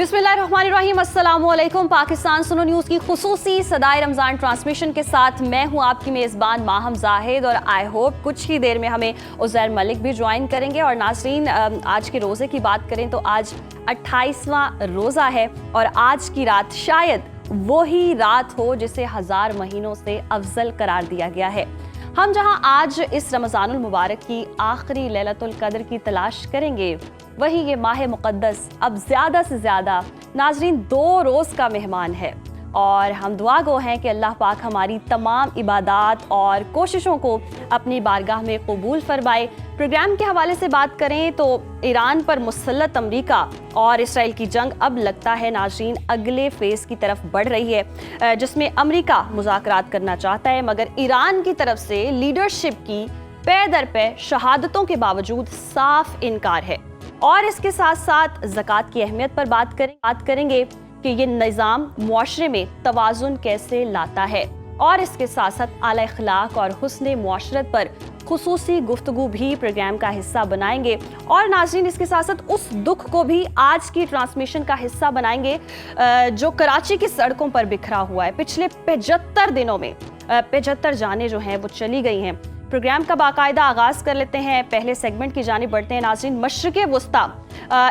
बिस्मिल्लाहिर्रहमानिर्रहीम, अस्सलामुअलैकुम। पाकिस्तान सुनो न्यूज़ की खुसूसी सदाए रमज़ान ट्रांसमिशन के साथ मैं हूं आपकी मेज़बान माहम जाहिद और आई होप कुछ ही देर में हमें उज़ैर मलिक भी ज्वाइन करेंगे। और नाज़रीन, आज के रोज़े की बात करें तो आज 28वां रोज़ा है और आज की रात शायद वो ही रात हो जिसे 1000 महीनों से अफजल करार दिया गया है। हम जहां आज इस रमज़ानुल मुबारक की आखिरी लैलतुल कद्र की तलाश करेंगे, वहीं ये माह मुक़द्दस अब ज़्यादा से ज़्यादा नाज़रीन 2 रोज़ का मेहमान है और हम दुआ गो हैं कि अल्लाह पाक हमारी तमाम इबादात और कोशिशों को अपनी बारगाह में कबूल फरमाए। प्रोग्राम के हवाले से बात करें तो ईरान पर मुसल्लत अमरीका और इसराइल की जंग अब लगता है नाज़रीन अगले फेज़ की तरफ बढ़ रही है, जिसमें अमरीका मुज़ाकरात करना चाहता है, मगर ईरान की तरफ से लीडरशिप की पे दर पे शहादतों के बावजूद साफ इनकार है। और इसके साथ साथ ज़कात की अहमियत पर बात करेंगे कि ये निज़ाम मुआशरे में तवाज़ुन कैसे लाता है, और इसके साथ साथ आला अखलाक और हुस्न मुआशरत पर खुसूसी गुफ्तगू भी प्रोग्राम का हिस्सा बनाएंगे। और नाज़रीन, इसके साथ साथ उस दुख को भी आज की ट्रांसमिशन का हिस्सा बनाएंगे जो कराची की सड़कों पर बिखरा हुआ है। पिछले 75 दिनों में 75 जानें जो हैं वो चली गई हैं। प्रोग्राम का बाकायदा आगाज़ कर लेते हैं, पहले सेगमेंट की जानिब बढ़ते हैं। नाज़रीन, मशरिक़ वुस्ता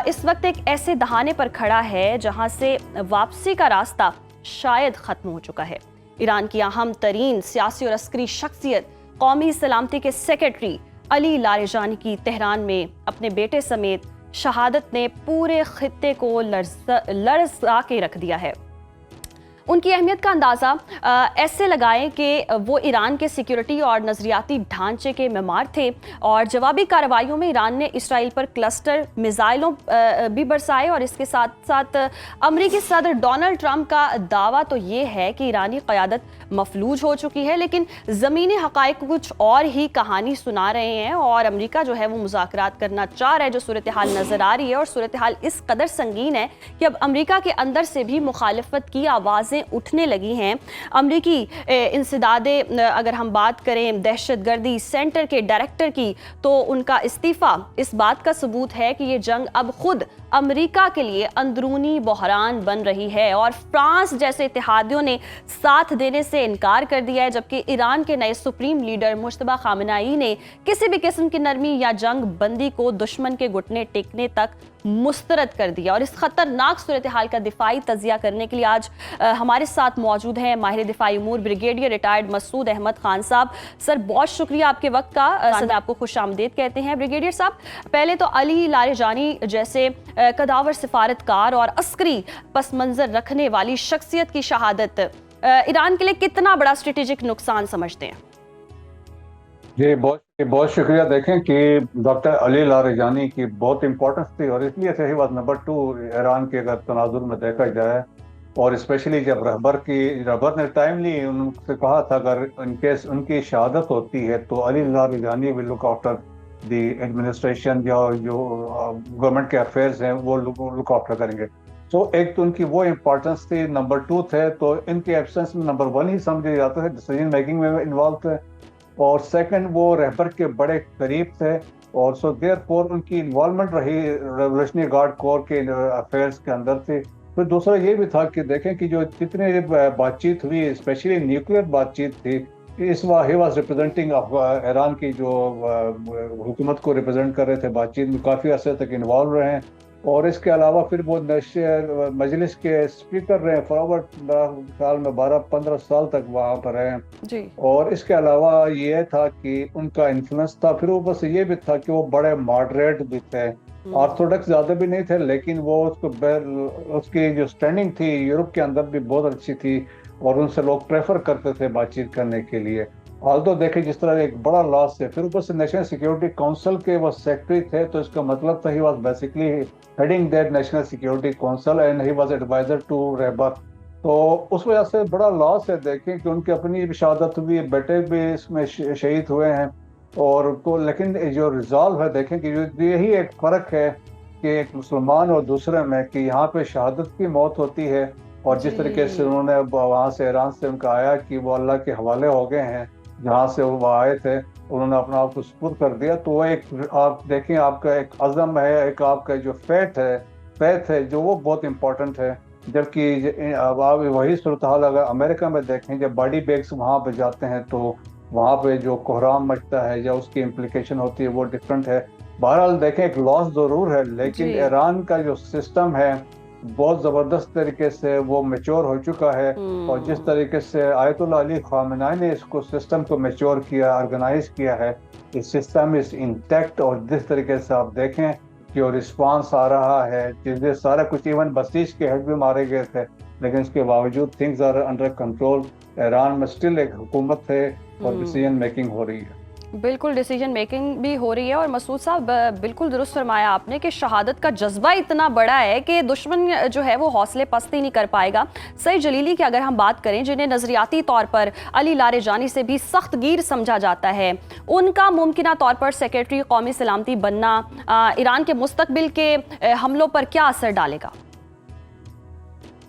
इस वक्त एक ऐसे दहाने पर खड़ा है जहां से वापसी का रास्ता शायद ख़त्म हो चुका है। ईरान की अहम तरीन सियासी और अस्करी शख्सियत कौमी सलामती के सेक्रेटरी अली लारेजानी की तेहरान में अपने बेटे समेत शहादत ने पूरे खित्ते को लरज़ा के रख दिया है। उनकी अहमियत का अंदाज़ा ऐसे लगाएं कि वो ईरान के सिक्योरिटी और नज़रियाती ढांचे के मेमार थे और जवाबी कार्रवाइयों में ईरान ने इसराइल पर क्लस्टर मिसाइलों भी बरसाए। और इसके साथ साथ अमरीकी सदर डोनाल्ड ट्रंप का दावा तो ये है कि ईरानी क़यादत मफलूज हो चुकी है, लेकिन ज़मीनी हक़ाइक़ कुछ और ही कहानी सुना रहे हैं और अमरीका जो है वो मुज़ाकरात करना चाह रहा है। जो सूरत हाल नज़र आ रही है और सूरत हाल इस कदर संगीन है कि अब अमरीका के अंदर से भी मुखालफत की आवाज़ें उठने लगी हैं। अमरीकी इंसदादे, अगर हम बात करें दहशतगर्दी सेंटर के डायरेक्टर की, तो उनका इस्तीफ़ा इस बात का सबूत है कि ये जंग अब खुद अमरीका के लिए अंदरूनी बहरान बन रही है। और फ्रांस जैसे इत्तेहादियों ने साथ देने से इनकार कर दिया है, जबकि ईरान के नए सुप्रीम लीडर मुश्तबा खामनेई ने किसी भी किस्म की नरमी या जंग बंदी को दुश्मन के घुटने टेकने तक मुस्तरद कर दिया। और इस खतरनाक सूरत हाल का दिफाई तजिया करने के लिए आज हमारे साथ मौजूद हैं माहिर दिफाई उमूर ब्रिगेडियर रिटायर्ड मसूद अहमद खान साहब। सर, बहुत शुक्रिया आपके वक्त का। सर, आपको खुश आमदेद कहते हैं। ब्रिगेडियर साहब, पहले तो अली लारेजानी जैसे कदावर सिफारतकार और अस्करी पस मंजर रखने वाली शख्सियत की शहादत ईरान के लिए कितना बड़ा स्ट्रेटेजिक नुकसान समझते हैं? जी, बहुत शुक्रिया। देखें कि डॉक्टर अली लारेजानी की बहुत इंपॉर्टेंस थी और इसलिए सही बात नंबर 2 ईरान के अगर तनाजुर में देखा जाए, और स्पेशली जब रहबर ने टाइमली उनसे कहा था अगर इनकेस उनकी शहादत होती है तो Ali Larijani will look after the administration, जो गवर्नमेंट के अफेयर्स हैं वो लुक आफ्टर करेंगे। तो एक तो उनकी वो इम्पोर्टेंस थी। नंबर 2 थे तो इनके एब्सेंस में नंबर 1 ही समझे जाते थे, डिसीजन मेकिंग में इन्वॉल्व थे, और सेकंड वो रहबर के बड़े करीब थे और सो देयरफॉर उनकी इन्वॉल्वमेंट रही रेवोल्यूशनरी गार्ड कोर के अफेयर्स के अंदर थी। फिर दूसरा ये भी था कि देखें कि जो जितने बातचीत हुई, स्पेशली न्यूक्लियर बातचीत थी, इस ही वाज रिप्रेजेंटिंग ईरान की जो हुकूमत को रिप्रेजेंट कर रहे थे, बातचीत में काफ़ी अर्से तक इन्वॉल्व रहे हैं। और इसके अलावा फिर वो मजलिस के स्पीकर रहे फॉरवर्ड, ख्याल में 12-15 साल तक वहाँ पर रहे जी। और इसके अलावा ये था कि उनका इन्फ्लुएंस था। फिर ऊपर से ये भी था कि वो बड़े मॉडरेट भी थे, ऑर्थोडॉक्स ज़्यादा भी नहीं थे, लेकिन वो उसकी जो स्टैंडिंग थी यूरोप के अंदर भी बहुत अच्छी थी और उनसे लोग प्रेफर करते थे बातचीत करने के लिए। ऑल्दो देखें जिस तरह एक बड़ा लॉस है। फिर ऊपर से नेशनल सिक्योरिटी काउंसिल के वो सेक्रेटरी थे, तो इसका मतलब था he was basically heading that national security council and he was adviser to रहबर। तो उस वजह से बड़ा लॉस है। देखें कि उनकी अपनी भी शहादत हुई, बेटे भी इसमें शहीद हुए हैं, और तो लेकिन जो रिजॉल्व है, देखें कि यही एक फ़र्क है कि एक मुसलमान और दूसरे में, कि यहाँ पे शहादत की मौत होती है और जिस तरीके से उन्होंने वहाँ से ईरान से उनका आया कि वो अल्लाह के हवाले हो गए हैं, जहाँ से वो आए थे उन्होंने अपना आप को सुपुर्द कर दिया। तो वो एक आप देखें आपका एक अज़म है, एक आपका जो फेट है, फेथ है जो वो बहुत इंपॉर्टेंट है। जबकि अब आप वही सूरत हाल अगर अमेरिका में देखें, जब बॉडी बैग्स वहाँ पे जाते हैं तो वहाँ पे जो कोहराम मचता है या उसकी इम्प्लीकेशन होती है वो डिफरेंट है। बहरहाल देखें, एक लॉस ज़रूर है, लेकिन जी। ईरान का जो सिस्टम है बहुत ज़बरदस्त तरीके से वो मैच्योर हो चुका है। और जिस तरीके से आयतुल्लाह अली ख़ामेनी ने इसको सिस्टम को मैच्योर किया, ऑर्गेनाइज किया है, इस सिस्टम इज इंटैक्ट। और जिस तरीके से आप देखें कि वो रिस्पांस आ रहा है, चीज़ें सारा कुछ, इवन बसीज के हेड भी मारे गए थे, लेकिन इसके बावजूद things are under control. Iran में स्टिल एक हुकूमत है और डिसीजन मेकिंग हो रही है। बिल्कुल डिसीजन मेकिंग भी हो रही है। और मसूद साहब, बिल्कुल दुरुस्त फरमाया आपने कि शहादत का जज्बा इतना बड़ा है कि दुश्मन जो है वो हौसले पस्ती नहीं कर पाएगा। सईद जलीली की अगर हम बात करें, जिन्हें नजरियाती तौर पर अली लारेजानी से भी सख्त गिर समझा जाता है, उनका मुमकिना तौर पर सेक्रेटरी कौमी सलामती बनना ईरान के मुस्तकबिल के हमलों पर क्या असर डालेगा?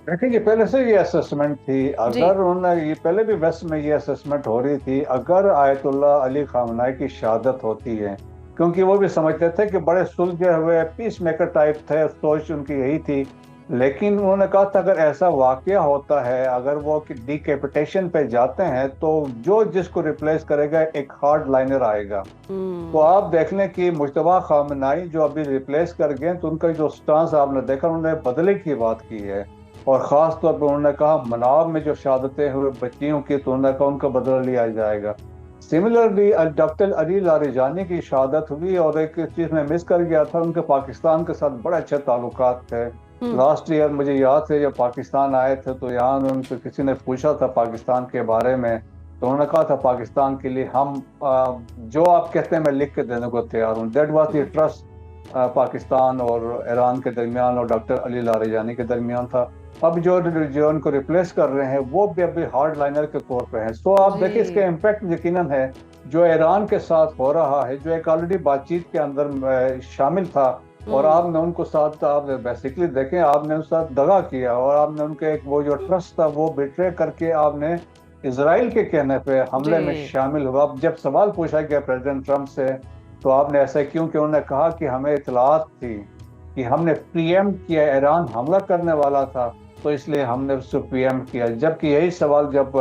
देखिए, पहले से ये असेसमेंट थी, अगर उन्होंने ये पहले भी वेस्ट में ये असेसमेंट हो रही थी, अगर आयतुल्लाह अली ख़ामेनी की शहादत होती है, क्योंकि वो भी समझते थे कि बड़े सुलझे हुए पीस मेकर टाइप थे, सोच उनकी यही थी। लेकिन उन्होंने कहा था अगर ऐसा वाकया होता है, अगर वो डिकैपिटेशन पे जाते हैं, तो जो जिसको रिप्लेस करेगा एक हार्ड लाइनर आएगा। तो आप देख लें कि मुश्तबा ख़ामेनी जो अभी रिप्लेस कर गए, तो उनका जो स्टांस आपने देखा, उन्होंने बदले की बात की है। और ख़ास तौर पर उन्होंने कहा मनाव में जो शहादतें हुए बच्चियों की, तो उन्होंने कहा उनका बदला लिया जाएगा। सिमिलरली डॉक्टर अली लारेजानी की शहादत हुई, और एक चीज़ में मिस कर गया था, उनके पाकिस्तान के साथ बड़े अच्छे ताल्लुकात थे। लास्ट ईयर मुझे याद है जब पाकिस्तान आए थे, तो यहाँ उनसे किसी ने पूछा था पाकिस्तान के बारे में, तो उन्होंने कहा था पाकिस्तान के लिए हम जो आप कहते हैं मैं लिख के देने को तैयार हूँ। That was the trust Pakistan और ईरान के दरमियान और डॉक्टर अली लारेजानी के दरमियान था। अब जो उनको रिप्लेस कर रहे हैं वो भी अभी हार्ड लाइनर के तौर पे हैं। सो आप देखिए, इसका इम्पैक्ट यकीनन है जो ईरान के साथ हो रहा है, जो एक ऑलरेडी बातचीत के अंदर शामिल था, और आपने उनको साथ, आप बेसिकली देखें, आपने उनके साथ दगा किया, और आपने उनके एक वो जो ट्रस्ट था वो बिट्रे करके आपने इसराइल के कहने पे हमले में शामिल हुआ। अब जब सवाल पूछा गया प्रेसिडेंट ट्रंप से, तो आपने ऐसा क्यों कि उन्होंने कहा कि हमें इतलात थी कि हमने प्रीएम्प्ट किया, ईरान हमला करने वाला था, तो इसलिए हमने उससे प्रीएम्प्ट किया। जबकि यही सवाल जब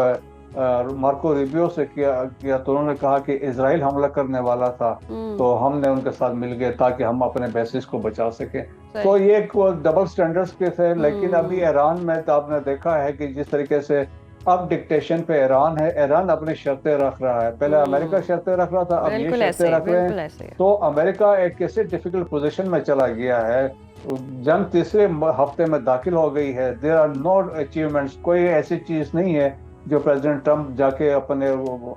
मार्को रूबियो से किया तो उन्होंने कहा कि इजराइल हमला करने वाला था, तो हमने उनके साथ मिल गए ताकि हम अपने बेसिस को बचा सकें। तो ये डबल स्टैंडर्ड्स के थे। लेकिन अभी ईरान में तो आपने देखा है कि जिस तरीके से अब डिक्टेशन पे ईरान है, ईरान अपनी शर्तें रख रहा है। पहले अमेरिका शर्तें रख रहा था, अब ये शर्तें रख रहे हैं। तो अमेरिका एक ऐसे डिफिकल्ट पोजीशन में चला गया है, जंग तीसरे हफ्ते में दाखिल हो गई है। देयर आर नो अचीवमेंट्स, कोई ऐसी चीज नहीं है जो प्रेसिडेंट ट्रंप जाके अपने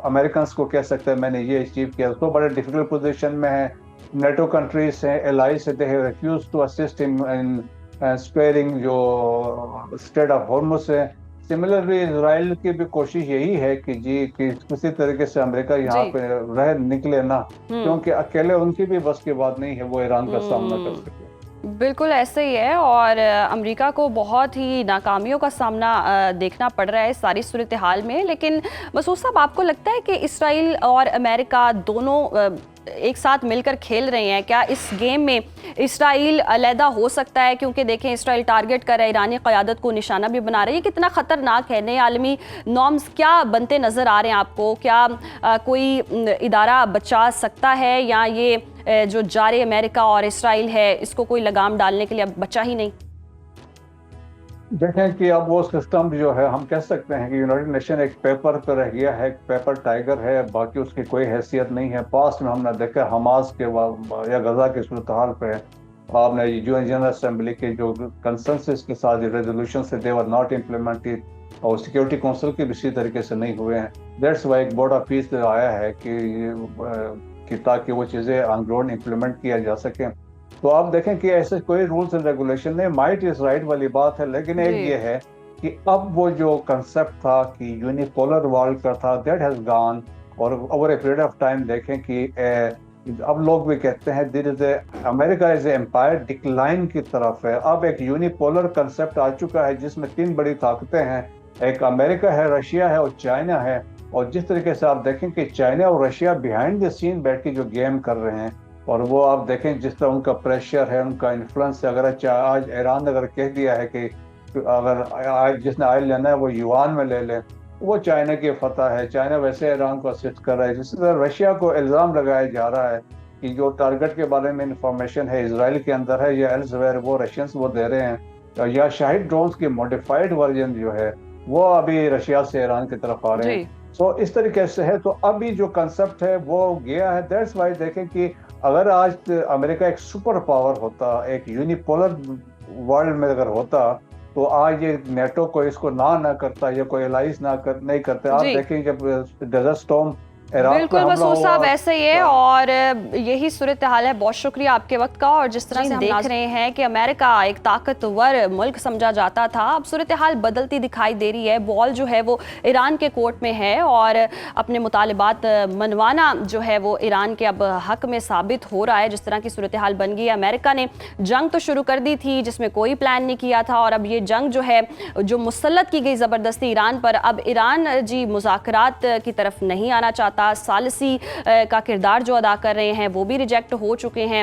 अमेरिकन को कह सकते हैं मैंने ये अचीव किया। तो बड़े डिफिकल्ट पोजीशन में है। नेटो कंट्रीज हैं, एलाइज है, they have refused to assist in sparing जो स्ट्रेट ऑफ हॉर्मुज है। सिमिलरली इजराइल की भी कोशिश यही है कि किसी तरीके से अमेरिका यहाँ पे रह निकले ना, क्योंकि अकेले उनकी भी बस की बात नहीं है वो ईरान का सामना कर सके। बिल्कुल ऐसे ही है। और अमेरिका को बहुत ही नाकामियों का सामना देखना पड़ रहा है सारी सूरत हाल में। लेकिन मसूद साहब, आपको लगता है कि इसराइल और अमेरिका दोनों एक साथ मिलकर खेल रहे हैं? क्या इस गेम में इसराइल अलहदा हो सकता है? क्योंकि देखें, इसराइल टारगेट कर रहा है, ईरानी क़यादत को निशाना भी बना रही है। कितना ख़तरनाक है? नए आलमी नॉर्म्स क्या बनते नज़र आ रहे हैं आपको? क्या कोई इदारा बचा सकता है, या ये जो जारे अमेरिका और इसराइल है इसको कोई लगाम डालने के लिए अब बचा ही नहीं? देखें कि अब वो सिस्टम जो है, हम कह सकते हैं कि यूनाइटेड नेशन एक पेपर पर रह गया है, एक पेपर टाइगर है, बाकी उसकी कोई हैसियत नहीं है। पास्ट में हमने देखा हमास के या गजा के सूरत हाल पे आपने यूएन जनरल असेंबली के जो कंसेंसस के साथ रेजोल्यूशन से दे वर नॉट इम्प्लीमेंटेड, और सिक्योरिटी काउंसिल के भी इसी तरीके से नहीं हुए हैं। दैट्स वाई एक बोर्ड ऑफ पीस आया है कि ताकि वो चीज़ें ऑन ग्राउंड इम्प्लीमेंट किया जा सके। तो आप देखें कि ऐसे कोई रूल्स एंड रेगुलेशन नहीं, माइट इज राइट वाली बात है। लेकिन एक ये है कि अब वो जो कंसेप्ट था कि यूनिपोलर वर्ल्ड का था, दैट हैज गॉन। और over a period of time देखें कि अब लोग भी कहते हैं this is America is empire decline की तरफ है। अब एक यूनिपोलर कंसेप्ट आ चुका है जिसमें तीन बड़ी ताकतें हैं, एक अमेरिका है, रशिया है और चाइना है। और जिस तरीके से आप देखें कि चाइना और रशिया बिहाइंड द सीन बैठ के जो गेम कर रहे हैं, और वो आप देखें जिस तरह उनका प्रेशर है, उनका इन्फ्लुएंस है। अगर आज ईरान अगर कह दिया है कि अगर आज जिसने ऑयल लेना है वो युआन में ले ले, वो चाइना की फतह है। चाइना वैसे ईरान को असिस्ट कर रहा है। जिस तरह रशिया को इल्ज़ाम लगाया जा रहा है कि जो टारगेट के बारे में इंफॉर्मेशन है इसराइल के अंदर है या एल्सवेयर, वो रशियंस वो दे रहे हैं, या शाहिद ड्रोन्स की मॉडिफाइड वर्जन जो है वो अभी रशिया से ईरान की तरफ आ रहे हैं। तो इस तरीके से है। तो अभी जो कंसेप्ट है वो गया है। दैट्स वाई देखें कि अगर आज अमेरिका एक सुपर पावर होता, एक यूनिपोलर वर्ल्ड में अगर होता, तो आज ये नेटो को इसको ना करता, या कोई एलाइज नहीं करते। आप देखें जब डेजर्ट स्टॉर्म बिल्कुल मसूद साहब ऐसे ही है, और यही सूरत हाल है। बहुत शुक्रिया आपके वक्त का। और जिस तरह से हम देख रहे हैं कि अमेरिका एक ताकतवर मुल्क समझा जाता था, अब सूरत हाल बदलती दिखाई दे रही है। बॉल जो है वो ईरान के कोर्ट में है, और अपने मुतालिबात मनवाना जो है वो ईरान के अब हक में साबित हो रहा है। जिस तरह की सूरत हाल बन गई है, अमेरिका ने जंग तो शुरू कर दी थी जिसमें कोई प्लान नहीं किया था, और अब ये जंग जो है जो मुसल्लत की गई ज़बरदस्ती ईरान पर, अब ईरान जी मुज़ाकरात की तरफ नहीं आना चाहता। सालिसी का किरदार जो अदा कर रहे हैं वो भी रिजेक्ट हो चुके हैं।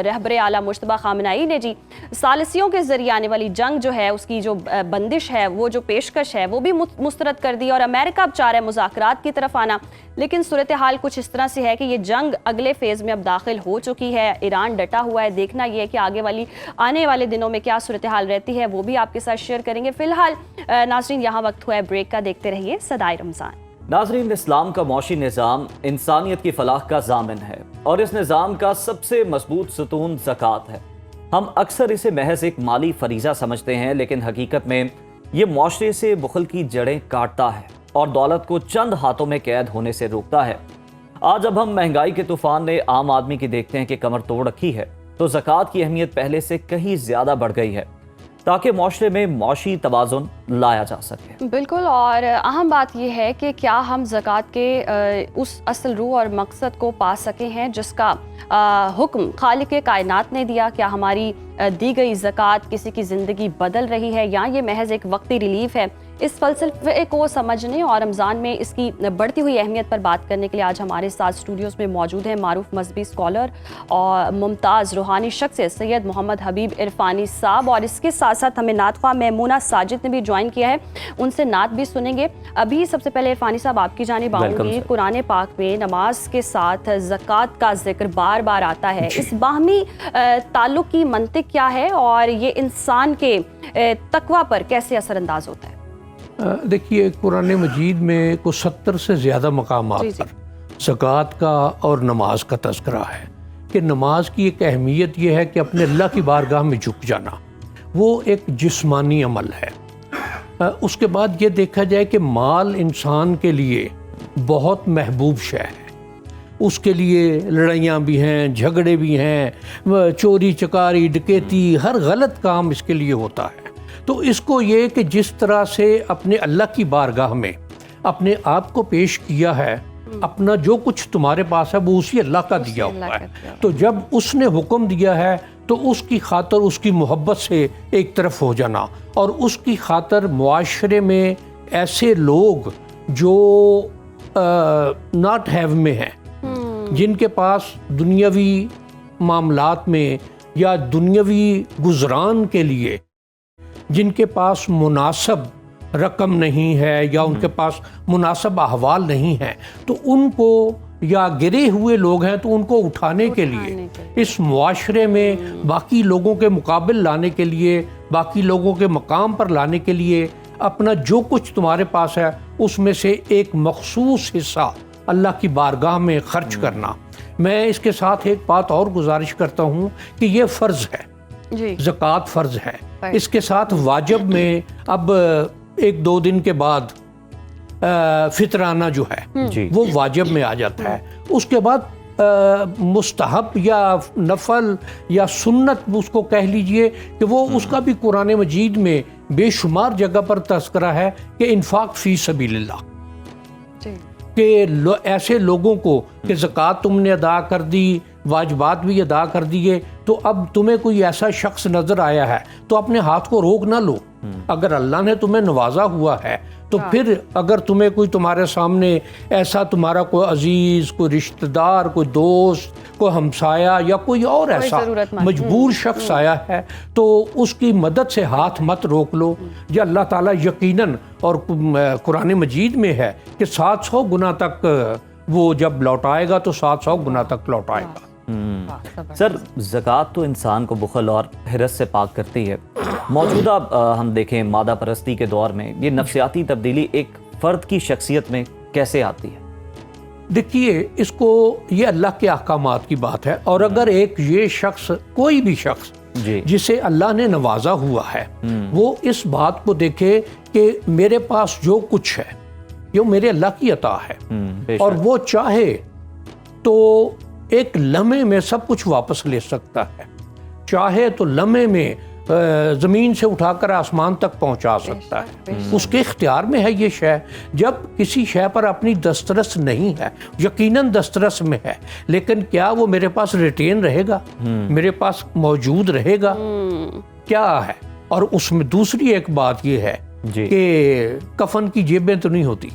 रहबरे आला मुश्तबा खामनाई ने जी सालिसियों के जरिए आने वाली जंग जो है उसकी जो बंदिश है, वो जो पेशकश है वो भी मुस्तरद कर दी, और अमेरिका अब चाह रहा है मुज़ाकरात की तरफ आना। लेकिन सूरत हाल कुछ इस तरह से है कि ये जंग अगले फेज में अब दाखिल हो चुकी है। ईरान डटा हुआ है। देखना यह है कि आने वाले दिनों में क्या सूरत हाल रहती है, वो भी आपके साथ शेयर करेंगे। फिलहाल नाज़रीन यहाँ वक्त हुआ है ब्रेक का। देखते रहिए सदाए रमज़ान। नाज़रीन, इस्लाम का मौशी निज़ाम इंसानियत की फलाह का ज़ामिन है, और इस निज़ाम का सबसे मजबूत सतून ज़कात है। हम अक्सर इसे महज एक माली फरीज़ा समझते हैं, लेकिन हकीकत में ये मुआशरे से बुखल की जड़ें काटता है और दौलत को चंद हाथों में कैद होने से रोकता है। आज जब हम महंगाई के तूफान ने आम आदमी की देखते हैं कि कमर तोड़ रखी है, तो ज़कात की अहमियत पहले से कहीं ज़्यादा बढ़ गई है, ताकि मुआशरे में मौशी तवाज़ुन लाया जा सके। बिल्कुल। और अहम बात यह है कि क्या हम ज़कात के उस असल रूह और मकसद को पा सके हैं जिसका हुक्म खालिक कायनात ने दिया। क्या हमारी दी गई ज़कात किसी की ज़िंदगी बदल रही है, या ये महज एक वक्ती रिलीफ है? इस फलसफे को समझने और रमज़ान में इसकी बढ़ती हुई अहमियत पर बात करने के लिए आज हमारे साथ स्टूडियोज़ में मौजूद हैं मारूफ मजहबी स्कॉलर और मुमताज़ रूहानी शख्सियत सैयद मोहम्मद हबीब इरफानी साहब, और इसके साथ साथ हमें नातख्वा मैमूना साजिद ने भी ज्वाइन किया है। उनसे नात भी सुनेंगे। अभी सबसे पहले इरफानी साहब आपकी जानिब आऊँगी। कुरान पाक में नमाज के साथ ज़कात का जिक्र बार बार आता है। इस बाहमी ताल्लुक़ की मंतिक क्या है, और ये इंसान के तकवा पर कैसे असरअंदाज होता है? देखिए, कुरान मजीद में कुछ 70 से ज़्यादा मकामात पर ज़कात का और नमाज का तज़किरा है कि नमाज की एक अहमियत यह है कि अपने अल्लाह की बारगाह में झुक जाना, वो एक जिस्मानी अमल है। उसके बाद ये देखा जाए कि माल इंसान के लिए बहुत महबूब शय है। उसके लिए लड़ाइयाँ भी हैं, झगड़े भी हैं, चोरी चकारी डकैती, हर गलत काम इसके लिए होता है। तो इसको ये कि जिस तरह से अपने अल्लाह की बारगाह में अपने आप को पेश किया है, अपना जो कुछ तुम्हारे पास है वो उसी अल्लाह का दिया हुआ है। तो जब उसने हुक्म दिया है तो उसकी खातर, उसकी मोहब्बत से एक तरफ हो जाना, और उसकी खातर मुआशरे में ऐसे लोग जो नॉट हैव में हैं, जिनके पास दुनियावी मामलात में या दुनियावी गुजरान के लिए जिनके पास मुनासब रकम नहीं है या उनके पास मुनासब अहवाल नहीं है, तो उनको, या गिरे हुए लोग हैं तो उनको उठाने के लिए, इस मुआशरे में बाकी लोगों के मुकाबिल लाने के लिए, बाकी लोगों के मकाम पर लाने के लिए अपना जो कुछ तुम्हारे पास है उसमें से एक मखसूस हिस्सा अल्लाह की बारगाह में खर्च करना। मैं इसके साथ एक बात और गुजारिश करता हूँ कि ये फ़र्ज़ है, ज़कात फ़र्ज़ है। इसके साथ वाजिब में अब 1-2 दिन के बाद फितराना जो है वो वाजिब में आ जाता है। उसके बाद मुस्तहब या नफल या सुन्नत उसको कह लीजिए कि वो उसका भी कुरान मजीद में बेशुमार जगह पर तज़किरा है कि इन्फाक फ़ी सबीलिल्लाह, कि ऐसे लोगों को कि ज़कात तुमने अदा कर दी, वाजिबात भी अदा कर दिए, तो अब तुम्हें कोई ऐसा शख्स नज़र आया है तो अपने हाथ को रोक ना लो। अगर अल्लाह ने तुम्हें नवाजा हुआ है तो फिर अगर तुम्हें कोई, तुम्हारे सामने ऐसा तुम्हारा कोई अजीज़, कोई रिश्तेदार, कोई दोस्त, कोई हमसाया या कोई और ऐसा ज़रूरतमंद, मजबूर शख्स आया है तो उसकी मदद से हाथ मत रोक लो। ये अल्लाह ताला यकीनन, और कुरान मजीद में है कि 700 गुना तक वो जब लौटाएगा तो 700 गुना तक लौटाएगा। सर, ज़कात तो इंसान को बुखल और हिरस से पाक करती है। मौजूदा हम देखें मादा परस्ती के दौर में ये नफ्सियाती तब्दीली एक फ़र्द की शख्सियत में कैसे आती है? देखिए, इसको ये अल्लाह के अहकामात की बात है, और अगर एक ये शख्स, कोई भी शख्स जी जिसे अल्लाह ने नवाजा हुआ है, वो इस बात को देखे कि मेरे पास जो कुछ है ये मेरे अल्लाह की अता है, और वो चाहे तो एक लम्हे में सब कुछ वापस ले सकता है, चाहे तो लम्हे में ज़मीन से उठाकर आसमान तक पहुंचा सकता है। उसके इख्तियार में है ये शय। जब किसी शय पर अपनी दस्तरस नहीं है, यकीनन दस्तरस में है, लेकिन क्या वो मेरे पास रिटेन रहेगा, मेरे पास मौजूद रहेगा, क्या है? और उसमें दूसरी एक बात ये है कि कफन की जेबें तो नहीं होती,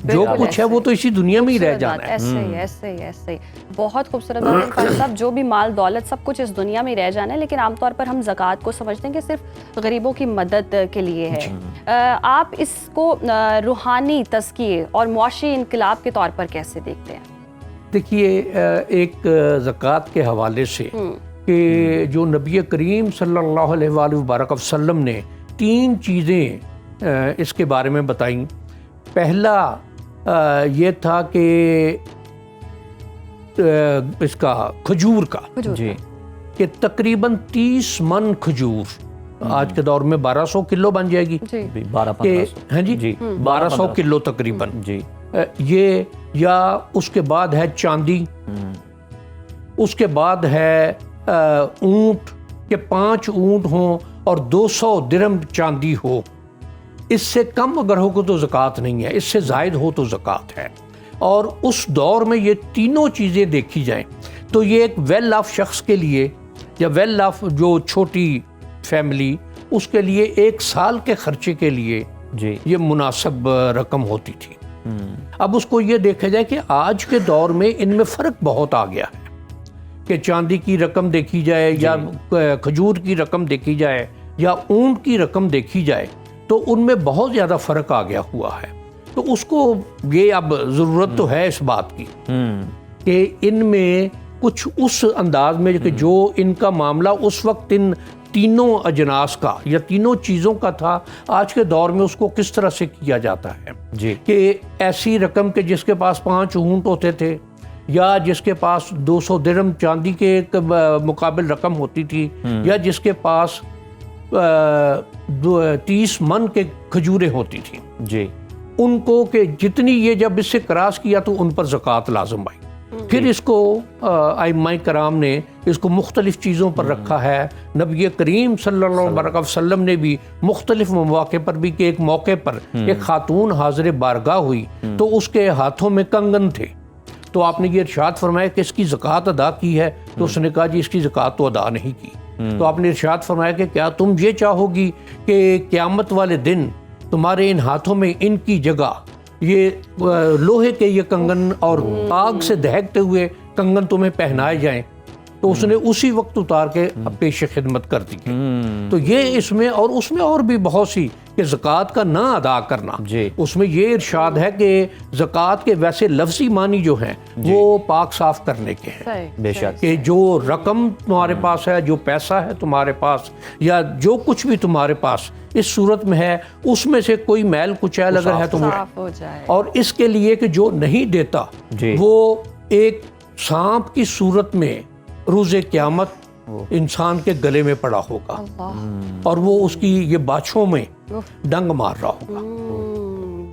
जो कुछ है वो तो इसी दुनिया में ही रह जाना है। ऐसे ही बहुत खूबसूरत बात है फारूक साहब। जो भी माल दौलत सब कुछ इस दुनिया में ही रह जाना है, लेकिन आमतौर पर हम ज़कात को समझते हैं कि सिर्फ गरीबों की मदद के लिए है। आप इसको रूहानी तज़किये और मुआशी इनकलाब के तौर पर कैसे देखते हैं? देखिए, एक ज़कात के हवाले से कि जो नबी करीम सल्लल्लाहु अलैहि वसल्लम ने 3 चीज़ें इसके बारे में बताई। पहला ये था कि इसका खजूर का, कि तकरीबन 30 मन खजूर आज के दौर में 1200 किलो बन जाएगी, 12-15 हाँ जी, 1200 किलो तकरीबन जी। ये, या उसके बाद है चांदी, उसके बाद है ऊंट के 5 ऊंट हों और 200 दिरहम चांदी हो। इससे कम अगर हो तो ज़कात नहीं है, इससे ज़ायद हो तो ज़कात है। और उस दौर में ये तीनों चीज़ें देखी जाएं तो ये एक वेल ऑफ शख्स के लिए, या वेल ऑफ जो छोटी फैमिली, उसके लिए 1 साल के खर्चे के लिए जी ये मुनासिब रकम होती थी। अब उसको ये देखा जाए कि आज के दौर में इनमें फ़र्क बहुत आ गया है कि चांदी की रकम देखी जाए या खजूर की रकम देखी जाए या ऊंट की रकम देखी जाए तो उनमें बहुत ज़्यादा फ़र्क आ गया हुआ है। तो उसको ये अब ज़रूरत तो है इस बात की कि इनमें कुछ उस अंदाज में कि जो इनका मामला उस वक्त इन तीनों अजनास का या तीनों चीज़ों का था, आज के दौर में उसको किस तरह से किया जाता है जी। कि ऐसी रकम के जिसके पास 5 ऊंट होते थे या जिसके पास 200 दिरहम चांदी के मुकाबिल रकम होती थी या जिसके पास 30 मन के खजूरें होती थी जी, उनको के जितनी ये जब इससे क्रॉस किया तो उन पर ज़कात लाज़िम आई। फिर इसको आइम्मा कराम ने इसको मुख्तलिफ चीज़ों पर रखा है। नबी करीम सल्लल्लाहु अलैहि वसल्लम ने भी मुख्तलिफ मौके पर भी कि एक मौके पर एक खातून हाज़िर बारगाह हुई तो उसके हाथों में कंगन थे, तो आपने ये इरशाद फरमाया कि इसकी ज़कात अदा की है, तो उसने कहा जी इसकी ज़कात तो अदा नहीं की। तो आपने इरशाद फरमाया कि क्या तुम ये चाहोगी कि क़यामत वाले दिन तुम्हारे इन हाथों में इनकी जगह ये लोहे के ये कंगन और आग से दहकते हुए कंगन तुम्हें पहनाए जाएं? तो उसने उसी वक्त उतार के पेश खिदमत कर दी। तो ये इसमें और उसमें और भी बहुत सी कि ज़कात का ना अदा करना, उसमें ये इरशाद है कि ज़कात के वैसे लफ्ज़ी मानी जो हैं वो पाक साफ करने के हैं, बेशक कि जो रकम तुम्हारे पास है, जो पैसा है तुम्हारे पास या जो कुछ भी तुम्हारे पास इस सूरत में है उसमें से कोई मैल कुचैल अगर है तो वो, और इसके लिए कि जो नहीं देता वो एक सांप की सूरत में रोज़े क़यामत इंसान के गले में पड़ा होगा और वो उसकी ये बाछों में डंग मार रहा होगा।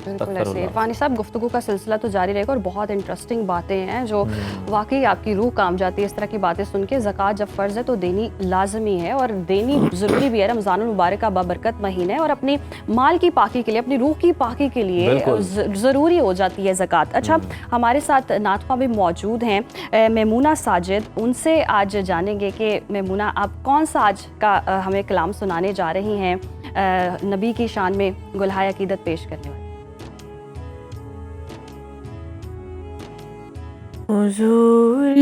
बिल्कुल ऐसे इरफानी साहब, गुफ्तगू का सिलसिला तो जारी रहेगा और बहुत इंटरेस्टिंग बातें हैं जो वाकई आपकी रूह काम जाती है इस तरह की बातें सुन के। ज़कात जब फ़र्ज़ है तो देनी लाजमी है और देनी ज़रूरी भी है। रमज़ानुल मुबारक का बाबरकत महीना है और अपनी माल की पाकी के लिए, अपनी रूह की पाकी के लिए ज़रूरी हो जाती है ज़कात। अच्छा, हमारे साथ नातख़्वां भी मौजूद हैं, मेमूना साजिद, उनसे आज जानेंगे कि मेमूना आप कौन सा आज का हमें कलाम सुनाने जा रही हैं नबी की शान में गुलहाय अकीदत पेश करने वाले। हुजूर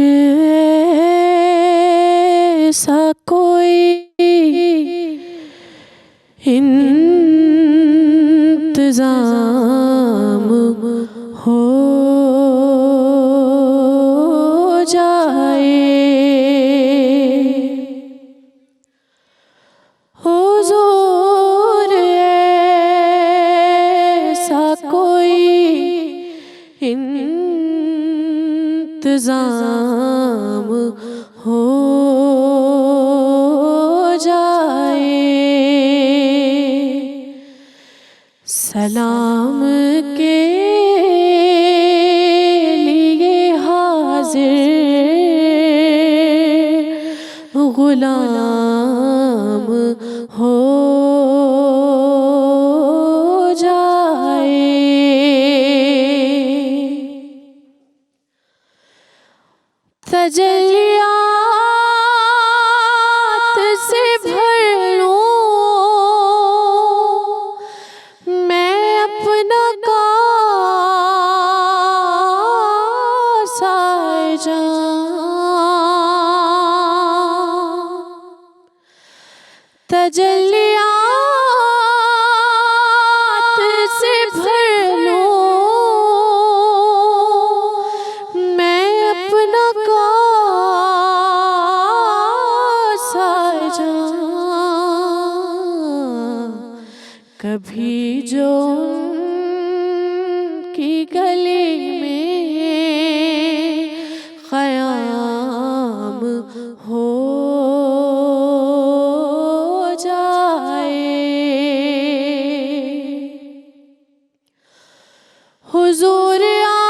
ऐसा कोई इंतजाम हो जाए, हुजूर ऐसा कोई इंतजाम हो जाए, सलाम के लिए हाजिर गुलाम हो जाए, तजल्लियात से भर लूं मैं अपना कासा जान, तजल्लियात से भर लूं मैं अपना कासा जान, कभी जो उनकी गली में क़याम हो जाए, हुजूर आप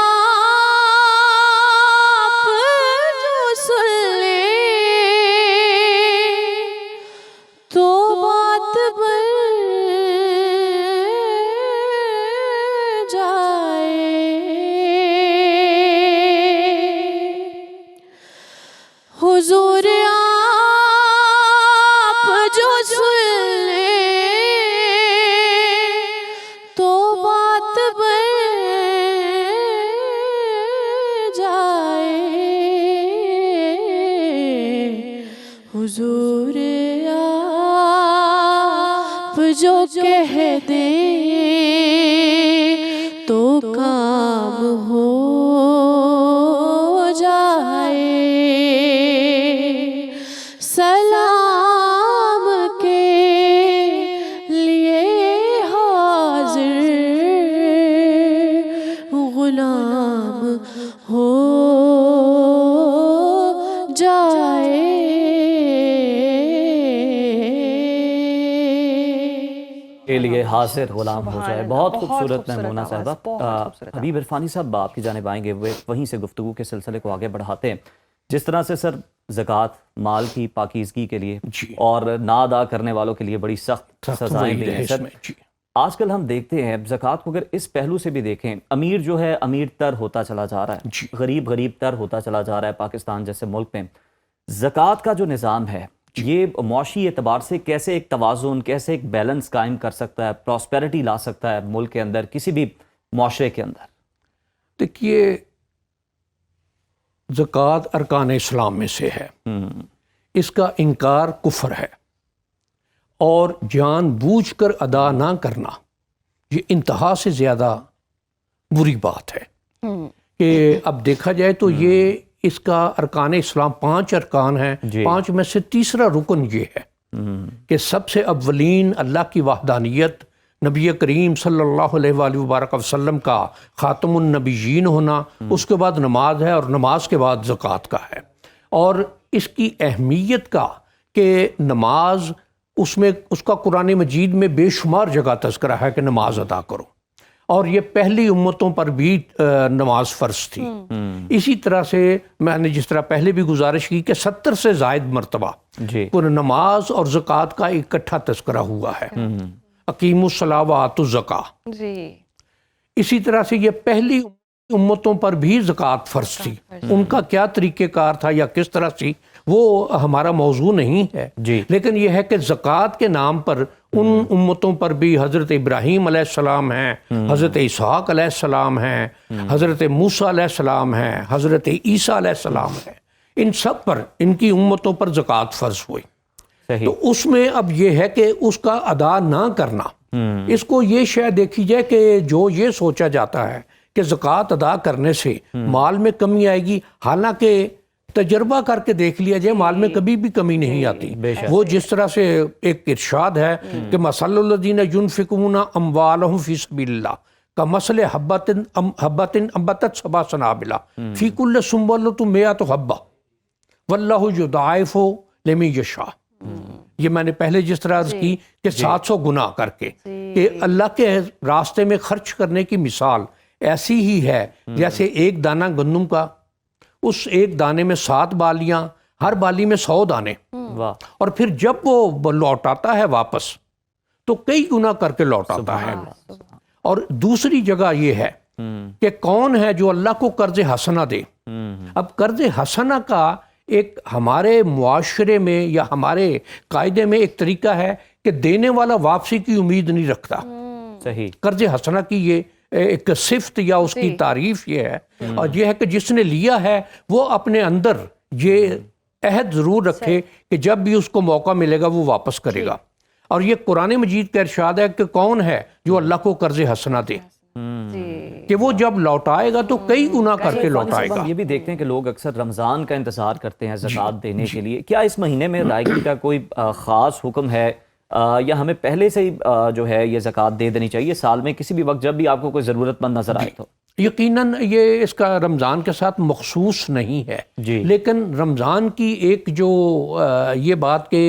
जो सुन लें तो बात बन जाए, हुजूर आप जो सुन लें तो बात बन जाए, हुजूर आप जो कह दें तो काम हो जाए, सलाम के लिए हाजिर गुलाम हो जाए। के लिए हाजिर गुलाम हो जाए। बहुत खूबसूरत खूबसूरत नमूना आवाज़, साहबा। बहुत खूबसूरत हबीब इरफानी साहब आपकी जानिब आएंगे, वे वहीं से गुफ्तगू के सिलसिले को आगे बढ़ाते हैं। जिस तरह से सर ज़कात माल की पाकीज़गी के लिए जी। और ना अदा करने वालों के लिए बड़ी सख्त सजाएं भी हैं सर। जी। आजकल हम देखते हैं ज़कात को अगर इस पहलू से भी देखें, अमीर जो है अमीर तर होता चला जा रहा है, जी। गरीब गरीब तर होता चला जा रहा है। पाकिस्तान जैसे मुल्क में ज़कात का जो निज़ाम है ये मौशी एतबार से कैसे एक तवाज़ुन, कैसे एक बैलेंस कायम कर सकता है, प्रॉस्पेरिटी ला सकता है मुल्क के अंदर, किसी भी माशरे के अंदर? देखिए, ज़कात अरकान इस्लाम में से है, इसका इनकार कुफ्र है और जानबूझकर अदा ना करना ये इंतहा से ज़्यादा बुरी बात है। कि अब देखा जाए तो ये इसका अरकान इस्लाम 5 अरकान हैं, जी। 5 में से तीसरा रुकन ये है कि सबसे अव्वलीन अल्लाह की वहदानियत, नबी करीम सल्लल्लाहु अलैहि वसल्लम का ख़ातमुन नबीयीन होना, उसके बाद नमाज है और नमाज के बाद ज़कात का है। और इसकी अहमियत का कि नमाज उसमें उसका कुरान मजीद में बेशुमार जगह तज़किरा है कि नमाज अदा करो, और ये पहली उम्मतों पर भी नमाज फ़र्ज थी। इसी तरह से मैंने जिस तरह पहले भी गुजारिश की कि 70 से ज़ायद मरतबा नमाज और ज़कात का इकट्ठा तज़किरा हुआ है। अकीमुस्सलाह व आतुज़्ज़का। इसी तरह से ये पहली उम्मतों पर भी ज़कात फ़र्ज थी। उनका क्या तरीक़ेकार था या किस तरह से वो हमारा मौजू नहीं है जी। लेकिन यह है कि ज़कात के नाम पर उन उम्मतों पर भी हज़रत इब्राहीम अलैहिस्सलाम हैं, हज़रत इसहाक़ अलैहिस्सलाम हैं, हज़रत मूसा अलैहिस्सलाम हैं, हज़रत ईसा अलैहिस्सलाम हैं, इन सब पर, इनकी उम्मतों पर ज़कात फ़र्ज हुई। सही। तो उसमें अब ये है कि उसका अदा ना करना, इसको ये शायद देखी जाए कि जो ये सोचा जाता है कि ज़कात अदा करने से माल में कमी आएगी, हालांकि तजर्बा करके देख लिया जाए माल में कभी भी कमी नहीं आती। वो जिस तरह से एक इरशाद है कि मसलुल्लज़ीना युनफ़िक़ूना अम्वालहुम फ़ी सबिलिल्लाह का मसले हब्बतिन अम्बतत सबा सनाबिला फ़ी कुल्लि सुंबलतिन मिअतु हब्बा वल्लाहु युदाइफ़ु लिमन यशा। ये मैंने पहले जिस तरह अर्ज़ की कि 700 गुना करके कि अल्लाह के रास्ते में खर्च करने की मिसाल ऐसी ही है जैसे एक दाना गंदम का, उस एक दाने में 7 बालियां, हर बाली में 100 दाने, वाह। और फिर जब वो लौटाता है वापस तो कई गुना करके लौटाता है। और दूसरी जगह ये है कि कौन है जो अल्लाह को कर्ज हसना दे। अब कर्ज हसना का एक हमारे मुआशरे में या हमारे कायदे में एक तरीका है कि देने वाला वापसी की उम्मीद नहीं रखता। सही। कर्ज हसना की ये एक सिफ्त या उसकी तारीफ ये है, और ये है कि जिसने लिया है वो अपने अंदर ये अहद ज़रूर रखे कि जब भी उसको मौका मिलेगा वो वापस करेगा। और ये कुरान मजीद का इरशाद है कि कौन है जो अल्लाह को कर्ज हसना दे, कि वो जब लौटाएगा तो कई गुना करके लौटाएगा। हम ये भी देखते हैं कि लोग अक्सर रमज़ान का इंतज़ार करते हैं ज़कात देने के लिए। क्या इस महीने में अदायगी का कोई ख़ास हुक्म है, या हमें पहले से ही जो है ये ज़कात दे देनी चाहिए साल में किसी भी वक्त जब भी आपको कोई ज़रूरतमंद नज़र आए तो? यकीनन ये इसका रमज़ान के साथ मखसूस नहीं है जी। लेकिन रमज़ान की एक जो ये बात कि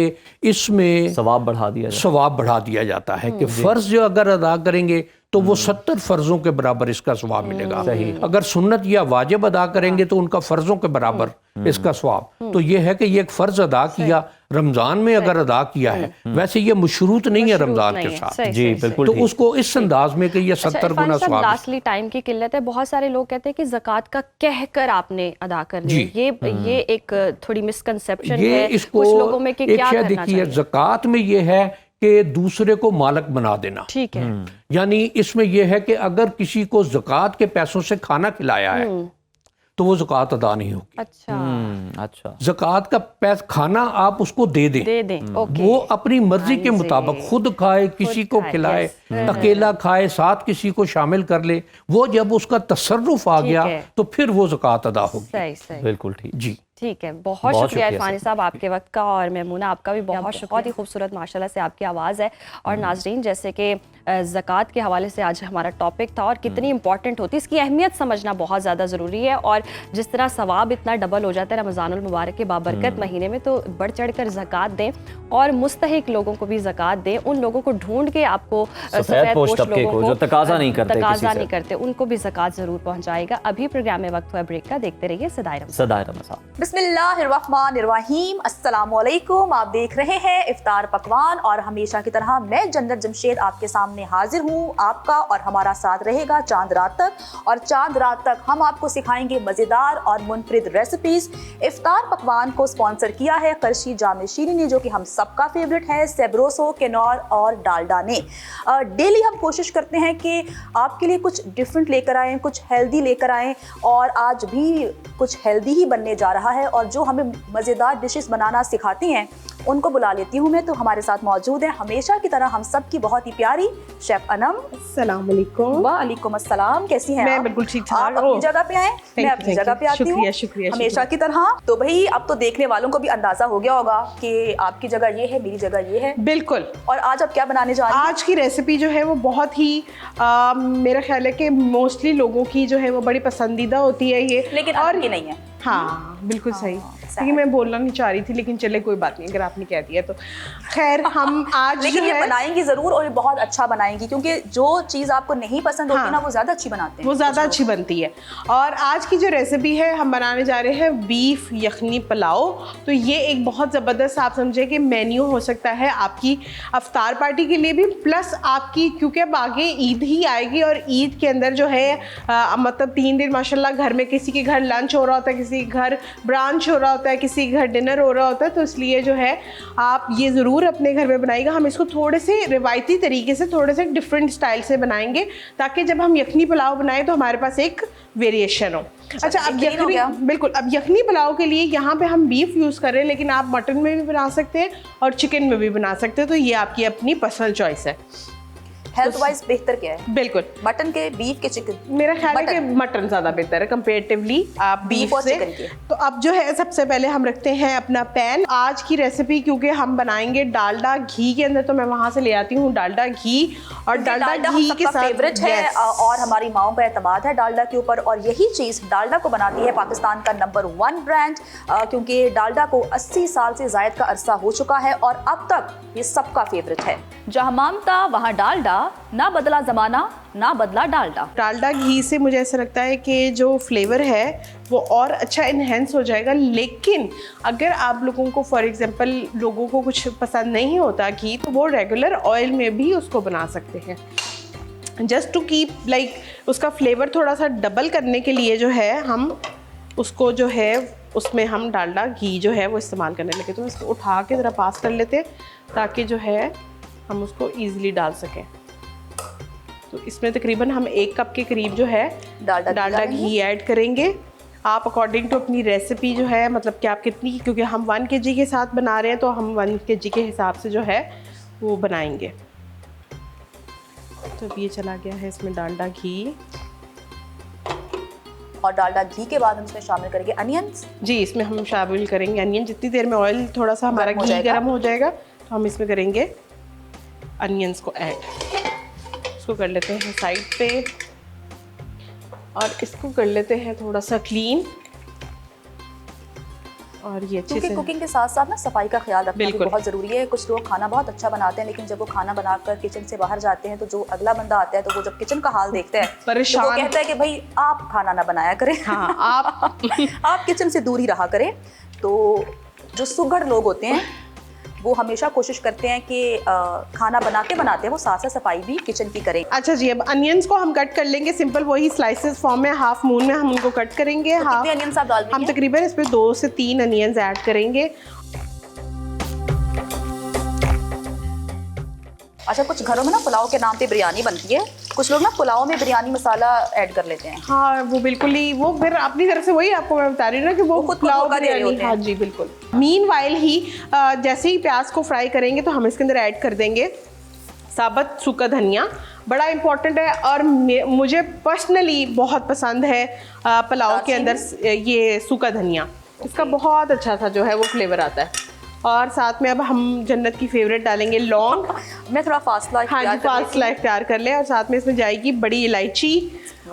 इसमें सवाब बढ़ा दिया जाता है कि फ़र्ज़ जो अगर अदा करेंगे तो वो 70 फ़र्ज़ों के बराबर इसका सवाब मिलेगा। अगर सुन्नत या वाजिब अदा करेंगे तो उनका फ़र्ज़ों के बराबर इसका सवाब। तो ये है कि ये एक फ़र्ज़ अदा किया रमज़ान में, अगर अदा किया है, वैसे ये मशरूत नहीं है रमज़ान के साथ। जी बिल्कुल। तो उसको इस अंदाज में कि ये 70 गुना सवाब। लास्टली टाइम की किल्लत है, बहुत सारे लोग कहते हैं कि ज़कात का कहकर आपने अदा करनी है। ये एक थोड़ी मिसकंसेप्शन है इसको कुछ लोगों में कि क्या करना देखिए, चाहिए। ज़कात में ये है कि दूसरे को मालिक बना देना। ठीक है। यानी इसमें यह है कि अगर किसी को ज़कात के पैसों से खाना खिलाया है तो वो ज़कात अदा नहीं होगी। अच्छा। ज़कात का पैसा खाना आप उसको दे दें, ओके। वो अपनी मर्जी के मुताबिक खुद खाए, किसी को खिलाए, अकेला खाए, साथ किसी को शामिल कर ले, वो जब उसका तसर्रुफ आ गया तो फिर वो ज़कात अदा होगी। सही। बिल्कुल ठीक। जी ठीक है, बहुत शुक्रिया इरफानी साहब आपके वक्त का, और मेमूना आपका भी बहुत ही खूबसूरत माशाल्लाह से आपकी आवाज़ है। और नाजरीन, जैसे कि ज़कात के हवाले से आज हमारा टॉपिक था और कितनी इंपॉर्टेंट होती है, इसकी अहमियत समझना बहुत ज़्यादा ज़रूरी है। और जिस तरह सवाब इतना डबल हो जाता है रमज़ानुल मुबारक के बाबरकत महीने में, तो बढ़ चढ़ कर ज़कात दें और मुस्तहिक लोगों को भी ज़कात दें। उन लोगों को ढूंढ के आपको सफ़ेद पोश लोगों को जो तकाज़ा नहीं करते उनको भी ज़कात ज़रूर पहुँचाएगा। अभी प्रोग्राम में वक्त हुआ ब्रेक का, देखते रहिए सदाए रमज़ान। बिस्मिल्लाहिर्रहमानिर्रहीम, अस्सलाम वालेकुम। आप देख रहे हैं इफ्तार पकवान और हमेशा की तरह मैं जन्नत जमशेद आपके सामने हाजिर हूँ। आपका और हमारा साथ रहेगा चांद रात तक, और चांद रात तक हम आपको सिखाएंगे मज़ेदार और मुनफरिद रेसिपीज। इफ्तार पकवान को स्पॉन्सर किया है करशी जामे शीरी ने, जो कि हम सबका फेवरेट है, सेब्रोसो, केनौर और डालडा ने। डेली हम कोशिश करते हैं कि आपके लिए कुछ डिफरेंट लेकर आएँ, कुछ हेल्दी लेकर आएँ, और आज भी कुछ हेल्दी ही बनने जा रहा है। और जो हमें मज़ेदार डिशेस बनाना सिखाती हैं उनको बुला लेती हूँ मैं। तो हमारे साथ मौजूद है हमेशा की तरह हम सब की बहुत ही प्यारी शेफ अनम। अस्सलाम वालेकुम। वालेकुम अस्सलाम, कैसी हैं मैं आप? बिल्कुल ठीक ठाक। आप अपनी जगह पे आए, मैं अपनी जगह पे आती हूँ शुक्रिया हमेशा की तरह। तो भाई अब तो देखने वालों को भी अंदाजा हो गया होगा कि आपकी जगह ये है, मेरी जगह ये है। बिल्कुल। और आज आप क्या बनाने जा रही हैं? आज की रेसिपी जो है वो बहुत ही मेरा ख्याल है कि मोस्टली लोगों की जो है वो बड़ी पसंदीदा होती है ये, लेकिन और आपकी नहीं है। हाँ बिल्कुल सही, क्योंकि मैं बोलना नहीं चाह रही थी, लेकिन चले कोई बात नहीं, अगर आपने कह दिया तो। खैर हम आज लेकिन ये है, बनाएंगी जरूर, और ये बहुत अच्छा बनाएंगी, क्योंकि जो चीज़ आपको नहीं पसंद होती ना, वो ज़्यादा अच्छी बनाते हैं, वो ज़्यादा अच्छी बनती है। और आज की जो रेसिपी है हम बनाने जा रहे हैं बीफ यखनी पुलाव। तो ये एक बहुत ज़बरदस्त, आप समझे कि मेन्यू हो सकता है आपकी अफ्तार पार्टी के लिए भी, प्लस आपकी, क्योंकि अब आगे ईद ही आएगी, और ईद के अंदर जो है मतलब 3 दिन माशाल्लाह घर में किसी के घर लंच हो रहा होता है, किसी के घर ब्रांच हो रहा होता होता है, किसी के घर डिनर हो रहा होता है, तो इसलिए जो है आप ये ज़रूर अपने घर में बनाइएगा। हम इसको थोड़े से रिवायती तरीके से, थोड़े से डिफरेंट स्टाइल से बनाएंगे, ताकि जब हम यखनी पुलाव बनाएं तो हमारे पास एक वेरिएशन हो। अच्छा, अब बेहतरीन हो यखनी, गया। बिल्कुल, अब यखनी पुलाव के लिए यहाँ पे हम बीफ यूज़ कर रहे हैं, लेकिन आप मटन में भी बना सकते हैं और चिकन में भी बना सकते हैं, तो ये आपकी अपनी पर्सनल चॉइस है। हेल्थ वाइज बेहतर क्या है, बिल्कुल, मटन के, बीफ के, चिकन? मेरा ख्याल है कि मटन। मटन ज़्यादा बेहतर है कंपेरेटिवली आप बीफ और से। चिकन के। तो अब जो है सबसे पहले हम रखते हैं अपना पैन। आज की रेसिपी क्योंकि हम बनाएंगे डालडा घी के अंदर, तो मैं वहाँ से ले आती हूँ डालडा घी, और डालडा घी के साथ फेवरेट है yes, और हमारी माओं का एतमाद है डालडा के ऊपर, और यही चीज़ डालडा को बनाती है पाकिस्तान का नंबर 1 ब्रांड, क्योंकि डालडा को 80 साल से ज़ायद का अरसा हो चुका है और अब तक ये सबका फेवरेट है। जहाँ ममता वहाँ डालडा, ना बदला ज़माना ना बदला डालडा। डालडा घी से मुझे ऐसा लगता है कि जो फ्लेवर है वो और अच्छा इन्हेंस हो जाएगा। लेकिन अगर आप लोगों को, फॉर एग्जांपल, लोगों को कुछ पसंद नहीं होता घी, तो वो रेगुलर ऑयल में भी उसको बना सकते हैं। जस्ट टू कीप लाइक उसका फ्लेवर थोड़ा सा डबल करने के लिए जो है हम उसको जो है उसमें हम डालडा घी जो है वो इस्तेमाल करने लगे। तो इसको उठा के ज़रा पास कर लेते हैं ताकि जो है हम उसको ईज़िली डाल सकें। तो इसमें तकरीबन हम 1 कप के करीब जो है डालडा घी ऐड करेंगे। आप अकॉर्डिंग टू अपनी रेसिपी जो है, मतलब कि आप कितनी, क्योंकि हम 1 kg के साथ बना रहे हैं तो हम 1 kg के हिसाब से जो है वो बनाएंगे। तो ये चला गया है इसमें डालडा घी, और डालडा घी के बाद हम इसमें शामिल करेंगे अनियंस। जी, इसमें हम शामिल करेंगे अनियन। जितनी देर में ऑयल थोड़ा सा हमारा गर्म हो घी जाएगा। गर्म हो जाएगा तो हम इसमें करेंगे अनियंस को ऐड। इसको कर लेते हैं साइड पे और इसको कर लेते हैं थोड़ा सा क्लीन, और ये अच्छे क्योंकि से कुकिंग के साथ साथ ना सफाई का ख्याल रखना भी बिल्कुल। बहुत ज़रूरी है। कुछ लोग खाना बहुत अच्छा बनाते हैं, लेकिन जब वो खाना बनाकर किचन से बाहर जाते हैं तो जो अगला बंदा आता है तो वो जब किचन का हाल देखता है परेशान। तो वो कहता है कि भाई आप खाना ना बनाया करें, हाँ, आप किचन से दूर ही रहा करें। तो जो सुघड़ लोग होते हैं वो हमेशा कोशिश करते हैं कि खाना बनाते बनाते वो साथ साथ सफाई भी किचन की करें। अच्छा जी, अब अनियंस को हम कट कर लेंगे सिंपल वही स्लाइसेस फॉर्म में, हाफ मून में हम उनको कट करेंगे। तो कितने अनियंस आप डाल रही हम हैं? तकरीबन इसमें 2 से 3 अनियंस ऐड करेंगे। अच्छा, कुछ घरों में ना पुलाव के नाम पे बिरयानी बनती है, कुछ लोग ना पुलाव में बिरयानी मसाला ऐड कर लेते हैं। हाँ, वो बिल्कुल ही, वो फिर अपनी तरफ से वही आपको मैं बता रही हूँ ना कि वो खुद को पुलाव धोखा दे रहे बिरयानी। होते हैं। हाँ जी, बिल्कुल। मीनवाइल ही जैसे ही प्याज को फ्राई करेंगे तो हम इसके अंदर ऐड कर देंगे साबुत सूखा धनिया। बड़ा इंपॉर्टेंट है और मुझे पर्सनली बहुत पसंद है पुलाव के अंदर ये सूखा धनिया। इसका बहुत अच्छा सा जो है वो फ्लेवर आता है। और साथ में अब हम जन्नत की फेवरेट डालेंगे लौंग। मैं थोड़ा फासला हाँ जी, फासला इख्तियार कर ले। और साथ में इसमें जाएगी बड़ी इलायची,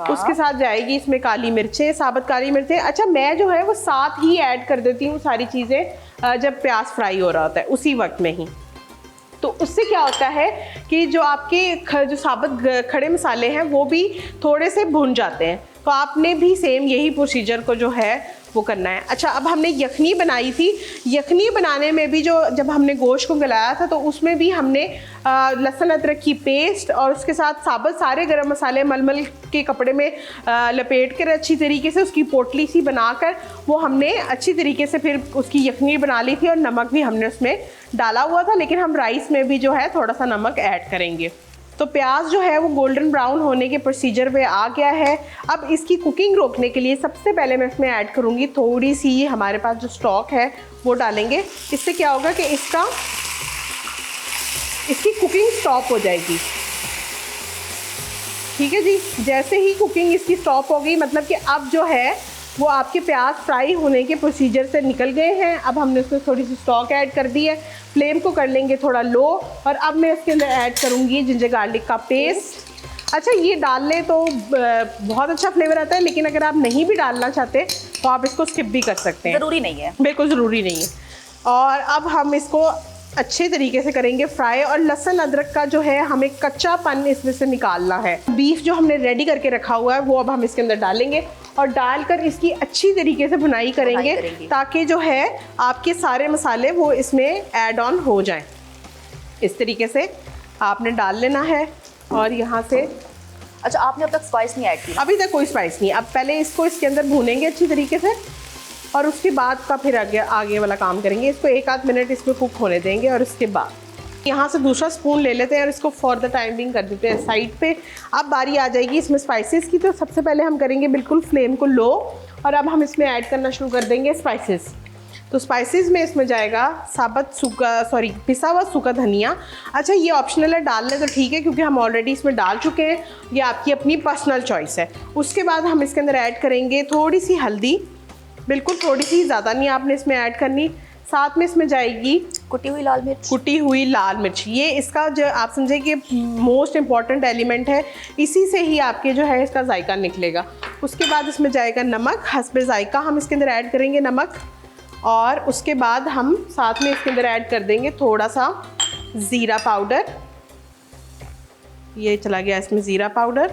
उसके साथ जाएगी इसमें काली मिर्चें, साबुत काली मिर्चें। अच्छा, मैं जो है वो साथ ही ऐड कर देती हूँ सारी चीज़ें जब प्याज फ्राई हो रहा होता है उसी वक्त में ही। तो उससे क्या होता है कि जो आपके जो साबुत खड़े मसाले हैं वो भी थोड़े से भुन जाते हैं। तो आपने भी सेम यही प्रोसीजर को जो है वो करना है। अच्छा, अब हमने यखनी बनाई थी। यखनी बनाने में भी जो जब हमने गोश्त को गलाया था तो उसमें भी हमने लहसुन अदरक की पेस्ट और उसके साथ साबुत सारे गरम मसाले मलमल के कपड़े में लपेट कर अच्छी तरीके से उसकी पोटली सी बनाकर वो हमने अच्छी तरीके से फिर उसकी यखनी बना ली थी। और नमक भी हमने उसमें डाला हुआ था, लेकिन हम राइस में भी जो है थोड़ा सा नमक ऐड करेंगे। तो प्याज जो है वो गोल्डन ब्राउन होने के प्रोसीजर पे आ गया है। अब इसकी कुकिंग रोकने के लिए सबसे पहले मैं इसमें ऐड करूँगी थोड़ी सी हमारे पास जो स्टॉक है वो डालेंगे। इससे क्या होगा कि इसकी कुकिंग स्टॉप हो जाएगी। ठीक है जी, जैसे ही कुकिंग इसकी स्टॉप हो गई मतलब कि अब जो है वो आपके प्याज फ्राई होने के प्रोसीजर से निकल गए हैं। अब हमने उसमें थोड़ी सी स्टॉक ऐड कर दी है। फ्लेम को कर लेंगे थोड़ा लो और अब मैं इसके अंदर ऐड करूँगी जिंजर गार्लिक का पेस्ट। अच्छा, ये डाल लें तो बहुत अच्छा फ्लेवर आता है, लेकिन अगर आप नहीं भी डालना चाहते तो आप इसको स्किप भी कर सकते हैं, ज़रूरी नहीं है। बिल्कुल ज़रूरी नहीं है। और अब हम इसको अच्छे तरीके से करेंगे फ्राई। और लहसुन अदरक का जो है हमें कच्चापन इसमें से निकालना है। बीफ जो हमने रेडी करके रखा हुआ है वो अब हम इसके अंदर डालेंगे और डालकर इसकी अच्छी तरीके से भुनाई करेंगे ताकि जो है आपके सारे मसाले वो इसमें ऐड ऑन हो जाएं। इस तरीके से आपने डाल लेना है। और यहाँ से अच्छा, आपने अब तक स्पाइस नहीं ऐड की? अभी तक कोई स्पाइस नहीं। अब पहले इसको इसके अंदर भूनेंगे अच्छी तरीके से और उसके बाद का फिर आगे वाला काम करेंगे। इसको 1 आध मिनट इसमें कुक होने देंगे और उसके बाद यहाँ से दूसरा स्पून ले लेते हैं और इसको फॉर द टाइम बिंग कर देते हैं साइड पे। अब बारी आ जाएगी इसमें स्पाइसेस की, तो सबसे पहले हम करेंगे बिल्कुल फ्लेम को लो और अब हम इसमें ऐड करना शुरू कर देंगे स्पाइसेस। तो स्पाइसेस में इसमें जाएगा पिसा हुआ सूखा धनिया। अच्छा, ये ऑप्शनल है, डाल लें तो ठीक है क्योंकि हम ऑलरेडी इसमें डाल चुके हैं, ये आपकी अपनी पर्सनल चॉइस है। उसके बाद हम इसके अंदर ऐड करेंगे थोड़ी सी हल्दी, बिल्कुल थोड़ी सी, ज़्यादा नहीं आपने इसमें ऐड करनी। साथ में इसमें जाएगी कुटी हुई लाल मिर्च। कुटी हुई लाल मिर्च, ये इसका जो आप समझे कि मोस्ट इम्पॉर्टेंट एलिमेंट है, इसी से ही आपके जो है इसका जायका निकलेगा। उसके बाद इसमें जाएगा नमक, हस्बे जायका हम इसके अंदर ऐड करेंगे नमक। और उसके बाद हम साथ में इसके अंदर ऐड कर देंगे थोड़ा सा ज़ीरा पाउडर, ये चला गया इसमें ज़ीरा पाउडर।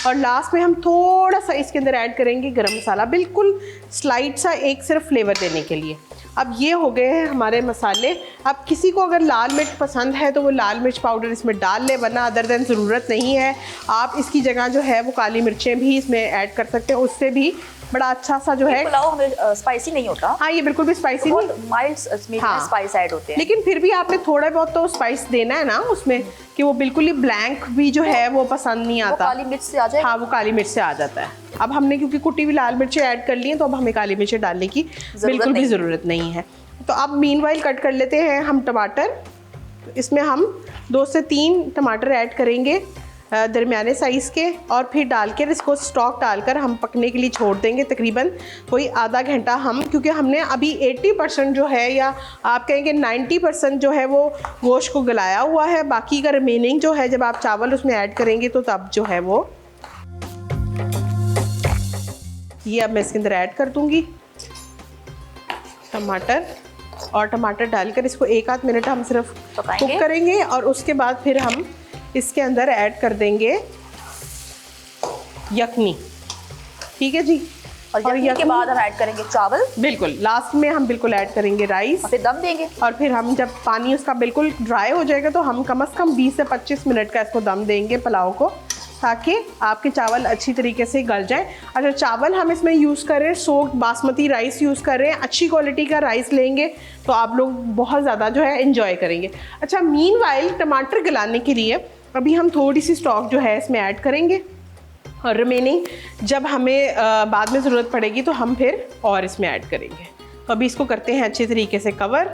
और लास्ट में हम थोड़ा सा इसके अंदर ऐड करेंगे गरम मसाला, बिल्कुल स्लाइड सा, एक सिर्फ फ्लेवर देने के लिए। अब ये हो गए हैं हमारे मसाले। अब किसी को अगर लाल मिर्च पसंद है तो वो लाल मिर्च पाउडर इसमें डाल ले, वरना अदर देन ज़रूरत नहीं है। आप इसकी जगह जो है वो काली मिर्चें भी इसमें ऐड कर सकते हैं, उससे भी बड़ा अच्छा सा जो है पुलाव हमें स्पाइसी नहीं होता। हाँ, ये बिल्कुल भी स्पाइसी नहीं, माइल्ड स्पाइस ऐड होते हैं। लेकिन फिर भी आपने थोड़ा बहुत तो स्पाइस देना है ना उसमें, कि वो बिल्कुल ही ब्लैंक भी जो है वो पसंद नहीं आता। काली मिर्च से आ जाए। हाँ, वो काली मिर्च से आ जाता है। अब हमने क्योंकि कुटी हुई लाल मिर्चें ऐड कर ली हैं तो अब हमें काली मिर्चें डालने की बिल्कुल भी ज़रूरत नहीं है। तो अब मीनवाइल कट कर लेते हैं हम टमाटर। तो इसमें हम 2 से 3 टमाटर ऐड करेंगे दरमियाने साइज़ के, और फिर डालकर इसको स्टॉक डालकर हम पकने के लिए छोड़ देंगे तकरीबन कोई आधा घंटा। हम क्योंकि हमने अभी 80% जो है, या आप कहेंगे 90% जो है वो गोश्त को गलाया हुआ है, बाकी का रिमेनिंग जो है जब आप चावल उसमें ऐड करेंगे तो तब जो है वो ये अब मैं इसके अंदर ऐड कर दूँगी टमाटर। और टमाटर डालकर इसको 1 आध मिनट हम सिर्फ कुक करेंगे और उसके बाद फिर हम इसके अंदर ऐड कर देंगे यखनी। ठीक है जी। और यखनी के बाद हम ऐड करेंगे चावल, बिल्कुल लास्ट में हम बिल्कुल ऐड करेंगे राइस, फिर दम देंगे। और फिर हम जब पानी उसका बिल्कुल ड्राई हो जाएगा तो हम कम से कम 20 से 25 मिनट का इसको दम देंगे पुलाव को, ताकि आपके चावल अच्छी तरीके से गल जाए। अगर चावल हम इसमें यूज़ करें, सोक्ड बासमती राइस यूज़ कर रहे हैं, अच्छी क्वालिटी का राइस लेंगे तो आप लोग बहुत ज़्यादा जो है एंजॉय करेंगे। अच्छा, मीनवाइल टमाटर गलाने के लिए अभी हम थोड़ी सी स्टॉक जो है इसमें ऐड करेंगे, और रिमेनिंग जब हमें बाद में ज़रूरत पड़ेगी तो हम फिर और इसमें ऐड करेंगे। तो अभी इसको करते हैं अच्छे तरीके से कवर,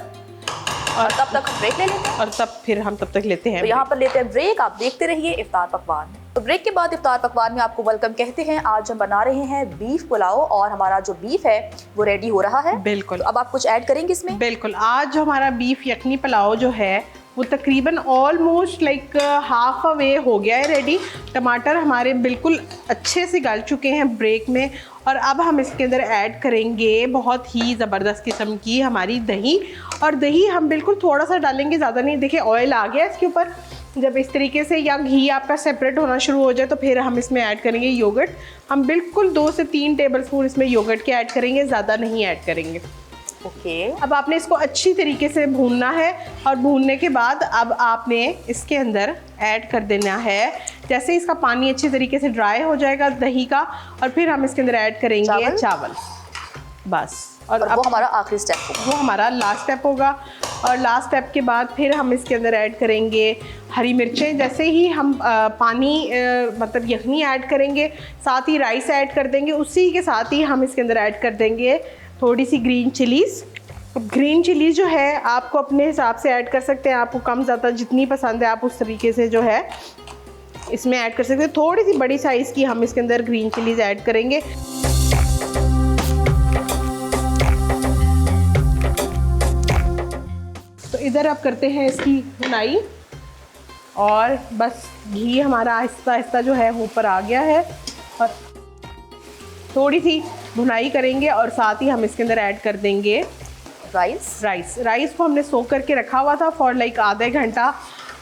और तब तक हम ब्रेक ले लेते हैं। और तब तक लेते हैं तो यहाँ पर लेते हैं ब्रेक। आप देखते रहिए इफ्तार पकवान। तो ब्रेक के बाद इफ्तार पकवान में आपको वेलकम कहते हैं। आज हम बना रहे हैं बीफ पुलाव और हमारा जो बीफ है वो रेडी हो रहा है। बिल्कुल। तो अब आप कुछ ऐड करेंगे इसमें? बिल्कुल। आज जो हमारा बीफ यखनी पुलाव जो है वो तकरीबन ऑलमोस्ट लाइक हाफ अ वे हो गया है रेडी। टमाटर हमारे बिल्कुल अच्छे से गल चुके हैं ब्रेक में, और अब हम इसके अंदर ऐड करेंगे बहुत ही ज़बरदस्त किस्म की हमारी दही। और दही हम बिल्कुल थोड़ा सा डालेंगे, ज़्यादा नहीं। देखिए ऑयल आ गया इसके ऊपर। जब इस तरीके से या घी आपका सेपरेट होना शुरू हो जाए तो फिर हम इसमें ऐड करेंगे योगर्ट। हम बिल्कुल 2 से 3 टेबलस्पून इसमें योगर्ट के ऐड करेंगे, ज़्यादा नहीं ऐड करेंगे। ओके। अब आपने इसको अच्छी तरीके से भूनना है, और भूनने के बाद अब आपने इसके अंदर ऐड कर देना है, जैसे इसका पानी अच्छी तरीके से ड्राई हो जाएगा दही का, और फिर हम इसके अंदर ऐड करेंगे चावल। बस। और वो हमारा आखिरी स्टेप होगा, वो हमारा लास्ट स्टेप होगा। और लास्ट स्टेप के बाद फिर हम इसके अंदर ऐड करेंगे हरी मिर्चें। जैसे ही हम पानी मतलब यखनी ऐड करेंगे, साथ ही राइस ऐड कर देंगे, उसी के साथ ही हम इसके अंदर ऐड कर देंगे थोड़ी सी ग्रीन चिलीज़। ग्रीन चिलीज़ जो है आपको अपने हिसाब से ऐड कर सकते हैं, आपको कम ज़्यादा जितनी पसंद है आप उस तरीके से जो है इसमें ऐड कर सकते हैं। थोड़ी सी बड़ी साइज़ की हम इसके अंदर ग्रीन चिलीज़ ऐड करेंगे। तो इधर आप करते हैं इसकी भुनाई, और बस घी हमारा आहिस्ता आहिस्ता जो है ऊपर आ गया है, और थोड़ी सी भुनाई करेंगे और साथ ही हम इसके अंदर ऐड कर देंगे राइस को हमने सोक करके रखा हुआ था फॉर लाइक आधे घंटा।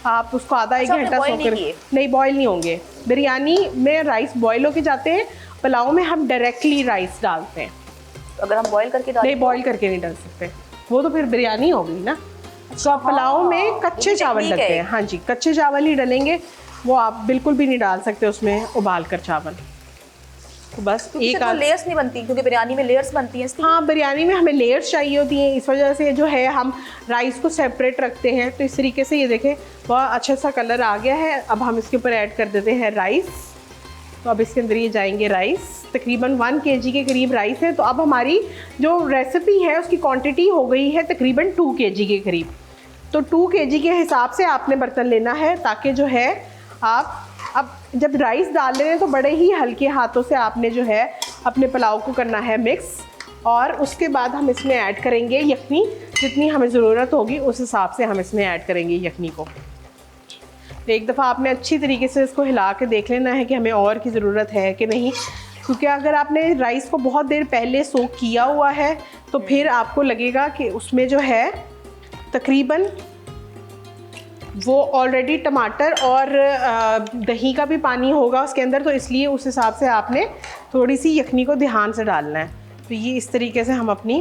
आप उसको आधा एक घंटा सोक कर नहीं, बॉयल नहीं होंगे। बिरयानी में राइस बॉयल होके जाते हैं, पुलाव में हम डायरेक्टली राइस डालते हैं। अगर हम बॉयल करके नहीं, बॉयल करके नहीं डाल सकते, वो तो फिर बिरयानी हो गई ना। तो पुलाव में कच्चे चावल डलते हैं। हाँ जी, कच्चे चावल ही डलेंगे, वो आप बिल्कुल भी नहीं डाल सकते उसमें उबाल कर चावल। तो बस एक लेयर्स नहीं बनती क्योंकि बिरयानी में लेयर्स बनती हैं इसलिए। हाँ, बिरयानी में हमें लेयर्स चाहिए होती हैं, इस वजह से जो है हम राइस को सेपरेट रखते हैं। तो इस तरीके से ये देखें बहुत अच्छा सा कलर आ गया है। अब हम इसके ऊपर ऐड कर देते हैं राइस। तो अब इसके अंदर ये जाएंगे राइस, तकरीबन 1 kg के करीब राइस है। तो अब हमारी जो रेसिपी है उसकी क्वांटिटी हो गई है तकरीबन 2 kg के करीब। तो 2 kg के हिसाब से आपने बर्तन लेना है, ताकि जो है आप अब जब राइस डाल रहे हैं तो बड़े ही हल्के हाथों से आपने जो है अपने पुलाव को करना है मिक्स। और उसके बाद हम इसमें ऐड करेंगे यखनी, जितनी हमें ज़रूरत होगी उस हिसाब से हम इसमें ऐड करेंगे यखनी को। तो एक दफ़ा आपने अच्छी तरीके से इसको हिला के देख लेना है कि हमें और की ज़रूरत है कि नहीं, क्योंकि अगर आपने राइस को बहुत देर पहले सोक किया हुआ है तो फिर आपको लगेगा कि उसमें जो है तकरीबन वो ऑलरेडी टमाटर और दही का भी पानी होगा उसके अंदर, तो इसलिए उस हिसाब से आपने थोड़ी सी यखनी को ध्यान से डालना है। तो ये इस तरीके से हम अपनी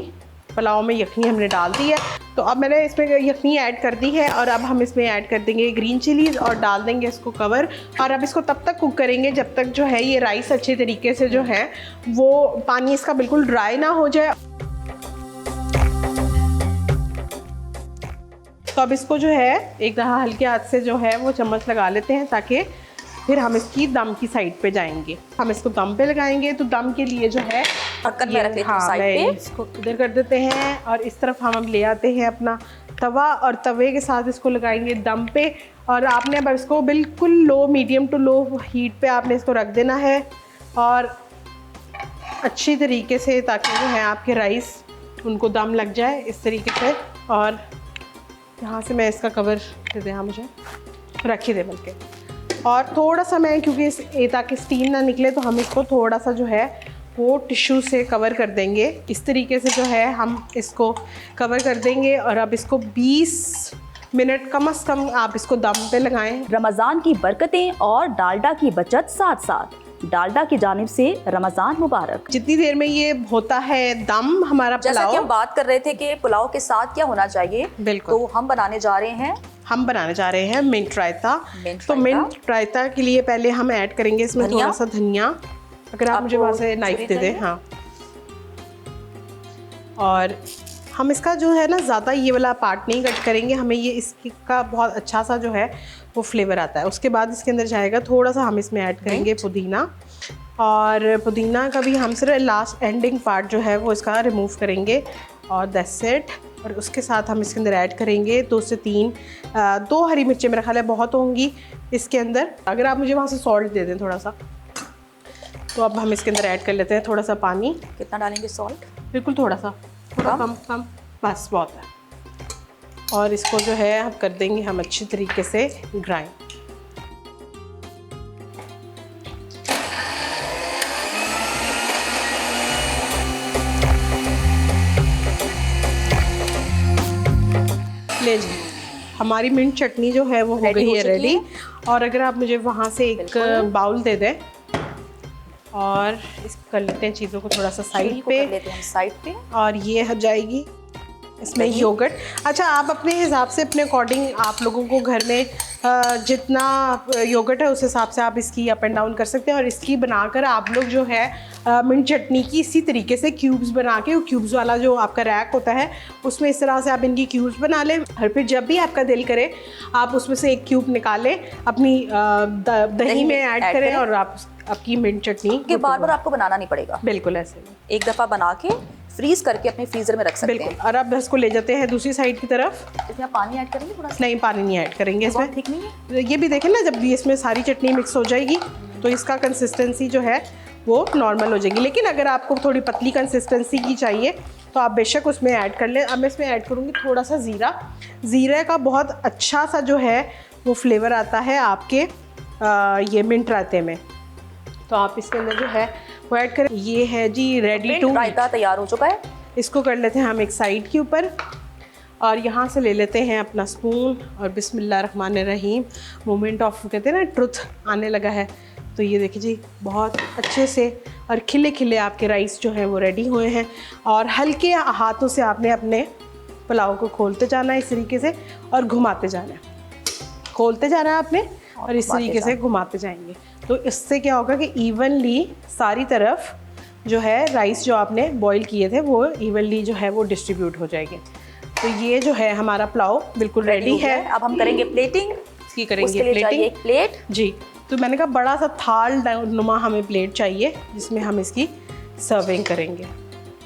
पुलाव में यखनी हमने डाल दी है। तो अब मैंने इसमें यखनी ऐड कर दी है और अब हम इसमें ऐड कर देंगे ग्रीन चिलीज़ और डाल देंगे इसको कवर। और अब इसको तब तक कुक करेंगे जब तक जो है ये राइस अच्छे तरीके से जो है वो पानी इसका बिल्कुल ड्राई ना हो जाए। तो अब इसको जो है एक दफ़ा हल्के हाथ से जो है वो चम्मच लगा लेते हैं, ताकि फिर हम इसकी दम की साइड पे जाएंगे। हम इसको दम पे लगाएंगे। तो दम के लिए जो है ढक्कन में रख लेते हैं साइड पे। इसको इधर कर देते हैं और इस तरफ हम ले आते हैं अपना तवा और तवे के साथ इसको लगाएंगे दम पे। और आपने अब इसको बिल्कुल लो, मीडियम टू लो हीट पे आपने इसको रख देना है और अच्छी तरीके से, ताकि जो है आपके राइस उनको दम लग जाए इस तरीके से। और यहाँ से मैं इसका कवर दे दें, हाँ मुझे रखी दे बल्कि। और थोड़ा सा मैं क्योंकि ताकि स्टीम ना निकले तो हम इसको थोड़ा सा जो है वो टिश्यू से कवर कर देंगे। इस तरीके से जो है हम इसको कवर कर देंगे और अब इसको 20 मिनट कम से कम आप इसको दम पे लगाएं। रमज़ान की बरकतें और डालडा की बचत साथ साथ। डालडा की जानिब से रमज़ान मुबारक। जितनी देर में ये होता है दम हमारा जैसा पुलाव, कि हम बात कर रहे थे कि पुलाव के साथ क्या होना चाहिए, बिल्कुल। तो हम बनाने जा रहे हैं मिंट रायता। तो मिंट रायता के लिए पहले हम ऐड करेंगे इसमें धनिया। थोड़ा सा धनिया। अगर आप मुझे वहाँ से नाइफ दे दें। हाँ, और हम इसका जो है ना ज़्यादा ये वाला पार्ट नहीं कट करेंगे, हमें ये इसका बहुत अच्छा सा जो है वो फ्लेवर आता है। उसके बाद इसके अंदर जाएगा थोड़ा सा हम इसमें ऐड करेंगे पुदीना। और पुदीना का भी हम सिर्फ लास्ट एंडिंग पार्ट जो है वो इसका रिमूव करेंगे और दैट्स इट। और उसके साथ हम इसके अंदर ऐड करेंगे 2 से 3 2 हरी मिर्चें, मेरा ख्याल है बहुत होंगी इसके अंदर। अगर आप मुझे वहाँ से सॉल्ट दे दें थोड़ा सा। तो अब हम इसके अंदर ऐड कर लेते हैं थोड़ा सा पानी। कितना डालेंगे सॉल्ट? बिल्कुल थोड़ा सा, थोड़ा कम, बस बहुत है। और इसको जो है हम कर देंगे हम अच्छी तरीके से ग्राइंड। ले जी, हमारी मिंट चटनी जो है वो हो गई है रेडी। और अगर आप मुझे वहाँ से एक बाउल दे दें और इस कर लेते हैं चीज़ों को थोड़ा सा साइड पे। और ये हो जाएगी इसमें योगर्ट। अच्छा, आप अपने हिसाब से अपने अकॉर्डिंग आप लोगों को घर में जितना योगर्ट है उस हिसाब से आप इसकी अप एंड डाउन कर सकते हैं। और इसकी बनाकर आप लोग जो है मिंट चटनी की इसी तरीके से क्यूब्स बना के, क्यूब्स वाला जो आपका रैक होता है उसमें इस तरह से आप इनकी क्यूब्स बना लें। और फिर जब भी आपका दिल करे आप उसमें से एक क्यूब निकालें, अपनी दही में ऐड करें और आप आपकी मिंट चटनी के बार बार आपको बनाना नहीं पड़ेगा। बिल्कुल ऐसे एक दफ़ा बना के फ्रीज करके अपने फ्रीजर में रख सकते हैं। और अब इसको ले जाते हैं दूसरी साइड की तरफ। इसमें पानी ऐड करेंगे थोड़ा सा? नहीं, पानी नहीं ऐड करेंगे इसमें। ठीक नहीं है? ये भी देखें ना, जब भी इसमें सारी चटनी मिक्स हो जाएगी तो इसका कंसिस्टेंसी जो है वो नॉर्मल हो जाएगी। लेकिन अगर आपको थोड़ी पतली कंसिस्टेंसी की चाहिए तो आप बेशक उसमें ऐड कर लें। अब मैं इसमें ऐड करूँगी थोड़ा सा ज़ीरा। ज़ीरे का बहुत अच्छा सा जो है वो फ्लेवर आता है आपके ये मिंट रायते में। तो आप इसके अंदर जो है वो ऐड करें। ये है जी रेडी टू रायता तैयार हो चुका है। इसको कर लेते हैं हम एक साइड के ऊपर और यहाँ से ले लेते हैं अपना स्पून और बिस्मिल्लाहिर्रहमानिर्रहीम। मोमेंट ऑफ कहते हैं ना ट्रुथ आने लगा है। तो ये देखिए जी, बहुत अच्छे से और खिले खिले आपके राइस जो हैं वो रेडी हुए हैं। और हल्के हाथों से आपने अपने पुलाव को खोलते जाना है इस तरीके से और घुमाते जाना है। खोलते जाना है आपने और इस तरीके से घुमाते जाएंगे। तो इससे क्या होगा कि इवनली सारी तरफ जो है राइस जो आपने बॉईल किए थे वो इवनली जो है वो डिस्ट्रीब्यूट हो जाएंगे। तो ये जो है हमारा पुलाव बिल्कुल रेडी है। अब हम करेंगे प्लेटिंग। इसकी करेंगे उसके लिए चाहिए एक प्लेट। जी, तो मैंने कहा बड़ा सा थाल नुमा हमें प्लेट चाहिए जिसमें हम इसकी सर्विंग करेंगे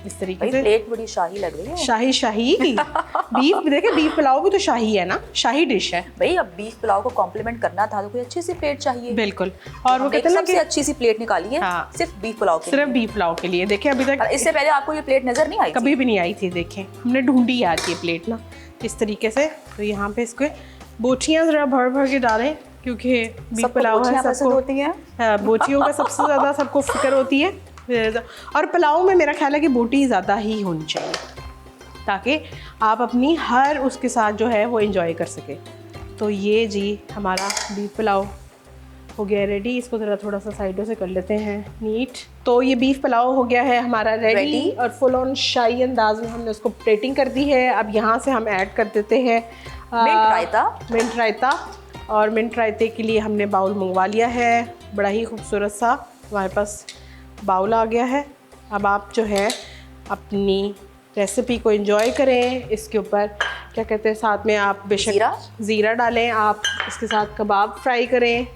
इस तरीके से। प्लेट बड़ी शाही लग रही है। शाही बीफ देखिए, बीफ पुलाव भी तो शाही है ना, शाही डिश है भाई। अब बीफ पुलाव को कॉम्प्लीमेंट करना था तो कोई अच्छी सी प्लेट चाहिए। बिल्कुल। और वो कहते हैं ना सबसे कि अच्छी सी प्लेट निकाली है। हाँ, सिर्फ बीफ पुलाव के सिर्फ बीफ पुलाव के लिए। देखिए अभी तक इससे पहले आपको ये प्लेट नजर नहीं आई कभी भी नहीं आई थी। देखें हमने ढूंढी आज ये प्लेट ना इस तरीके से। तो यहाँ पे इसको बोटियाँ ज़रा भर भर के डालें क्योंकि बीफ पुलाव है सबको होती हैं। बोटियों का सबसे ज़्यादा सबको फिक्र होती है। और पुलाव में मेरा ख्याल है कि बोटी ज़्यादा ही होनी चाहिए ताकि आप अपनी हर उसके साथ जो है वो एंजॉय कर सके। तो ये जी हमारा बीफ पुलाव हो गया रेडी। इसको ज़रा थोड़ा सा साइडों से कर लेते हैं नीट। तो ये बीफ पुलाव हो गया है हमारा रेडी और फुल ऑन शाही अंदाज में हमने उसको प्लेटिंग कर दी है। अब यहाँ से हम ऐड कर देते हैं मिंट रायता। और मिंट रायते के लिए हमने बाउल मंगवा लिया है। बड़ा ही खूबसूरत सा हमारे पास बाउल आ गया है। अब आप जो है अपनी रेसिपी को एंजॉय करें। इसके ऊपर क्या कहते हैं साथ में आप बेशक ज़ीरा डालें, आप इसके साथ कबाब फ्राई करें,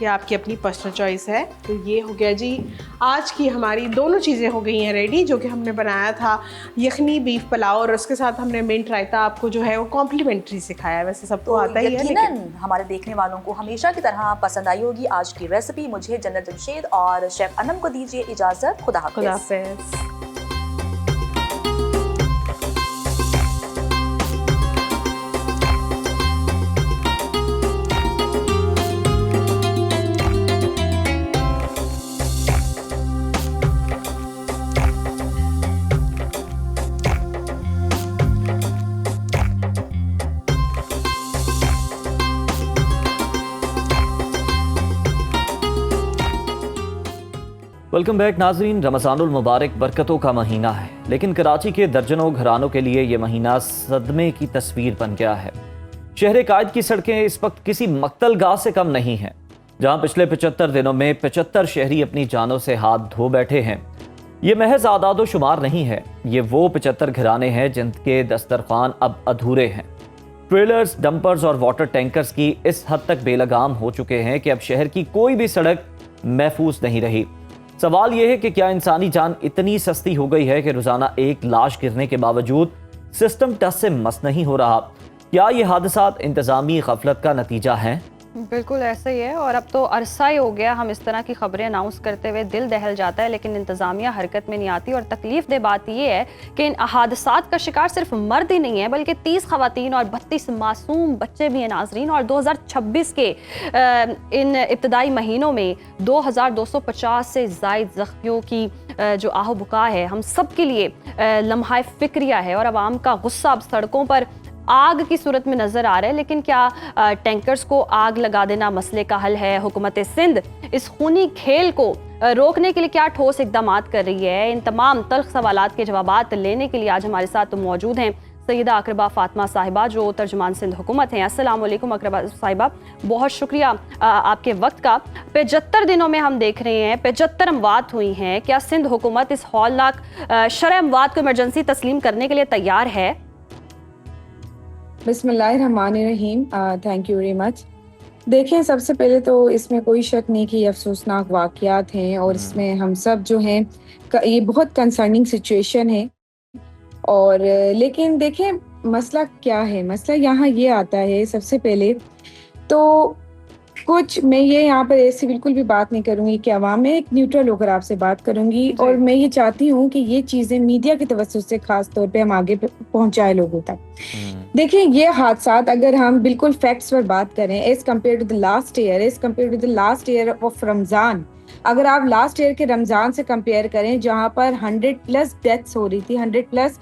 ये आपकी अपनी पर्सनल चॉइस है। तो ये हो गया जी आज की हमारी दोनों चीज़ें हो गई हैं रेडी। जो कि हमने बनाया था यखनी बीफ पुलाव और उसके साथ हमने मिंट रायता आपको जो है वो कॉम्प्लीमेंट्री सिखाया है। वैसे सबको आता ही है लेकिन हमारे देखने वालों को हमेशा की तरह पसंद आई होगी आज की रेसिपी। मुझे जन्नत जमशेद और शेफ अनम को दीजिए इजाज़त। खुदा हाफ़िज़। वेलकम बैक नाजरीन। रमज़ानुल मुबारक बरकतों का महीना है, लेकिन कराची के दर्जनों घरानों के लिए ये महीना सदमे की तस्वीर बन गया है। शहर कायद की सड़कें इस वक्त किसी मक्तलगाह से कम नहीं हैं, जहां पिछले 75 दिनों में 75 शहरी अपनी जानों से हाथ धो बैठे हैं। ये महज आदादो शुमार नहीं है, ये वो 75 घराने हैं जिनके दस्तरखान अब अधूरे हैं। ट्रेलर्स, डंपर्स और वाटर टैंकर्स की इस हद तक बेलगाम हो चुके हैं कि अब शहर की कोई भी सड़क महफूज नहीं रही। सवाल यह है कि क्या इंसानी जान इतनी सस्ती हो गई है कि रोजाना एक लाश गिरने के बावजूद सिस्टम टस से मस नहीं हो रहा? क्या ये हादसात इंतजामी गफलत का नतीजा है? बिल्कुल ऐसा ही है। और अब तो अरसा ही हो गया हम इस तरह की खबरें अनाउंस करते हुए, दिल दहल जाता है, लेकिन इंतज़ामिया हरकत में नहीं आती। और तकलीफ दे बात यह है कि इन हादसात का शिकार सिर्फ मर्द ही नहीं है, बल्कि 30 खवातीन और 32 मासूम बच्चे भी हैं नाजरीन। और 2026 के इन इब्तदाई महीनों में 2250 से ज़ायद ज़ख्मियों की जो आहो बुका है हम सब के लिए लम्हा फ़िक्रिया है। और अवाम का गुस्सा अब सड़कों पर आग की सूरत में नजर आ रहा है। लेकिन क्या टैंकर्स को आग लगा देना मसले का हल है? हुकूमत सिंध इस खूनी खेल को रोकने के लिए क्या ठोस इकदामात कर रही है? इन तमाम तल्ख सवालात के जवाबात लेने के लिए आज हमारे साथ मौजूद हैं सैयदा अकरबा फातिमा साहिबा, जो तर्जुमान सिंध हुकूमत हैं। अस्सलाम वालेकुम अकरबा साहिबा, बहुत शुक्रिया आपके वक्त का। 75 दिनों में हम देख रहे हैं 75 अमवात हुई हैं। क्या सिंध हुकूमत इस हौलनाक शरह अमवात को इमरजेंसी तस्लीम करने के लिए तैयार है? बिस्मिल्लाहिर्रहमानिर्रहीम। Thank you very much. देखें, सबसे पहले तो इसमें कोई शक नहीं कि ये अफसोसनाक वाक़यात हैं और इसमें हम सब जो हैं ये बहुत कंसर्निंग सिचुएशन है। और लेकिन देखें मसला क्या है, मसला यहाँ ये आता है सबसे पहले तो कुछ मैं ये यहाँ पर ऐसी बिल्कुल भी बात नहीं करूँगी कि अवाम में, एक न्यूट्रल होकर आपसे बात करूँगी। और मैं ये चाहती हूँ कि ये चीज़ें मीडिया की तवज्जो से खास तौर पे हम आगे पहुँचाए लोगों तक। देखिए, ये हादसात अगर हम बिल्कुल फैक्ट्स पर बात करें as compare to the last year of Ramzan, अगर आप लास्ट ईयर के रमज़ान से कंपेयर करें जहाँ पर 100+ डेथ्स हो रही थी, 100+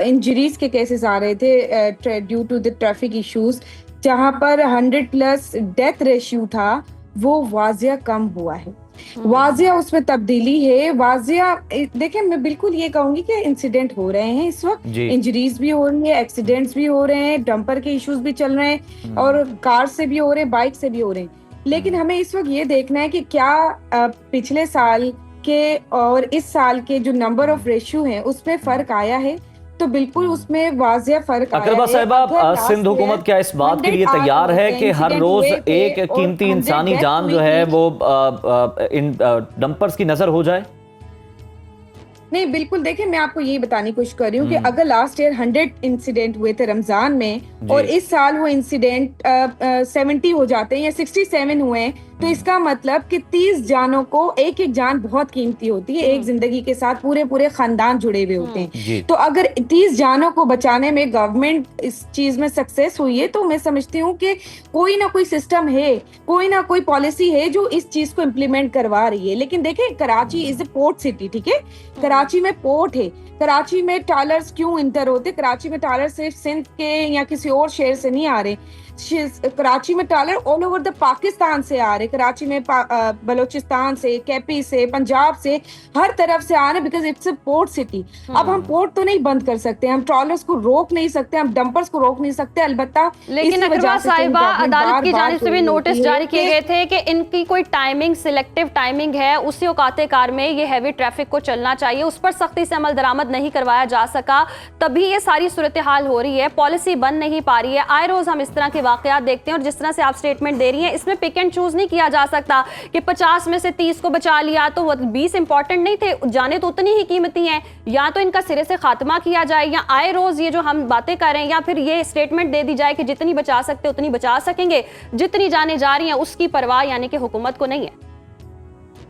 इंजरीज के केसेस आ रहे थे due to the traffic issues, जहाँ पर 100+ डेथ रेशियो था, वो वाजिया कम हुआ है। वाजिया उसमें तब्दीली है। वाजिया देखें, मैं बिल्कुल ये कहूंगी कि इंसिडेंट हो रहे हैं इस वक्त, इंजरीज भी हो रही है, एक्सीडेंट्स भी हो रहे हैं, डंपर के इश्यूज भी चल रहे हैं और कार से भी हो रहे हैं, बाइक से भी हो रहे हैं। लेकिन हमें इस वक्त ये देखना है कि क्या पिछले साल के और इस साल के जो नंबर ऑफ रेशियो हैं उसमें फर्क आया है। तो बिल्कुल उसमें वाजिया फर्क आया अकरबा है। साहिबा, अगर सिंध हुकूमत क्या इस बात के लिए तैयार है कि हर रोज एक कीमती इंसानी जान जो है वो इन डंपर्स की नजर हो जाए? नहीं, बिल्कुल। देखिए, मैं आपको यही बताने की कोशिश कर रही हूँ कि अगर लास्ट ईयर 100 इंसिडेंट हुए थे रमजान में और इस साल वो इंसिडेंट 70 हो जाते हैं या 67 हुए हैं, तो इसका मतलब कि 30 जानों को एक एक जान बहुत कीमती होती है। एक जिंदगी के साथ पूरे पूरे खानदान जुड़े हुए होते हैं। तो अगर 30 जानों को बचाने में गवर्नमेंट इस चीज में सक्सेस हुई है, तो मैं समझती हूँ कि कोई ना कोई सिस्टम है, कोई ना कोई पॉलिसी है जो इस चीज को इम्प्लीमेंट करवा रही है। लेकिन देखें, Karachi is a port city, ठीक है? कराची में पोर्ट है। कराची में ट्रालर्स क्यों इंटर होते? कराची में ट्रालर सिर्फ सिंध के या किसी और शहर से नहीं आ रहे। कराची में trailer all over the Pakistan से आ रहे। कराची में बलोचिस्तान से, केपी से, पंजाब से, हर तरफ से आ रहे, because it's a port city. अब हम पोर्ट तो नहीं बंद कर सकते, हम ट्रॉलर्स को रोक नहीं सकते, हम डंपर्स को रोक नहीं सकते। अलबत्ता लेकिन अकरबा साहिबा, अदालत की जानिब से भी नोटिस जारी किए गए थे कि इनकी कोई टाइमिंग, सिलेक्टिव टाइमिंग है, उसी औकाते कार में ये हैवी ट्रैफिक को चलना चाहिए, उस पर सख्ती से अमल दरामद नहीं करवाया जा सका, तभी ये सारी सूरत हाल हो रही है। पॉलिसी बन नहीं पा रही है। आए रोज हम इस तरह के वाकयात देखते हैं और जिस तरह से आप स्टेटमेंट दे रही हैं, इसमें पिक एंड चूज नहीं किया जा सकता कि 50 में से 30 को बचा लिया तो 20 इंपॉर्टेंट नहीं थे, जाने तो उतनी ही कीमती हैं। या तो इनका सिरे से खात्मा किया जाए, या आए रोज ये जो हम बातें कर रहे हैं, या फिर ये स्टेटमेंट दे दी जाए कि जितनी बचा सकते उतनी बचा सकेंगे, जितनी जाने जा रही हैं उसकी परवाह यानी कि हुकूमत को नहीं है।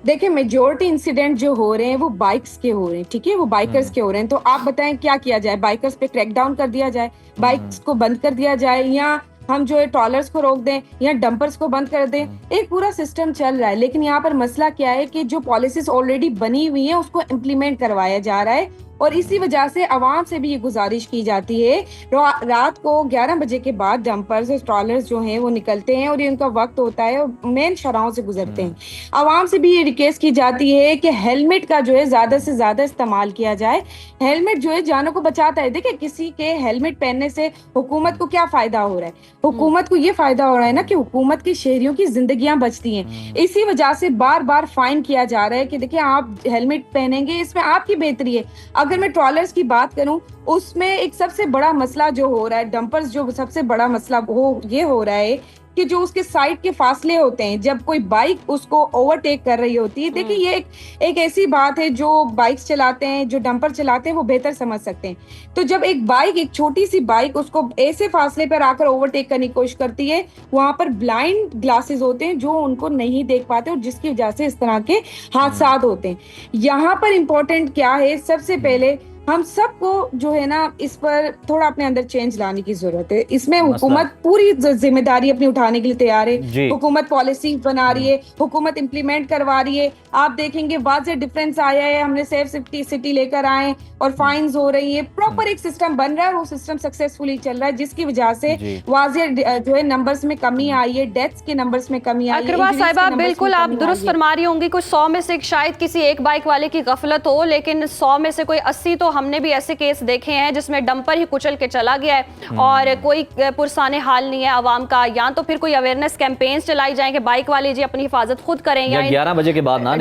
देखिए, मेजोरिटी इंसिडेंट जो हो रहे हैं वो बाइक्स के हो रहे हैं, ठीक है? वो बाइकर्स के हो रहे हैं। तो आप बताएं क्या किया जाए? बाइकर्स पे क्रैकडाउन कर दिया जाए, बाइक्स को बंद कर दिया जाए, या हम जो है ट्रॉलर्स को रोक दें, या डंपर्स को बंद कर दें? एक पूरा सिस्टम चल रहा है। लेकिन यहाँ पर मसला क्या है कि जो पॉलिसीज ऑलरेडी बनी हुई है उसको इम्प्लीमेंट करवाया जा रहा है, और इसी वजह से अवाम से भी ये गुजारिश की जाती है, रात को 11 बजे के बाद डंपर्स और ट्रॉलर्स जो हैं वो निकलते हैं और ये उनका वक्त होता है और मेन शराहों से गुजरते हैं। अवाम से भी ये रिक्वेस्ट की जाती है कि हेलमेट का जो है ज्यादा से ज्यादा इस्तेमाल किया जाए। हेलमेट जो है जानों को बचाता है। देखिए, किसी के हेलमेट पहनने से हुकूमत को क्या फायदा हो रहा है? हुकूमत को ये फायदा हो रहा है ना कि हुकूमत के शहरियों की जिंदगियां बचती हैं। इसी वजह से बार बार फाइन किया जा रहा है कि देखिए, आप हेलमेट पहनेंगे, इसमें आपकी बेहतरी है। अगर मैं ट्रॉलर्स की बात करूं, उसमें एक सबसे बड़ा मसला जो हो रहा है, डंपर्स जो सबसे बड़ा मसला ये हो रहा है कि जो उसके साइड के फासले होते हैं, जब कोई बाइक उसको ओवरटेक कर रही होती है। देखिए, ये एक ऐसी बात है जो बाइक्स चलाते हैं, जो डंपर चलाते हैं, वो बेहतर समझ सकते हैं। तो जब एक बाइक, एक छोटी सी बाइक उसको ऐसे फासले पर आकर ओवरटेक करने की कोशिश करती है, वहां पर ब्लाइंड ग्लासेस होते हैं जो उनको नहीं देख पाते और जिसकी वजह से इस तरह के हादसा होते हैं। यहाँ पर इम्पोर्टेंट क्या है? सबसे पहले हम सबको जो है ना, इस पर थोड़ा अपने अंदर चेंज लाने की जरूरत है। इसमें हुकूमत पूरी जिम्मेदारी अपनी उठाने के लिए तैयार है। हुकूमत पॉलिसी बना रही है, हुकूमत इम्प्लीमेंट करवा रही है। आप देखेंगे वाज़ेह डिफरेंस आया है। हमने सेफ सिटी लेकर आए और फाइन्स हो रही है, प्रॉपर एक सिस्टम बन रहा है, वो सिस्टम सक्सेसफुली चल रहा है, जिसकी वजह से वाज़ेह जो है नंबर्स में कमी आई है, डेथ्स के नंबर्स में कमी आई है। अकरबा साहिबा, बिल्कुल आप दुरुस्त फरमा रही होंगी। कुछ 100 में से शायद किसी एक बाइक वाले की गफलत हो, लेकिन 100 में से कोई 80 तो हमने भी ऐसे केस देखे हैं जिसमें डंपर ही कुचल के चला गया है और कोई पुरसाने हाल नहीं है आवाम का। या तो फिर कोई अवेयरनेस कैंपेन्स चलाई जाएं कि बाइक वाले जी अपनी हिफाजत खुद करें, या 11 बजे के बाद ना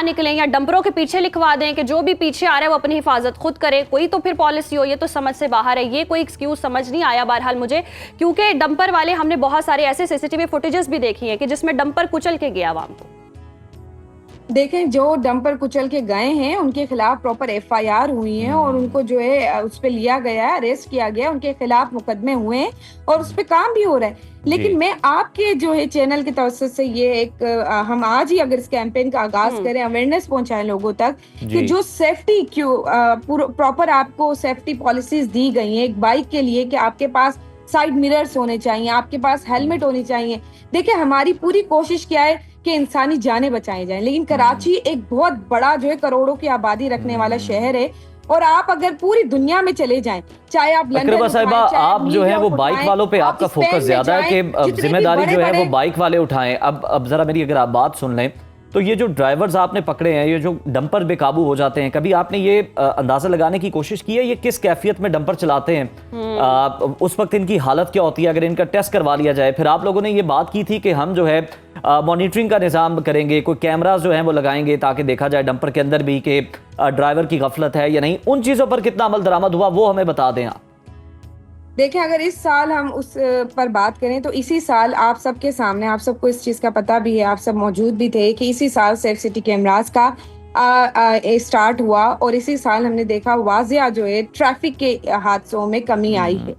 निकलें, या डंपरों के पीछे लिखवा दें कि जो भी पीछे आ रहा है वो अपनी हिफाजत खुद करे। कोई तो फिर पॉलिसी हो, ये तो समझ से बाहर है। ये कोई एक्सक्यूज समझ नहीं आया बहरहाल मुझे, क्योंकि डंपर वाले, हमने बहुत सारे ऐसे सीसीटीवी फुटेजेस भी देखी है कि जिसमें डंपर कुचल के गया आवाम को। देखें, जो डंपर कुचल के गए हैं उनके खिलाफ प्रॉपर FIR हुई है और उनको जो है उस पे लिया गया है, अरेस्ट किया गया, उनके खिलाफ मुकदमे हुए हैं और उस पे काम भी हो रहा है। लेकिन मैं आपके जो है चैनल की तरफ से ये एक हम आज ही अगर इस कैंपेन का आगाज करें, अवेयरनेस पहुंचाएं लोगों तक कि जो सेफ्टी प्रॉपर आपको सेफ्टी पॉलिसीज दी गई हैं एक बाइक के लिए, कि आपके पास साइड मिरर्स होने चाहिए, आपके पास हेलमेट होनी चाहिए। देखिए, हमारी पूरी कोशिश क्या है कि इंसानी जानें बचाई जाएं, लेकिन कराची एक बहुत बड़ा जो है करोड़ों की आबादी रखने वाला शहर है और आप अगर पूरी दुनिया में चले जाएं, चाहे आप लंदन साहिबा, आप जो है वो बाइक वालों पे आपका फोकस ज्यादा है कि जिम्मेदारी जो है वो बाइक वाले उठाएं। अब जरा मेरी अगर आप बात सुन लें, तो ये जो ड्राइवर्स आपने पकड़े हैं, ये जो डंपर बेकाबू हो जाते हैं, कभी आपने ये अंदाजा लगाने की कोशिश की है ये किस कैफियत में डंपर चलाते हैं? उस वक्त इनकी हालत क्या होती है? अगर इनका टेस्ट करवा लिया जाए। फिर आप लोगों ने ये बात की थी कि हम जो है मॉनिटरिंग का निज़ाम करेंगे, कोई कैमरास जो हैं वो लगाएंगे ताकि देखा जाए डंपर के अंदर भी कि ड्राइवर की गफलत है या नहीं। उन चीज़ों पर कितना अमल दरामद हुआ वो हमें बता दें आप। देखें, अगर इस साल हम उस पर बात करें तो इसी साल आप सबके सामने, आप सबको इस चीज़ का पता भी है, आप सब मौजूद भी थे कि इसी साल सेफ सिटी कैमरास का स्टार्ट हुआ और इसी साल हमने देखा वाजिया जो है ट्रैफिक के हादसों में कमी आई है।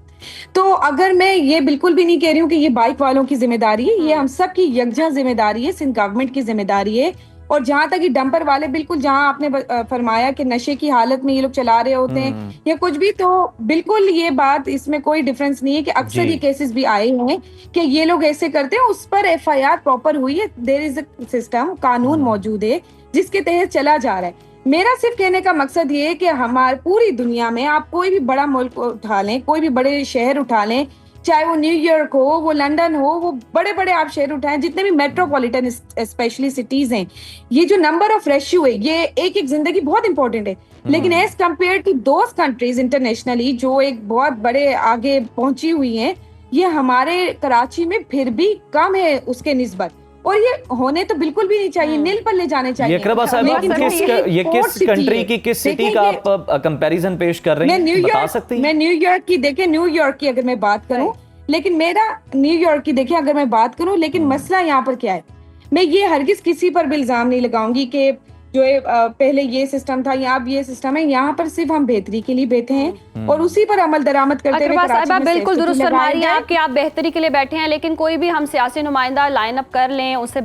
तो अगर मैं ये बिल्कुल भी नहीं कह रही हूँ कि ये बाइक वालों की जिम्मेदारी है, ये हम सब की यकजा जिम्मेदारी है, सिंध गवर्नमेंट की जिम्मेदारी है। और जहां तक ये डंपर वाले, बिल्कुल जहां आपने फरमाया कि नशे की हालत में ये लोग चला रहे होते हैं या कुछ भी, तो बिल्कुल ये बात, इसमें कोई डिफरेंस नहीं है कि अक्सर ये केसेस भी आए हैं कि ये लोग ऐसे करते हैं, उस पर FIR प्रॉपर हुई है। देयर इज अ सिस्टम, कानून मौजूद है जिसके तहत चला जा रहा है। मेरा सिर्फ कहने का मकसद ये है कि हमारे पूरी दुनिया में आप कोई भी बड़ा मुल्क उठा लें, कोई भी बड़े शहर उठा लें, चाहे वो न्यूयॉर्क हो, वो लंदन हो, वो बड़े बड़े आप शहर उठाएं, जितने भी मेट्रोपॉलिटन स्पेशली सिटीज हैं, ये जो नंबर ऑफ रेशियो है, ये एक एक जिंदगी बहुत इंपॉर्टेंट है। लेकिन as compare to those countries internationally जो एक बहुत बड़े आगे पहुंची हुई हैं, ये हमारे कराची में फिर भी कम है उसके निस्बत। और ये होने तो बिल्कुल भी नहीं चाहिए, नील पर ले जाने चाहिए। ये किस कंट्री की, किस सिटी का आप कंपैरिजन पेश कर रहे हैं, बता सकती हैं? मैं न्यूयॉर्क की, देखिए न्यूयॉर्क की अगर मैं बात करूं, लेकिन मेरा न्यूयॉर्क की देखिए अगर मैं बात करूं, लेकिन मसला यहाँ पर क्या है, मैं ये हरगिज किसी पर भी इल्जाम नहीं लगाऊंगी कि जो है पहले ये सिस्टम था या अब ये सिस्टम है। यहाँ पर सिर्फ हम बेहतरी के लिए बैठे हैं और उसी पर अमल दरामद करते हुए कराची में बिल्कुल दुरुस्त फरमा रही हैं आप कि आप बेहतरी के लिए बैठे हैं, लेकिन कोई भी हम सियासी नुमाइंदा लाइन अप कर लें, उनसे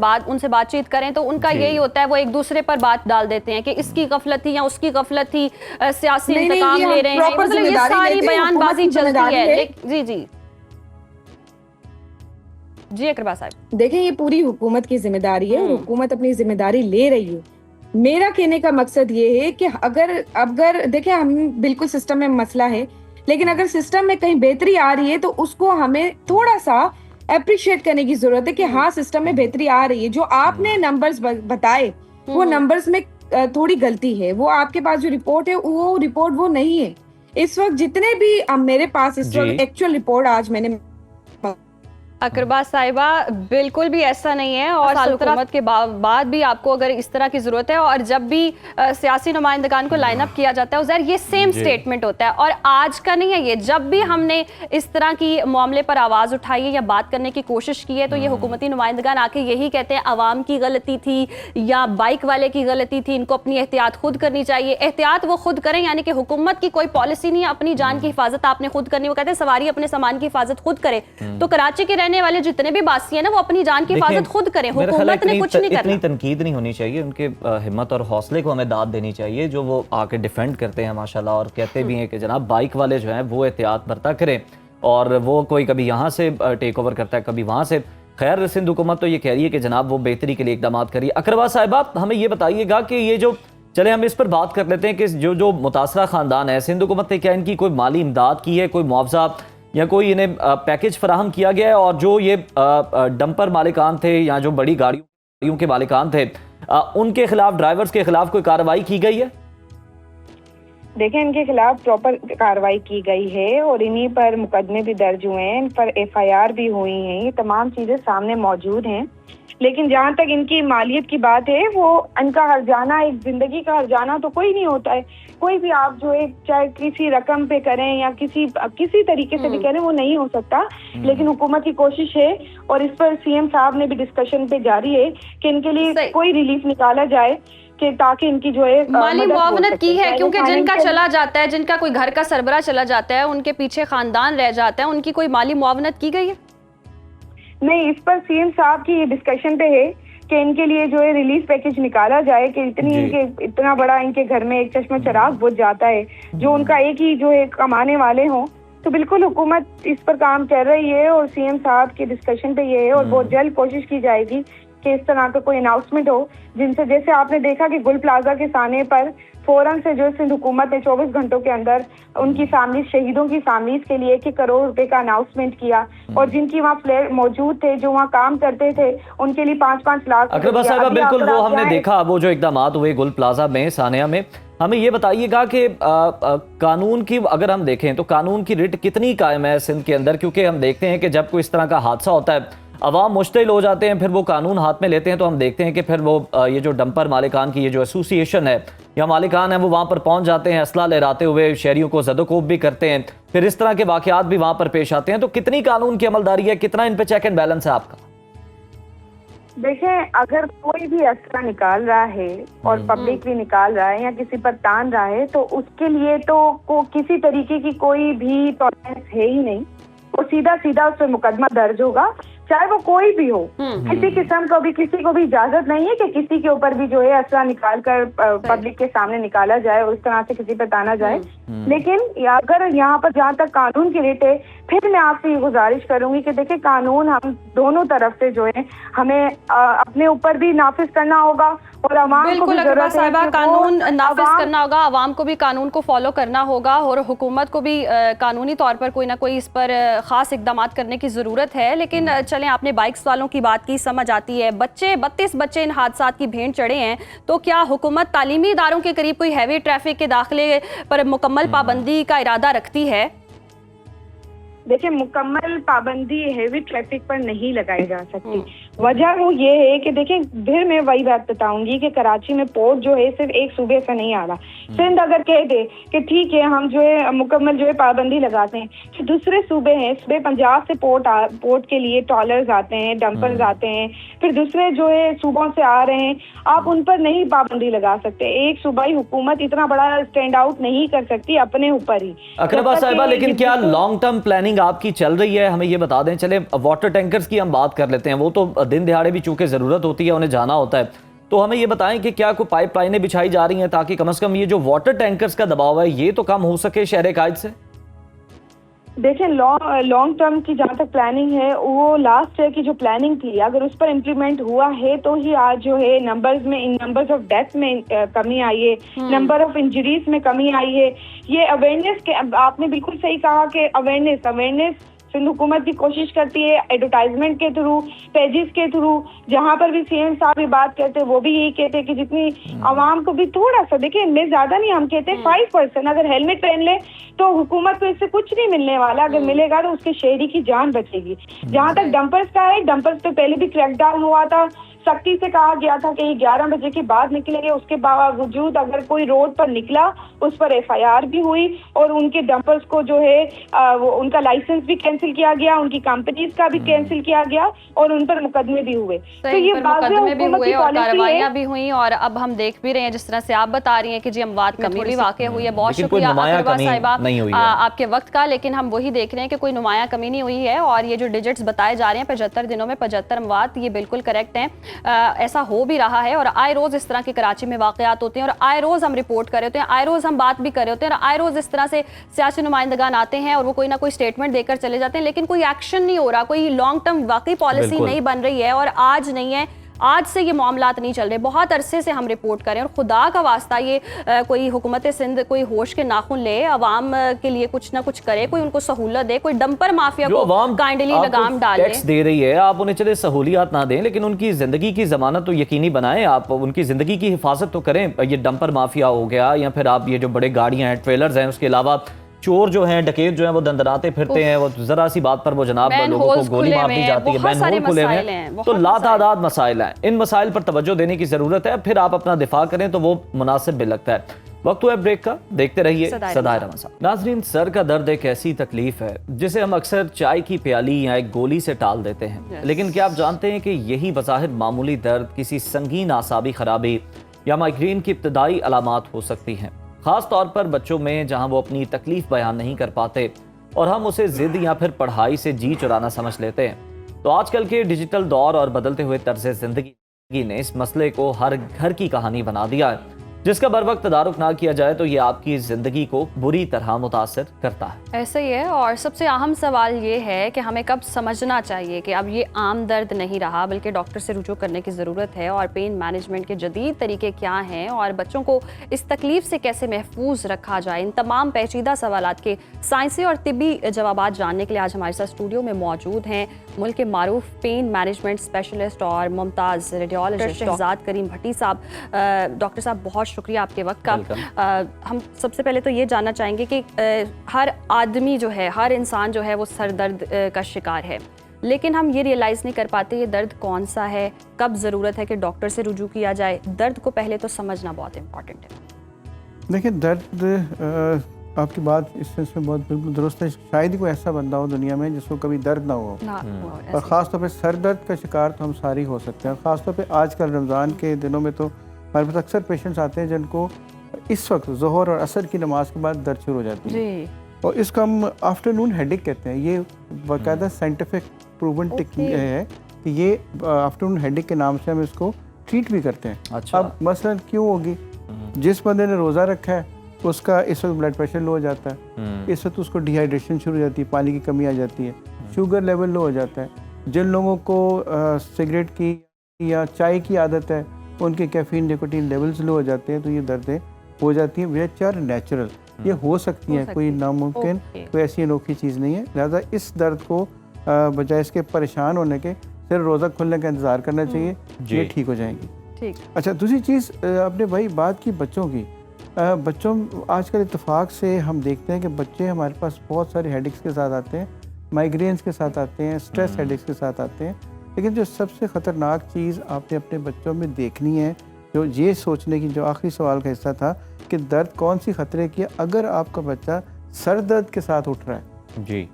बातचीत करें तो उनका यही होता है, वो एक दूसरे पर बात डाल देते हैं कि इसकी गफलत थी या उसकी गफलत थी, सियासी इंतकाम ले रहे हैं, मतलब ये सारी बयानबाजी चलती है। जी जी जी अकरबा साहब, देखें ये पूरी हुकूमत की जिम्मेदारी है, हुकूमत अपनी जिम्मेदारी ले रही है। मेरा कहने का मकसद ये है कि अगर देखें, हम बिल्कुल सिस्टम में मसला है, लेकिन अगर सिस्टम में कहीं बेहतरी आ रही है तो उसको हमें थोड़ा सा अप्रिशिएट करने की जरूरत है कि हाँ सिस्टम में बेहतरी आ रही है। जो आपने नंबर्स बताए वो नंबर्स में थोड़ी गलती है, वो आपके पास जो रिपोर्ट है वो रिपोर्ट वो नहीं है। इस वक्त जितने भी मेरे पास इस वक्त एक्चुअल रिपोर्ट आज मैंने अकरबा साहिबा, बिल्कुल भी ऐसा नहीं है। और हुकूमत के बाद भी आपको अगर इस तरह की जरूरत है और जब भी सियासी नुमाइंदगान को लाइन अप किया जाता है उधर ये सेम स्टेटमेंट होता है। और आज का नहीं है ये, जब भी हमने इस तरह की मामले पर आवाज़ उठाई है या बात करने की कोशिश की है तो ये हुकूमती नुमाइंदगान आके यही कहते हैं अवाम की गलती थी या बाइक वाले की गलती थी, इनको अपनी एहतियात खुद करनी चाहिए। एहतियात वो खुद करें, यानी कि हुकूमत की कोई पॉलिसी नहीं है, अपनी जान की हिफाजत आपने खुद करनी। वो कहते हैं सवारी अपने सामान की हिफाजत खुद करे। तो कराची के रहने वाले जितने भी बासी हैं ना, वो अपनी जान की हिफाजत खुद करें, हुकूमत ने कुछ नहीं करना। इतनी तनकीद नहीं होनी चाहिए, उनके हिम्मत और हौसले को हमें दाद देनी चाहिए जो वो आके डिफेंड करते हैं माशाल्लाह, और कहते भी हैं कि जनाब बाइक वाले जो हैं वो एहतियात बरता करें, और वो कोई कभी यहाँ से टेक ओवर करता है कभी वहाँ से। खैर सिंध हुकूमत तो ये कह रही है कि जनाब वो बेहतरी के लिए इकदाम करिए। अकरबा साहिबा, हमें ये बताइएगा कि ये जो, चले हम इस पर बात कर लेते हैं कि जो मुतासरा खानदान है, सिंध हुकूमत ने क्या इनकी कोई माली इमदाद की है, कोई मुआवजा या कोई इन्हें पैकेज फराहम किया गया है? और जो ये डंपर मालिकान थे या जो बड़ी गाड़ियों के मालिकान थे, उनके खिलाफ, ड्राइवर्स के खिलाफ कोई कार्रवाई की गई है? देखें, इनके खिलाफ प्रॉपर कार्रवाई की गई है और इन्हीं पर मुकदमे भी दर्ज हुए हैं, इन पर FIR भी हुई हैं, ये तमाम चीज़ें सामने मौजूद हैं। लेकिन जहाँ तक इनकी मालियत की बात है, वो इनका हर्जाना, एक जिंदगी का हर्जाना तो कोई नहीं होता है। कोई भी आप जो है चाहे किसी रकम पे करें या किसी तरीके से भी करें, वो नहीं हो सकता। लेकिन हुकूमत की कोशिश है और इस पर CM साहब ने भी डिस्कशन पे जारी है कि इनके लिए कोई रिलीफ निकाला जाए कि ताकि इनकी जो है माली मुआवनत की है, क्योंकि जिनका चला जाता है, जिनका कोई घर का सरबरा चला जाता है, उनके पीछे खानदान रह जाता है, उनकी कोई माली मुआवनत की गई है? नहीं, इस पर CM साहब की ये डिस्कशन पे है कि इनके लिए जो है रिलीफ पैकेज निकाला जाए कि इतना बड़ा इनके घर में एक चश्मा चिराग बुझ जाता है, जो उनका एक ही जो है कमाने वाले हों। तो बिल्कुल हुकूमत इस पर काम कर रही है और CM साहब के डिस्कशन पे ये है और बहुत जल्द कोशिश की जाएगी कि इस तरह का कोई अनाउंसमेंट हो, जिनसे जैसे आपने देखा कि गुल प्लाजा के सामने पर फौरन से जो सिंध हुकूमत ने 24 घंटों के अंदर उनकी फैमिली, शहीदों की फैमिलीज के लिए 1 करोड़ रुपए का अनाउंसमेंट किया, और जिनकी वहाँ प्लेयर मौजूद थे, जो वहाँ काम करते थे, उनके लिए 5-5 लाख अकरबा साहिबा, बिल्कुल वो हमने देखा वो जो इकदाम हुए गुल प्लाजा में, सानिया में। हमें ये बताइएगा कि कानून की अगर हम देखें तो कानून की रिट कितनी कायम है सिंध के अंदर, क्योंकि हम देखते हैं कि जब कोई इस तरह का हादसा होता है अवाम मुश्तिल हो जाते हैं, फिर वो कानून हाथ में लेते हैं, तो हम देखते हैं कि फिर वो ये जो डंपर मालिकान की ये जो एसोसिएशन है या मालिकान है वो वहाँ पर पहुँच जाते हैं, असला लहराते हुए शहरियों को ज़दोकोब भी करते हैं, फिर इस तरह के वाक़यात भी वहाँ पर पेश आते हैं। तो कितनी कानून की अमलदारी है, कितना इन पर चेक एंड बैलेंस है आपका? देखें, अगर कोई भी असला निकाल रहा है और पब्लिक भी निकाल रहा है या किसी पर तान रहा है, तो उसके लिए तो किसी तरीके की कोई भी टॉलरेंस है ही नहीं। वो सीधा सीधा उस पर मुकदमा दर्ज होगा, चाहे वो कोई भी हो। किसी किस्म को भी, किसी को भी इजाजत नहीं है कि किसी के ऊपर भी जो है असला निकाल कर पब्लिक के सामने निकाला जाए और इस तरह से किसी पर ताना जाए। लेकिन अगर यहाँ पर जहाँ तक कानून की रेट है, फिर मैं आपसे ये गुजारिश करूंगी कि देखिए, कानून हम दोनों तरफ से जो है हमें अपने ऊपर भी नाफिज करना होगा और अवाम को भी बिल्कुल अकरबा जरूरत है साहिबा, कि कानून वो नाफिज करना होगा, आवाम को भी कानून को फॉलो करना होगा और हुकूमत को भी कानूनी तौर पर कोई ना कोई इस पर खास इकदाम करने की ज़रूरत है। लेकिन चलें, आपने बाइक्स वालों की बात की, समझ आती है, 32 बच्चे इन हादसात की भेंट चढ़े हैं, तो क्या हुकूमत तालीमी इदारों के करीब कोई हैवी ट्रैफिक के दाखिले पर मुकम्मल पाबंदी का इरादा रखती है? देखिए, मुकम्मल पाबंदी हैवी ट्रैफिक पर नहीं लगाई जा सकती। वजह वो ये है कि देखिए, फिर मैं वही बात बताऊंगी कि कराची में पोर्ट जो है सिर्फ एक सूबे से नहीं आ रहा। सिंध अगर कह दे कि ठीक है हम जो है मुकम्मल जो है पाबंदी लगाते हैं, तो दूसरे सूबे हैं, सूबे पंजाब से पोर्ट के लिए ट्रॉलर्स आते हैं, डंपर्स आते हैं, फिर दूसरे जो है सूबों से आ रहे हैं, आप उन पर नहीं पाबंदी लगा सकते। एक सूबाई हुकूमत इतना बड़ा स्टैंड आउट नहीं कर सकती अपने ऊपर ही। अकरबा साहिबा, लेकिन क्या लॉन्ग टर्म प्लानिंग आपकी चल रही है? हमें ये बता दें। चले वाटर टैंकर्स की हम बात कर लेते हैं, वो तो दिन दिहाड़े भी चूंकि ज़रूरत होती है, उन्हें जाना होता है, तो हमें ये बताएं कि क्या कोई पाइपलाइनें बिछाई जा रही हैं ताकि कम से कम ये जो वाटर टैंकर्स का दबाव है ये तो कम हो सके शहर कायद से? देखिए, लॉन्ग टर्म की जहाँ तक प्लानिंग है, वो लास्ट ईयर की जो प्लानिंग थी, अगर उस पर इम्प्लीमेंट हुआ है तो ही आज जो है नंबर्स ऑफ डेथ में कमी आई है, नंबर ऑफ इंजरीज में कमी आई है। ये अवेयरनेस के, आपने बिल्कुल सही कहा कि अवेयरनेस सिंध हुकूमत भी कोशिश करती है, एडवर्टाइजमेंट के थ्रू, पेजेस के थ्रू, जहाँ पर भी सीएम साहब ये बात कहते हैं वो भी यही कहते हैं कि जितनी आवाम को भी थोड़ा सा, देखिए इनमें ज्यादा नहीं, हम कहते हैं 5% अगर हेलमेट पहन ले तो हुकूमत को इससे कुछ नहीं मिलने वाला, अगर मिलेगा तो उसके शहरी की जान बचेगी। जहाँ तक डंपर्स का है, डंपर्स पे पहले भी क्रैकडाउन हुआ था, सख्ती से कहा गया था कि 11 बजे के बाद निकलेंगे, उसके बावजूद अगर कोई रोड पर निकला उस पर एफआईआर भी हुई और उनके डंपर्स को जो है वो उनका लाइसेंस भी कैंसिल किया गया, उनकी कंपनीज का भी कैंसिल किया गया और उन पर मुकदमे भी हुए। तो ये मुकदमे भी हुए और कार्रवाइयां भी हुई और अब हम देख भी रहे हैं जिस तरह से आप बता रही हैं कि जी अमवात कमी भी वाकई हुई है। बहुत शुक्रिया अकरबा साहिबा आपके वक्त का, लेकिन हम वही देख रहे हैं कि कोई नुमाया कमी नहीं हुई है और ये जो डिजिट्स बताए जा रहे हैं 75 दिनों में 75 अमवात, ये बिल्कुल करेक्ट हैं। ऐसा हो भी रहा है और आए रोज इस तरह के कराची में वाकयात होते हैं और आए रोज हम रिपोर्ट कर रहे होते हैं, आए रोज हम बात भी कर रहे होते हैं और आए रोज इस तरह से सियासी नुमाइंदगान आते हैं और वो कोई ना कोई स्टेटमेंट देकर चले जाते हैं, लेकिन कोई एक्शन नहीं हो रहा, कोई लॉन्ग टर्म वाकई पॉलिसी नहीं बन रही है। और आज नहीं है, आज से ये मामलात नहीं चल रहे, बहुत अरसे से हम रिपोर्ट करें और खुदा का वास्ता ये कोई हुकूमत सिंध कोई होश के नाखून ले, अवाम के लिए कुछ ना कुछ करे, कोई उनको सहूलत दे, कोई डंपर माफिया को काइंडली लगाम डाले। टैक्स दे रही है, आप उन्हें चले सहूलियात ना दें लेकिन उनकी जिंदगी की जमानत तो यकीनी बनाएं, आप उनकी जिंदगी की हिफाजत तो करें। ये डंपर माफिया हो गया या फिर आप ये जो बड़े गाड़ियां हैं, ट्रेलर्स हैं, उसके अलावा चोर जो हैं, डकैत जो हैं, वो दंदनाते फिरते हैं, वो जरा सी बात पर वो जनाब लोगों को गोली मार दी जाती है, मैनहोल खुले हैं, तो लातादाद मसाइल हैं। इन मसाइल पर तवज्जो देने की जरूरत है, फिर आप अपना दिफा करें तो वो मुनासिब भी लगता है। वक्त हुआ है ब्रेक का, देखते रहिए सदाए रमज़ान। नाज़रीन, सर का दर्द एक ऐसी तकलीफ है जिसे हम अक्सर चाय की प्याली या एक गोली से टाल देते हैं, लेकिन क्या आप जानते हैं कि यही बज़ाहिर मामूली दर्द किसी संगीन आसाबी खराबी या माइग्रेन की इब्तदाई अलामात हो सकती हैं, खास तौर पर बच्चों में जहां वो अपनी तकलीफ बयान नहीं कर पाते और हम उसे जिद या फिर पढ़ाई से जी चुराना समझ लेते हैं। तो आजकल के डिजिटल दौर और बदलते हुए तर्ज जिंदगी ने इस मसले को हर घर की कहानी बना दिया है। जिसका बर वक्त तदारुक ना किया जाए तो ये आपकी ज़िंदगी को बुरी तरह मुतासर करता है। ऐसा ही है। और सबसे अहम सवाल ये है कि हमें कब समझना चाहिए कि अब ये आम दर्द नहीं रहा बल्कि डॉक्टर से रुजू करने की ज़रूरत है, और पेन मैनेजमेंट के जदीद तरीके क्या हैं और बच्चों को इस तकलीफ से कैसे महफूज रखा जाए। इन तमाम पेचीदा सवालात के साइंसी और तिब्बी जवाबात जानने के लिए आज हमारे साथ स्टूडियो में मौजूद हैं मुल्क के मारूफ पेन मैनेजमेंट स्पेशलिस्ट और मुमताज़ रेडियोलॉजिस्ट शहजाद करीम भट्टी साहब। डॉक्टर साहब, बहुत शुक्रिया आपके वक्त का। हम सबसे पहले तो ये जानना चाहेंगे कि हर आदमी जो है, हर इंसान जो है वो सर दर्द का शिकार है, लेकिन हम ये रियलाइज़ नहीं कर पाते ये दर्द कौन सा है, कब ज़रूरत है कि डॉक्टर से रुजू किया जाए। दर्द को पहले तो समझना बहुत इम्पॉर्टेंट है। देखिए, दर्द आपकी बात इस सेंस में बहुत बिल्कुल दुरुस्त है। शायद ही कोई ऐसा बंदा हो दुनिया में जिसको कभी दर्द ना हो। और ख़ास तौर पे सर दर्द का शिकार तो हम सारे ही हो सकते हैं। ख़ास तौर पे आजकल रमज़ान के दिनों में तो हमारे पास अक्सर पेशेंट्स आते हैं जिनको इस वक्त ज़ोहर और असर की नमाज के बाद दर्द शुरू हो जाती है, और इसको हम आफ्टरनून हेडेक कहते हैं। ये बाकायदा साइंटिफिक प्रूवन टेक्निक है कि ये आफ्टरनून हेडेक के नाम से हम इसको ट्रीट भी करते हैं। अच्छा। अब मसलन क्यों होगी, जिस बंदे ने रोज़ा रखा है उसका इस वक्त ब्लड प्रेशर लो हो जाता है, इस वक्त उसको डिहाइड्रेशन शुरू हो जाती है, पानी की कमी आ जाती है, शुगर लेवल लो हो जाता है। जिन लोगों को सिगरेट की या चाय की आदत है उनके कैफीन निकोटीन लेवल्स लो हो जाते हैं, तो ये दर्दें हो जाती हैं। विच आर नेचुरल, ये हो सकती हैं, कोई नामुमकिन कोई ऐसी अनोखी चीज़ नहीं है। लिहाजा इस दर्द को बजाय इसके परेशान होने के सिर्फ रोज़ा खुलने का इंतज़ार करना चाहिए, ये ठीक हो जाएंगी। ठीक। अच्छा, दूसरी चीज़ आपने भाई बात की बच्चों की। बच्चों आजकल इत्तेफाक से हम देखते हैं कि बच्चे हमारे पास बहुत सारे हेडेक्स के साथ आते हैं, माइग्रेन्स के साथ आते हैं, स्ट्रेस हेडेक्स के साथ आते हैं। लेकिन जो सबसे ख़तरनाक चीज़ आपने अपने बच्चों में देखनी है, जो ये सोचने की जो आखिरी सवाल का हिस्सा था कि दर्द कौन सी ख़तरे की है। अगर आपका बच्चा सर दर्द के साथ उठ रहा है जी,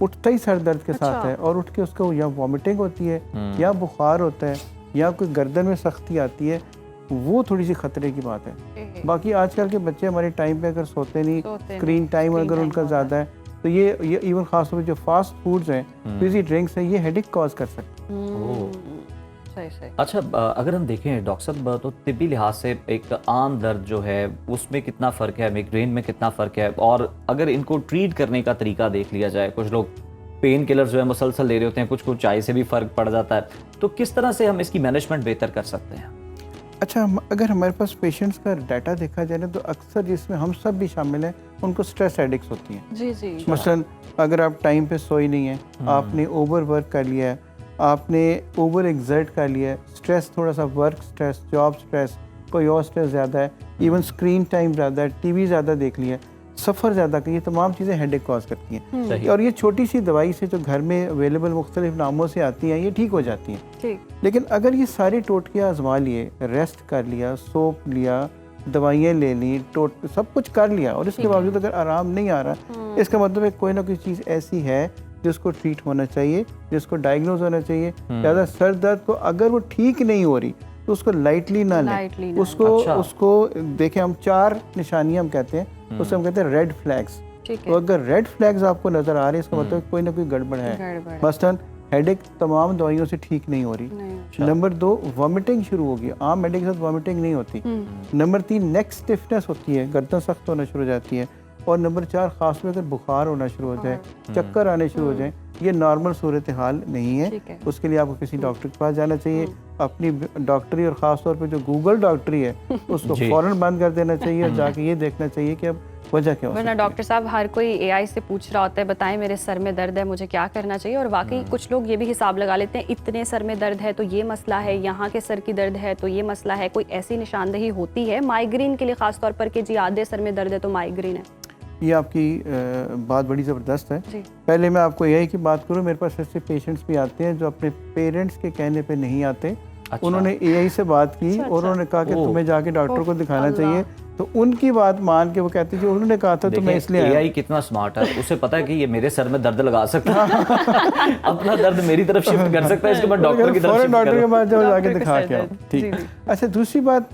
उठता ही सर दर्द के साथ है और उठ के उसको या वॉमिटिंग होती है या बुखार होता है या कोई गर्दन में सख्ती आती है, वो थोड़ी सी खतरे की बात है। बाकी आजकल के बच्चे हमारे टाइम पे अगर सोते नहीं, स्क्रीन टाइम अगर उनका ज़्यादा है, तो ये इवन खास तौर पर जो फास्ट फूड्स हैं, फिजी ड्रिंक्स हैं, ये हेडेक कॉज कर सकते हैं। अच्छा, अगर हम देखें डॉक्टर साहब तो तिब्बी लिहाज से एक आम दर्द जो है उसमें कितना फ़र्क है, माइग्रेन में कितना फ़र्क है, और अगर इनको ट्रीट करने का तरीका देख लिया जाए, कुछ लोग पेन किलर जो है मुसलसल ले रहे होते हैं, कुछ चाय से भी फ़र्क पड़ जाता है, तो किस तरह से हम इसकी मैनेजमेंट बेहतर कर सकते हैं? अच्छा, अगर हमारे पास पेशेंट्स का डाटा देखा जाए ना, तो अक्सर जिसमें हम सब भी शामिल हैं, उनको स्ट्रेस हेडेक्स होती हैं। जी जी। मसलन अगर आप टाइम पे सोई नहीं है, आपने ओवर वर्क कर लिया है, आपने ओवर एग्जर्ट कर लिया है, स्ट्रेस थोड़ा सा वर्क स्ट्रेस, जॉब स्ट्रेस, कोई और स्ट्रेस ज़्यादा है, इवन स्क्रीन टाइम ज़्यादा है, टीवी ज़्यादा देख लिया, सफ़र ज़्यादा की, ये तमाम चीज़ें हेडेक कॉज करती हैं। और ये छोटी सी दवाई से जो घर में अवेलेबल मुख्तलिफ नामों से आती हैं, ये ठीक हो जाती हैं। लेकिन अगर ये सारे टोटके आजमा लिए, रेस्ट कर लिया, सोप लिया, दवाइयाँ ले ली, सब कुछ कर लिया, और इसके बावजूद अगर आराम नहीं आ रहा, इसका मतलब है कोई ना कोई चीज़ ऐसी है जिसको ट्रीट होना चाहिए, जिसको डायग्नोज होना चाहिए। ज़्यादा सर दर्द को अगर वो ठीक नहीं हो रही तो उसको लाइटली ना लें, उसको देखें। हम 4 निशानियाँ हम कहते हैं, उससे हम कहते हैं रेड फ्लैग्स। तो अगर रेड फ्लैग्स आपको नज़र आ रहे हैं, इसका मतलब कोई ना कोई गड़बड़ है। मसलन हेडेक तमाम दवाइयों से ठीक नहीं हो रही। नंबर 2, वॉमिटिंग शुरू होगी, आम हेडेक के साथ वॉमिटिंग नहीं होती। नंबर 3, नेक स्टिफनेस होती है, गर्दन सख्त होना शुरू हो जाती है। और नंबर 4, खास में अगर बुखार होना शुरू हो जाए, चक्कर आने शुरू हो जाए, ये नॉर्मल सूरत हाल नहीं है। उसके लिए आपको किसी डॉक्टर के पास जाना चाहिए। अपनी डॉक्टरी और ख़ास तौर पे जो गूगल डॉक्टरी है उसको फ़ौरन बंद कर देना चाहिए और जाके ये देखना चाहिए कि अब वजह क्या हो। वरना डॉक्टर साहब हर कोई एआई से पूछ रहा होता है, बताएं मेरे सर में दर्द है, मुझे क्या करना चाहिए। और वाकई कुछ लोग ये भी हिसाब लगा लेते हैं, इतने सर में दर्द है तो ये मसला है, यहाँ के सर की दर्द है तो ये मसला है। कोई ऐसी निशानदेही होती है माइग्रेन के लिए ख़ास तौर पर कि जी आधे सर में दर्द है तो माइग्रेन है? ये आपकी बात बड़ी ज़बरदस्त है। पहले मैं आपको यही की बात करूँ, मेरे पास ऐसे पेशेंट्स भी आते हैं जो अपने पेरेंट्स के कहने पे नहीं आते। उन्होंने एआई से बात की और उन्होंने कहा कि तुम्हें जाके डॉक्टर को दिखाना चाहिए, तो उनकी बात मान के वो कहते हैं कि उन्होंने कहा था तो मैं इसलिए आया। एआई कितना स्मार्ट है, उसे पता है कि ये मेरे सर में दर्द लगा सकता है अपना दर्द मेरी तरफ शिफ्ट कर सकता है, इसके बाद डॉक्टर की तरफ डॉक्टर के पास जाओ, जाके दिखा के आओ। ठीक। अच्छा, दूसरी बात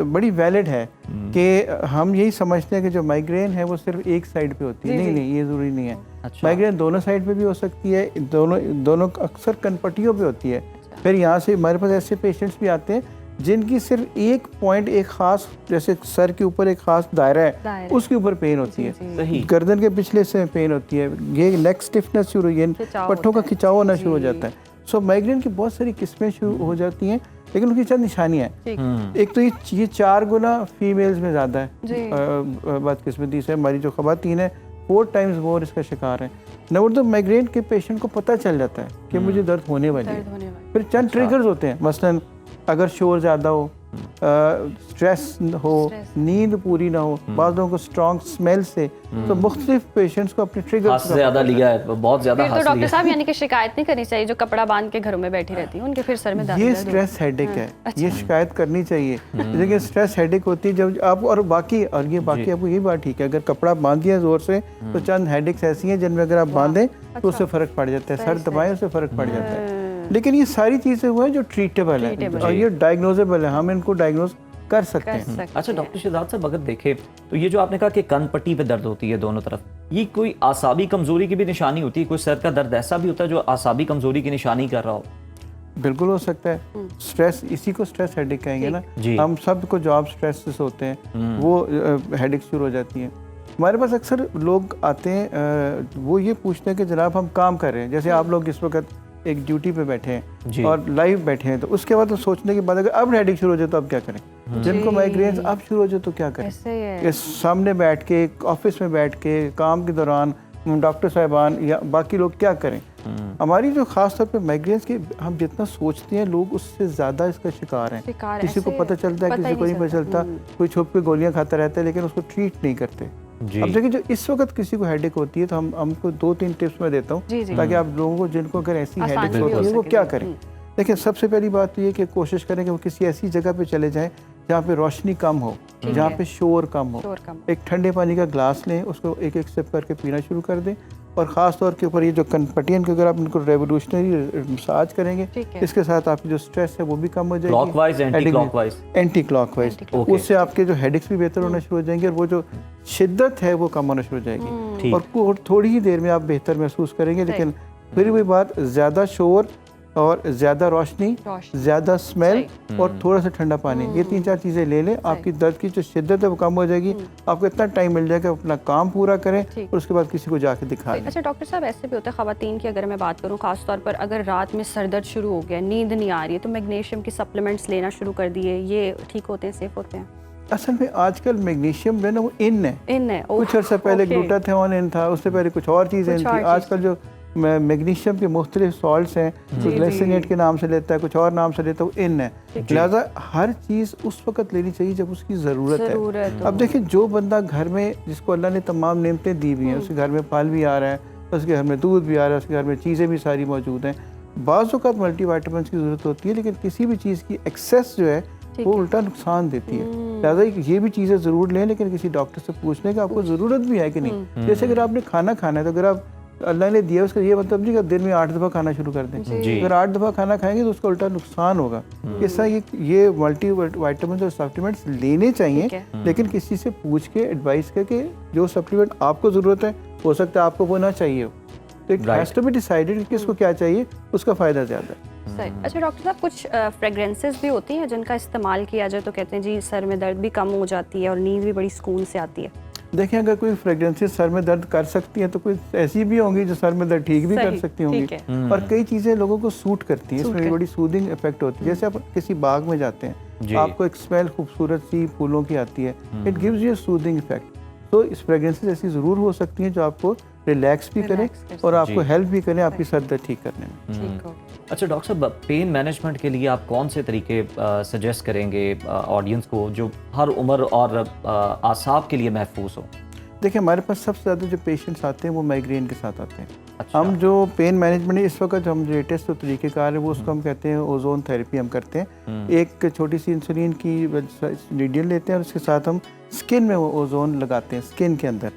बड़ी वैलिड है कि हम यही समझते हैं कि जो माइग्रेन है वो सिर्फ एक साइड पे होती है। नहीं, ये ज़रूरी नहीं है। माइग्रेन दोनों साइड पे भी हो सकती है, दोनों अक्सर कनपट्टियों पे होती है। फिर यहाँ से हमारे पास ऐसे पेशेंट्स भी आते हैं जिनकी सिर्फ एक पॉइंट, एक खास, जैसे सर के ऊपर एक खास दायरा है, उसके ऊपर पेन होती है, सही। गर्दन के पिछले से पेन होती है, ये नेक स्टिफनेस शुरू हुई है, पट्टों का खिंचाव होना शुरू हो जाता है। सो माइग्रेन की बहुत सारी किस्में शुरू हो जाती हैं, लेकिन उनकी चंद निशानियाँ हैं। एक तो ये 4 गुना फीमेल्स में ज़्यादा है, बदकिस्मती से हमारी जो ख़वातीन है 4 टाइम्स मोर इसका शिकार है। नंबर 2, माइग्रेन के पेशेंट को पता चल जाता है कि मुझे दर्द होने वाली है। फिर चंद ट्रिगर्स होते हैं, मसलन अगर शोर ज़्यादा हो, स्ट्रेस हो, नींद पूरी ना हो, बाद लोगों को स्ट्रॉन्ग स्मेल से, तो मुख्तलिफ पेशेंट्स को अपने ट्रिगर्स से ज़्यादा लिया है, बहुत ज़्यादा फिर तो डॉक्टर साहब यानी कि शिकायत नहीं करनी चाहिए जो कपड़ा बांध के घरों में बैठी रहती है, उनके फिर सर में दर्द ये स्ट्रेस हेडेक है, ये शिकायत करनी चाहिए। लेकिन स्ट्रेस हेडेक होती है जब आप, और बाकी आपको ये बात ठीक है, अगर कपड़ा बांध दिया जोर से तो चंद हेडेक्स ऐसी हैं जिनमें अगर आप बांधें तो उससे फ़र्क पड़ जाता है, सर दबाएं उससे फ़र्क पड़ जाता है। लेकिन ये सारी चीज़ें हुआ है जो ट्रीटेबल है और ये डायग्नोजेबल है, हम इनको डायग्नोज कर सकते हैं। अच्छा डॉक्टर शहजाद साहब, अगर देखें तो ये जो आपने कहा कि कान पट्टी पे दर्द होती है दोनों तरफ, ये कोई आसाबी कमजोरी की भी निशानी होती है? कोई सर का दर्द ऐसा भी होता है जो आसाबी कमजोरी की निशानी कर रहा हो? बिल्कुल हो सकता है। स्ट्रेस, इसी को स्ट्रेस हेडेक कहेंगे ना। हम सबको जॉब स्ट्रेस से होते हैं, वो हेडेक शुरू हो जाती है। हमारे पास अक्सर लोग आते हैं, वो ये पूछते हैं कि जनाब हम काम कर रहे हैं, जैसे आप लोग इस वक्त एक ड्यूटी पे बैठे हैं और लाइव बैठे हैं, तो उसके बाद तो सोचने के बाद अगर अब हेडेक शुरू हो जाए तो अब क्या करें? जिनको माइग्रेन अब शुरू हो जाए तो क्या करें? ये सामने बैठ के, ऑफिस में बैठ के, काम के दौरान डॉक्टर साहिबान या बाकी लोग क्या करें? हमारी जो खास तौर पे माइग्रेन्स की हम जितना सोचते हैं लोग उससे ज़्यादा इसका शिकार हैं। किसी को पता चलता है, किसी को नहीं पता चलता, कोई छुप के गोलियां खाता रहता है लेकिन उसको ट्रीट नहीं करते। अब देखिए, जो इस वक्त किसी को हेडेक होती है तो हमको 2-3 टिप्स मैं देता हूँ ताकि आप लोगों को जिनको अगर ऐसी हेडेक होती है वो क्या करें। देखिए, सबसे पहली बात तो ये कि कोशिश करें कि वो किसी ऐसी जगह पे चले जाएं जहाँ पे रोशनी कम हो, जहाँ पे शोर कम हो। एक ठंडे पानी का ग्लास लें, उसको एक एक सिप करके पीना शुरू कर दें, और ख़ास तौर के ऊपर ये जो कनपटियन के अगर आप इनको रेवोल्यूशनरी मसाज करेंगे, इसके साथ आपकी जो स्ट्रेस है वो भी कम हो जाएगी। क्लॉकवाइज, एंटी क्लॉकवाइज, उससे आपके जो हेडेक्स भी बेहतर होना शुरू हो जाएंगे और वो जो शिद्दत है वो कम होना शुरू हो जाएगी और थोड़ी ही देर में आप बेहतर महसूस करेंगे। लेकिन फिर वही बात, ज़्यादा शोर और ज़्यादा रोशनी, ज़्यादा स्मेल और थोड़ा सा ठंडा पानी, ये 3-4 चीज़ें ले लें, आपकी दर्द की जो शिद्दत है वो कम हो जाएगी। आपको इतना टाइम मिल जाएगा अपना काम पूरा करें और उसके बाद किसी को जाके दिखाएं। अच्छा डॉक्टर साहब, ऐसे भी होता है ख़वातीन की अगर मैं बात करूँ, खास तौर पर अगर रात में सर दर्द शुरू हो गया, नींद नहीं आ रही है, तो मैग्नीशियम की सप्लीमेंट्स लेना शुरू कर दिए, ये ठीक होते हैं, सेफ होते हैं? असल में आजकल मैग्नीशियम जो है ना वो इन है। कुछ अर्सा पहले ग्लूटाथियोन इन था, उससे पहले कुछ और चीज़ें इन थी। आजकल जो मैग्नीशियम के मुख्तलिफ सॉल्ट्स हैं, कुछ ग्लिसरीनेट के नाम से लेता है, कुछ और नाम से लेता है, वो इन है। लिहाजा हर चीज़ उस वक्त लेनी चाहिए जब उसकी ज़रूरत है। अब देखिए, जो बंदा घर में, जिसको अल्लाह ने तमाम नेमतें दी हुई हैं, उसके घर में फल भी आ रहा है, उसके घर में दूध भी आ रहा है, उसके घर में चीज़ें भी सारी मौजूद हैं, बाज़ औक़ात मल्टीविटामिन की ज़रूरत होती है, लेकिन किसी भी चीज़ की एक्सेस जो है वो उल्टा नुकसान देती है। लिहाजा ये भी चीज़ें ज़रूर लें, लेकिन किसी डॉक्टर से पूछने का आपको ज़रूरत भी है कि नहीं। जैसे अगर आपने खाना खाना है तो अगर आप अल्लाह ने दिया, उसका ये मतलब नहीं कि दिन में 8 दफ़ा खाना शुरू कर दें। अगर 8 दफ़ा खाना खाएंगे तो उसका उल्टा नुकसान होगा। इस तरह ये मल्टी विटामिन और सप्लीमेंट्स लेने चाहिए, लेकिन किसी से पूछ के एडवाइस करके जो सप्लीमेंट आपको ज़रूरत है, हो सकता है आपको वो ना चाहिए हो, तो it has to be decided कि किसको क्या चाहिए, उसका फ़ायदा ज़्यादा है। अच्छा डॉक्टर साहब, कुछ फ्रेगरेंसेस भी होती हैं जिनका इस्तेमाल किया जाए तो कहते हैं जी सर में दर्द भी कम हो जाती है और नींद भी बड़ी सुकून से आती है? देखें, अगर कोई फ्रेगरेंसेस सर में दर्द कर सकती हैं तो कोई ऐसी भी होंगी जो सर में दर्द ठीक भी कर सकती होंगी, और कई चीज़ें लोगों को सूट करती हैं, इसमें बड़ी सूदिंग इफेक्ट होती है। जैसे आप किसी बाग में जाते हैं, आपको एक स्मेल खूबसूरत सी फूलों की आती है, it gives you soothing effect. तो इस फ्रेगरेंसेस ऐसी ज़रूर हो सकती हैं जो आपको रिलैक्स भी करें और आपको हेल्प भी करें आपकी सर दर्द ठीक करने में। अच्छा डॉक्टर साहब, पेन मैनेजमेंट के लिए आप कौन से तरीके सजेस्ट करेंगे ऑडियंस को जो हर उम्र और आसाब के लिए महफूज हो? देखिए, हमारे पास सबसे ज़्यादा जो पेशेंट्स आते हैं वो माइग्रेन के साथ आते हैं। हम जो पेन मैनेजमेंट इस वक्त हम लेटेस्ट जो तरीक़ेकार है वो उसको हम कहते हैं ओजोन थेरेपी हम करते हैं। एक छोटी सी इंसुलिन की नीडल लेते हैं और उसके साथ हम स्किन में वो ओजोन लगाते हैं, स्किन के अंदर।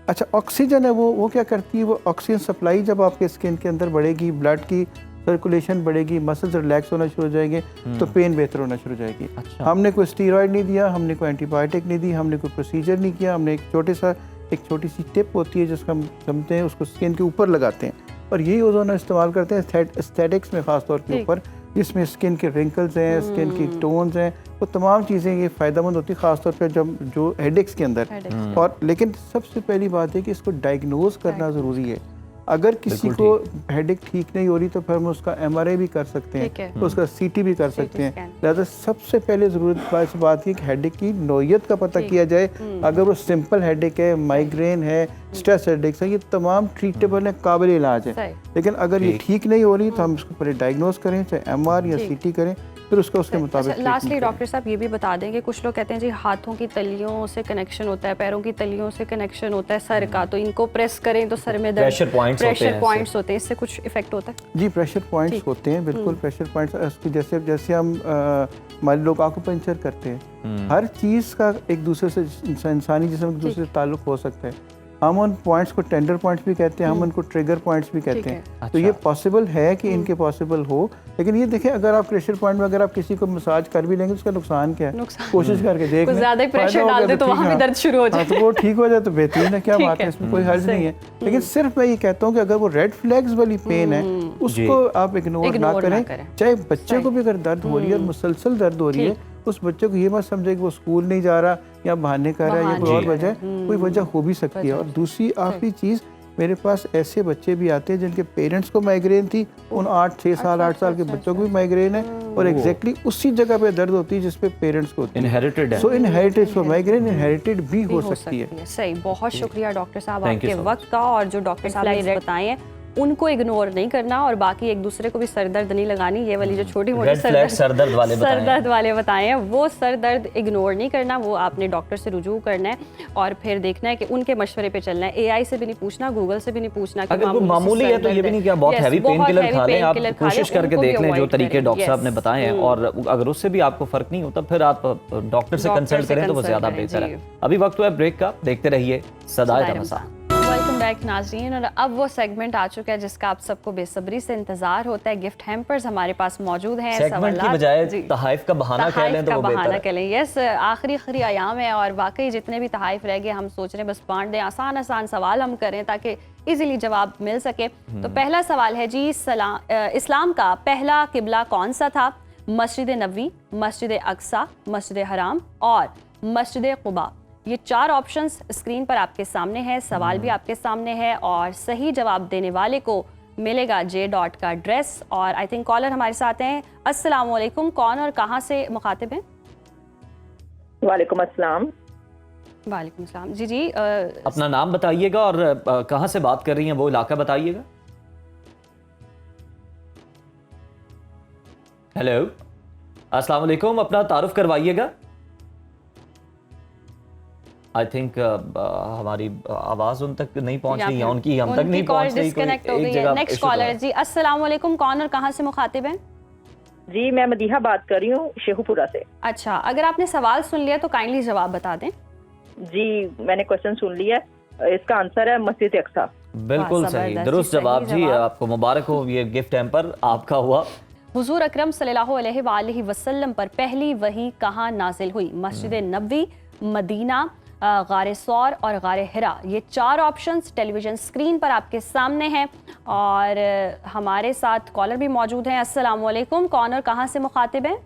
अच्छा, ऑक्सीजन है वो क्या करती है, वो ऑक्सीजन सप्लाई जब आपके स्किन के अंदर बढ़ेगी, ब्लड की सर्कुलेशन बढ़ेगी, मसल्स रिलैक्स होना शुरू हो जाएंगे, तो पेन बेहतर होना शुरू हो जाएगी। अच्छा। हमने कोई स्टीरॉयड नहीं दिया, हमने कोई एंटीबायोटिक नहीं दी, हमने कोई प्रोसीजर नहीं किया, हमने एक छोटी सी टिप होती है जिसको हम समझते हैं, उसको स्किन के ऊपर लगाते हैं और यही ओजोन इस्तेमाल करते हैं एस्थेटिक्स में ख़ास तौर के ऊपर, जिसमें स्किन के रिंकल्स हैं, स्किन की टोन्स हैं, वो तमाम चीज़ें ये फ़ायदेमंद होती है, ख़ासतौर पर जब जो हेडेक्स के अंदर। और लेकिन सबसे पहली बात है कि इसको डायग्नोज करना ज़रूरी है। अगर किसी को हेडेक ठीक नहीं हो रही तो फिर हम उसका MRI भी कर सकते हैं, तो उसका CT भी कर सकते हैं। लिहाजा सबसे पहले ज़रूरत बात है कि हेडेक की नौयत का पता किया जाए। अगर वो सिंपल हेडेक है, माइग्रेन है, स्ट्रेस हेडेक्स है, ये तमाम ट्रीटेबल है, काबिल इलाज है। लेकिन अगर ये ठीक नहीं हो रही तो हम उसको पहले डायग्नोज करें, चाहे MR या CT करें, फिर उसका उसके मुताबिक। लास्टली डॉक्टर साहब ये भी बता देंगे, कुछ लोग कहते हैं जी हाथों की तलियों से कनेक्शन होता है, पैरों की तलियों से कनेक्शन होता है सर का, तो इनको प्रेस करें तो सर में दर्द, प्रेशर पॉइंट्स होते हैं, इससे कुछ इफेक्ट होता है? जी प्रेशर पॉइंट्स होते हैं, बिल्कुल प्रेशर पॉइंट्स। जैसे हम हमारे लोग आकुपंचर करते हैं, हर चीज़ का एक दूसरे से इंसानी जिस्म एक दूसरे से ताल्लुक हो सकता है। हम उन पॉइंट्स को टेंडर पॉइंट्स भी कहते हैं, हम उनको ट्रिगर पॉइंट्स भी कहते हैं। तो ये पॉसिबल है कि इनके पॉसिबल हो, लेकिन ये देखें अगर आप प्रेशर पॉइंट में अगर आप किसी को मसाज कर भी लेंगे तो उसका नुकसान क्या है? कोशिश करके देख लें, ज़्यादा प्रेशर डाल दे तो वहाँ भी दर्द शुरू हो जाए, तो वो ठीक हो जाए तो बेहतरीन है, क्या बात है, इसमें कोई हर्ज नहीं है। लेकिन सिर्फ मैं ये कहता हूँ कि अगर वो रेड फ्लैग्स वाली पेन है उसको आप इग्नोर ना करें। चाहे बच्चे को भी अगर दर्द हो रही है और मुसलसल दर्द हो रही है, उस बच्चे को ये मत समझे कि वो स्कूल नहीं जा रहा या बहाने कर रहा है या कोई और वजह, कोई वजह हो भी सकती है। और दूसरी आखिरी चीज़, मेरे पास ऐसे बच्चे भी आते हैं जिनके पेरेंट्स को माइग्रेन थी, उन 6 साल 8 साल के बच्चों को भी माइग्रेन है, और एग्जैक्टली उसी जगह पे दर्द होती है जिस पे पेरेंट्स को होती है, इनहेरिटेड है। सो इनहेरिटेड, सो माइग्रेन इनहेरिटेड भी हो सकती है। सही, बहुत शुक्रिया डॉक्टर साहब आपके वक्त का, और जो डॉक्टर साहब ने बताए हैं उनको इग्नोर नहीं करना, और बाकी एक दूसरे को भी सर दर्द नहीं लगानी। ये वाली जो छोटी मोटी सर दर्द वाले बताए हैं, वो सर दर्द इग्नोर नहीं करना, वो आपने डॉक्टर से रुजू करना है और फिर देखना है कि उनके मशवरे पे चलना है। AI से भी नहीं पूछना, गूगल से भी नहीं पूछना। अगर वो मामूली है तो ये भी नहीं कि बहुत हैवी पेन किलर खा लें, आप कोशिश करके देख लें जो तरीके डॉक्टर साहब ने बताए हैं, और अगर उससे भी आपको फर्क नहीं होता फिर आप डॉक्टर से कंसल्ट करें तो वो ज्यादा बेहतर है। अभी वक्त हुआ है ब्रेक का, देखते रहिए सदाए रमज़ान। वेलकम बैक नाज़रीन, और अब वो सेगमेंट आ चुका है जिसका आप सबको बेसब्री से इंतजार होता है। गिफ्ट हैम्पर्स हमारे पास मौजूद हैं। सेगमेंट की बजाय तहाइफ का बहाना कह लें तो वो बेहतर है। यस, आखिरी आयाम है और वाकई जितने भी तहाइफ रह गए हम सोच रहे हैं बस बांट दें, आसान सवाल हम करें ताकि इजीली जवाब मिल सके। तो पहला सवाल है जी, इस्लाम का पहला किबला कौन सा था? मस्जिद नबवी, मस्जिद अक्सा, मस्जिद हराम और मस्जिद कुबा। ये 4 ऑप्शंस स्क्रीन पर आपके सामने है, सवाल भी आपके सामने है, और सही जवाब देने वाले को मिलेगा J. का ड्रेस। और आई थिंक कॉलर हमारे साथ हैं। अस्सलाम वालेकुम, कौन और कहाँ से मुखातिब हैं? वालेकुम अस्सलाम। वालेकुम सलाम। जी अपना नाम बताइएगा और कहाँ से बात कर रही हैं, वो इलाका बताइएगा। हेलो, अस्सलाम वालेकुम, अपना तारुफ करवाइएगा। आई थिंक हमारी आवाज़ उन तक नहीं पहुंच रही है, उनकी हम तक नहीं पहुंच रही, डिस्कनेक्ट हो गई है। नेक्स्ट कॉलर जी, अस्सलाम वालेकुम, कौन और कहाँ से मुखातिब हैं? जी मैं मदीहा बात कर रही हूँ शेखुपुरा से। अच्छा, अगर आपने सवाल सुन लिया तो काइंडली जवाब बता दें। जी मैंने क्वेश्चन सुन लिया, इसका आंसर है मस्जिद अक्सा। बिल्कुल सही, दुरुस्त जवाब जी, आपको मुबारक हो, ये गिफ्ट हैम्पर आपका हुआ। हुजूर अकरम सल्लल्लाहु अलैहि वसल्लम पर पहली वही कहाँ नाजिल हुई? मस्जिद नबवी, मदीना, गारे सौर और गारे हिरा। ये 4 ऑप्शंस टेलीविजन स्क्रीन पर आपके सामने हैं, और हमारे साथ कॉलर भी मौजूद हैं। अस्सलाम वालेकुम, कौन और कहाँ से मुखातिब हैं?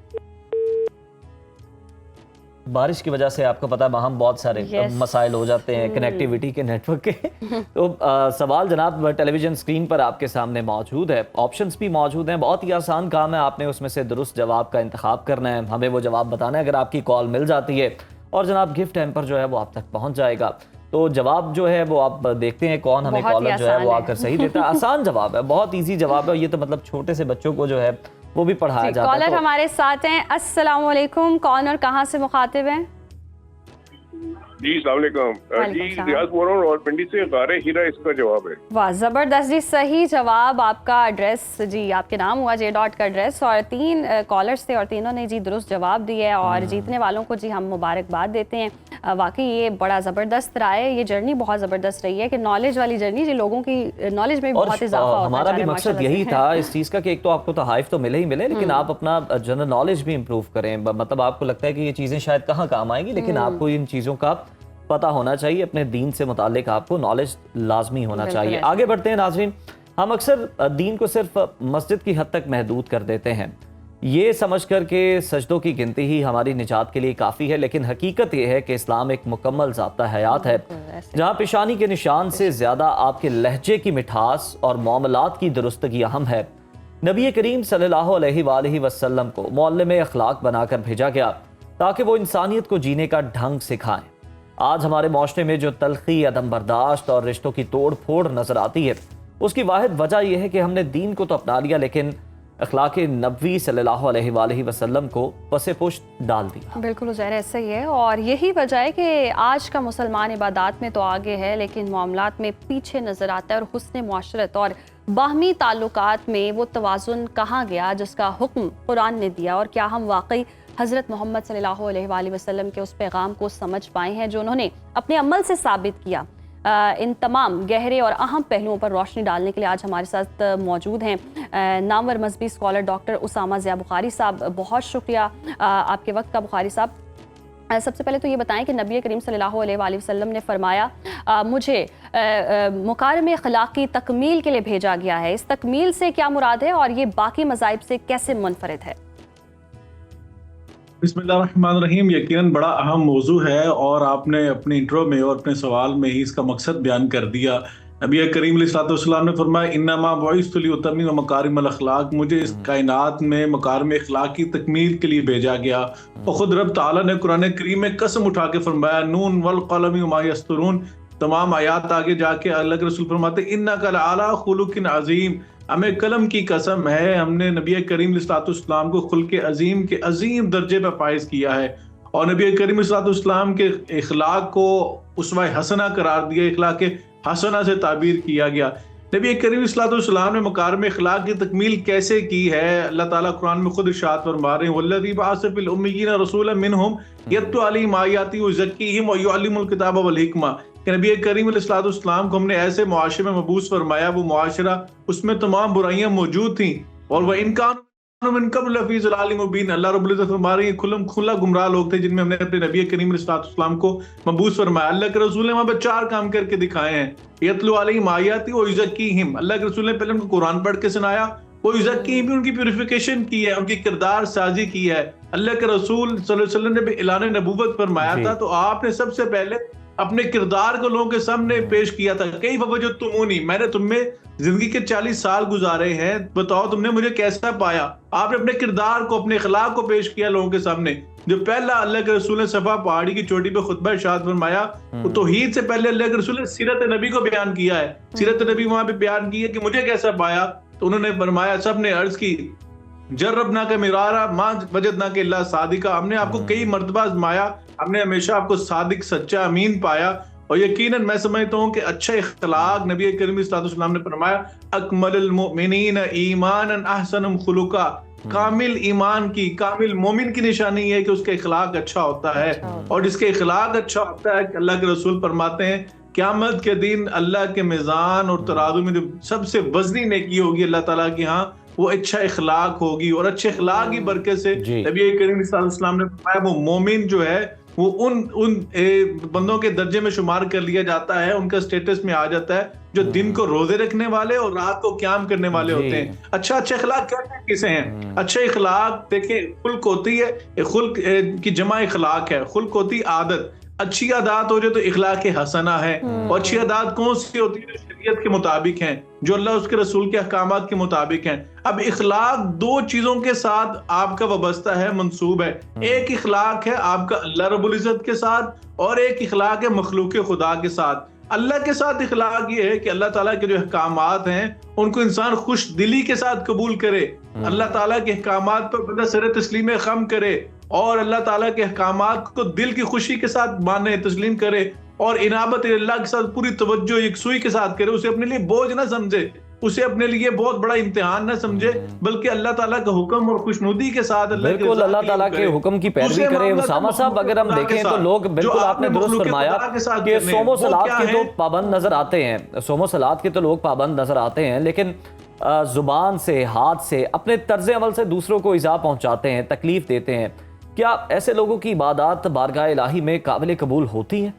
बारिश की वजह से आपको पता है वहाँ बहुत सारे मसाइल हो जाते हैं कनेक्टिविटी के, नेटवर्क के। तो सवाल जनाब टेलीविजन स्क्रीन पर आपके सामने मौजूद है, ऑप्शंस भी मौजूद हैं। बहुत ही आसान काम है, आपने उसमें से दुरुस्त जवाब का इंतखाब करना है, हमें वो जवाब बताना है। अगर आपकी कॉल मिल जाती है और जनाब गिफ्ट हैम्पर जो है वो आप तक पहुंच जाएगा। तो जवाब जो है वो आप देखते हैं कौन हमें कॉलर जो है वो आकर सही देता है। आसान जवाब है, बहुत इजी जवाब है, ये तो मतलब छोटे से बच्चों को जो है वो भी पढ़ाया जाता है। कॉलर हमारे साथ हैं। अस्सलाम वालेकुम, कौन और कहाँ से मुखातिब हैं? जी अस्सलाम वालेकुम जी, रियाज बोल रहा हूँ रावलपिंडी से। गारे हीरा इसका जवाब है। वाह, जबरदस्त जी, सही जवाब। आपका एड्रेस जी, आपके नाम हुआ J. का एड्रेस, और 3 कॉलर्स थे और तीनों ने जी दुरुस्त जवाब दिए, और जीतने वालों को जी हम मुबारकबाद देते हैं। वाकई ये बड़ा ज़बरदस्त रहा है, ये जर्नी बहुत ज़बरदस्त रही है कि नॉलेज वाली जर्नी जी, लोगों की नॉलेज में बहुत इजाफा होता है। हमारा भी मकसद यही था इस चीज़ का कि एक तो आपको तहाइफ तो मिले ही मिले, लेकिन आप अपना जनरल नॉलेज भी इम्प्रूव करें। मतलब आपको लगता है कि ये चीज़ें शायद कहाँ काम आएंगी, लेकिन आपको इन चीज़ों का पता होना चाहिए, अपने दीन से मुतालिक आपको नॉलेज लाजमी होना चाहिए। आगे बढ़ते हैं नाजरीन, हम अक्सर दीन को सिर्फ मस्जिद की हद तक महदूद कर देते हैं, ये समझ कर के सजदों की गिनती ही हमारी निजात के लिए काफ़ी है, लेकिन हकीकत ये है कि इस्लाम एक मुकम्मल ज़ाब्ता हयात है, जहाँ पेशानी के निशान से ज़्यादा आपके लहजे की मिठास और मामलात की दुरुस्तगी अहम है। नबी करीम सल्लल्लाहु अलैहि वसल्लम को मुअल्लिम अखलाक बनाकर भेजा गया ताकि वो इंसानियत को जीने का ढंग सिखाएं। आज हमारे माशरे में जो तलखी, अदम बर्दाश्त और रिश्तों की तोड़ फोड़ नजर आती है, उसकी वाहिद वजह यह है कि हमने दीन को तो अपना लिया, लेकिन अखलाक नबवी सल्लल्लाहु अलैहि वसल्लम को पसे पुश्त डाल दिया। बिल्कुल ज़ाहिर ऐसा ही है, और यही वजह है कि आज का मुसलमान इबादत में तो आगे है लेकिन मामलात में पीछे नज़र आता है, और हुस्न मुआशरत और बाहमी ताल्लुकात में वो तवाज़ुन कहाँ गया जिसका हुक्म कुरान ने दिया। और क्या हम वाकई हज़रत मोहम्मद सल्लल्लाहु अलैहि वसल्लम के उस पैगाम को समझ पाए हैं जो उन्होंने अपने अमल से साबित किया। इन तमाम गहरे और अहम पहलुओं पर रोशनी डालने के लिए आज हमारे साथ मौजूद हैं नामवर मजहबी स्कॉलर डॉक्टर उसामा ज़िया बुखारी साहब। बहुत शुक्रिया आपके वक्त का बुखारी साहब। सबसे पहले तो ये बताएं कि नबी करीम सल्लल्लाहु अलैहि वसल्लम ने फरमाया मुझे मकारिम अखलाक की तकमील के लिए भेजा गया है। इस तकमील से क्या मुराद है और ये बाकी मज़ाहिब से कैसे मुनफरिद है? बिस्मिल्लाहिर्रहमानिर्रहीम। यकीनन बड़ा अहम मौजू है और आपने अपने इंट्रो में और अपने सवाल में ही इसका मकसद बयान कर दिया। नबी करीम अलैहिस्सलाम ने फरमाया इन्नमा बुइस्तु लिउतम्मिम मकारिमल अखलाक, मुझे इस कायनात में मकारिम अखलाक की तकमील के लिए भेजा गया। और खुद रब ताला ने कुरान करीम में कसम उठा के फरमाया नून वल क़लम वमा यस्तरून। तमाम आयात आगे जाके अल्लाह के रसूल फरमाते इन्नका लअला खुलुकिन अज़ीम, हमें कलम की कसम है, हमने नबी करीम अलैहिस्सलाम को खुल्क अजीम के अजीम दर्जे पर फाइज किया है। और नबी करीम अलैहिस्सलाम के इखलाक को उसवा हसना करार दिया, इखलाक हसना से ताबीर किया गया। नबी करीम अलैहिस्सलाम ने मकारिम इखलाक की तकमील कैसे की है? अल्लाह ताला कुरान में खुद इरशाद फरमा रहे हैं वल्लज़ी बअस फिल उम्मिय्यीन रसूलन मिनहुम यत्लू अलैहिम आयातिही व युज़क्कीहिम व युअल्लिमुल किताब वल हिकमा। कि नबी करीम अलैहिस्सलाम को हमने ऐसे मुआशरे में मबूस फरमाया, वो मुआशरा उसमें तमाम बुराइयां मौजूद थी और वह इनकान मिन क़ब्ल लफ़ी ज़लालिम मुबीन। अल्लाह रब्बुल इज़्ज़त फरमा रहे हैं खुला गुमराह लोग थे जिनमें हमने अपने नबी करीम अलैहिस्सलाम को मबूस फरमाया। अल्लाह के रसूल ने वहाँ पर 4 काम करके दिखाए हैं। यत्लू अलैहिम आयाति व युज़क्कीहिम, अल्लाह के रसूल ने पहले उनको कुरान पढ़ के सुनाया, वो युज़क्कीहिम भी उनकी प्यूरिफिकेशन की है, उनकी किरदार साजी की है। अल्लाह के रसूल सल्लल्लाहु अलैहि वसल्लम ने भी ऐलान नबूवत फरमाया था, तो आपने सबसे पहले अपने किरदार को लोगों के सामने पेश किया था। कई वजह तुमूनी, मैंने तुम्हें जिंदगी के 40 साल गुजारे हैं, बताओ तुमने मुझे कैसा पाया? आपने अपने किरदार को, अपने अखलाक को पेश किया लोगों के सामने। जो पहला अल्लाह के रसूल ने सफा पहाड़ी की चोटी पे खुतबा इरशाद फरमाया, तौहीद से पहले अल्लाह के रसूल ने सीरत नबी को बयान किया है। सीरत नबी वहां पे बयान की है कि मुझे कैसा पाया, तो उन्होंने फरमाया, सब ने अर्ज की जर्रबना का मिरारा मां वजदना के अल्लाह सादिका, हमने आपको कई मर्तबा आजमाया, हमने हमेशा आपको सादिक, सच्चा, अमीन पाया। और यकीनन मैं समझता हूँ कि अच्छा इख्तलाक, नबी करीम सल्लल्लाहु ने फरमाया अकमलुल मुमिनीन ईमानन अहसनुहुम खुलुका, कामिल ईमान की, कामिल मोमिन की निशानी है कि उसका इखलाक अच्छा होता है। और जिसके इखलाक अच्छा होता है, अल्लाह के रसूल फरमाते हैं क़यामत के दिन अल्लाह के मिज़ान और तराजू में जो सबसे वज़नी नेकी होगी अल्लाह ताला की यहाँ, वो अच्छा इखलाक होगी। और अच्छे इखलाक की बरकत से नबी करीम सल्लल्लाहु अलैहि वसल्लम ने फरमाया वो मोमिन जो है वो उन बंदों के दर्जे में शुमार कर लिया जाता है, उनका स्टेटस में आ जाता है जो दिन को रोजे रखने वाले और रात को क़याम करने वाले होते हैं। अच्छा इखलाक कैसे हैं? अच्छे इखलाक देखिए, खुल्क होती है, खुल्क की जमा इखलाक है, खुल्क होती आदत। अच्छी आदत हो जाए तो इखलाक हसना है। और अच्छी आदत कौन सी होती है? जो शरीयत के मुताबिक हैं, जो अल्लाह उसके रसूल के अहकामात के मुताबिक हैं। अब इखलाक 2 चीजों के साथ आपका वाबस्ता है, मंसूब है। एक इखलाक है आपका अल्लाह रब्बुल इज़्ज़त के साथ, और एक इखलाक है मखलूक खुदा के साथ। अल्लाह के साथ इखलाक ये है कि अल्लाह ताला के जो अहकामात हैं उनको इंसान खुश दिली के साथ कबूल करे, अल्लाह ताला के अहकामात पर बंदा सर तस्लीम खम करे, और अल्लाह ताला के अहकामात को दिल की खुशी के साथ माने, तस्लीम करे, और इनाबत अल्लाह के साथ पूरी तवज्जो यकसुई के साथ करे। उसे अपने लिए बोझ ना समझे, उसे अपने लिए बहुत बड़ा इम्तिहान ना समझे, बल्कि अल्लाह ताला का हुक्म और खुशनुदी के साथ बिल्कुल अल्लाह ताला के हुक्म की पैरवी करे। उसामा साहब, अगर हम देखें तो लोग, बिल्कुल आपने दुरुस्त फरमाया कि सोमो सलात के तो पाबंद नजर आते हैं, सोमो सलात के तो लोग पाबंद नजर आते हैं, लेकिन जुबान से, हाथ से, अपने तर्ज अमल से दूसरों को इज़ा पहुंचाते हैं, तकलीफ देते हैं। क्या ऐसे लोगों की इबादत बारगाह इलाही में काबिल कबूल होती है?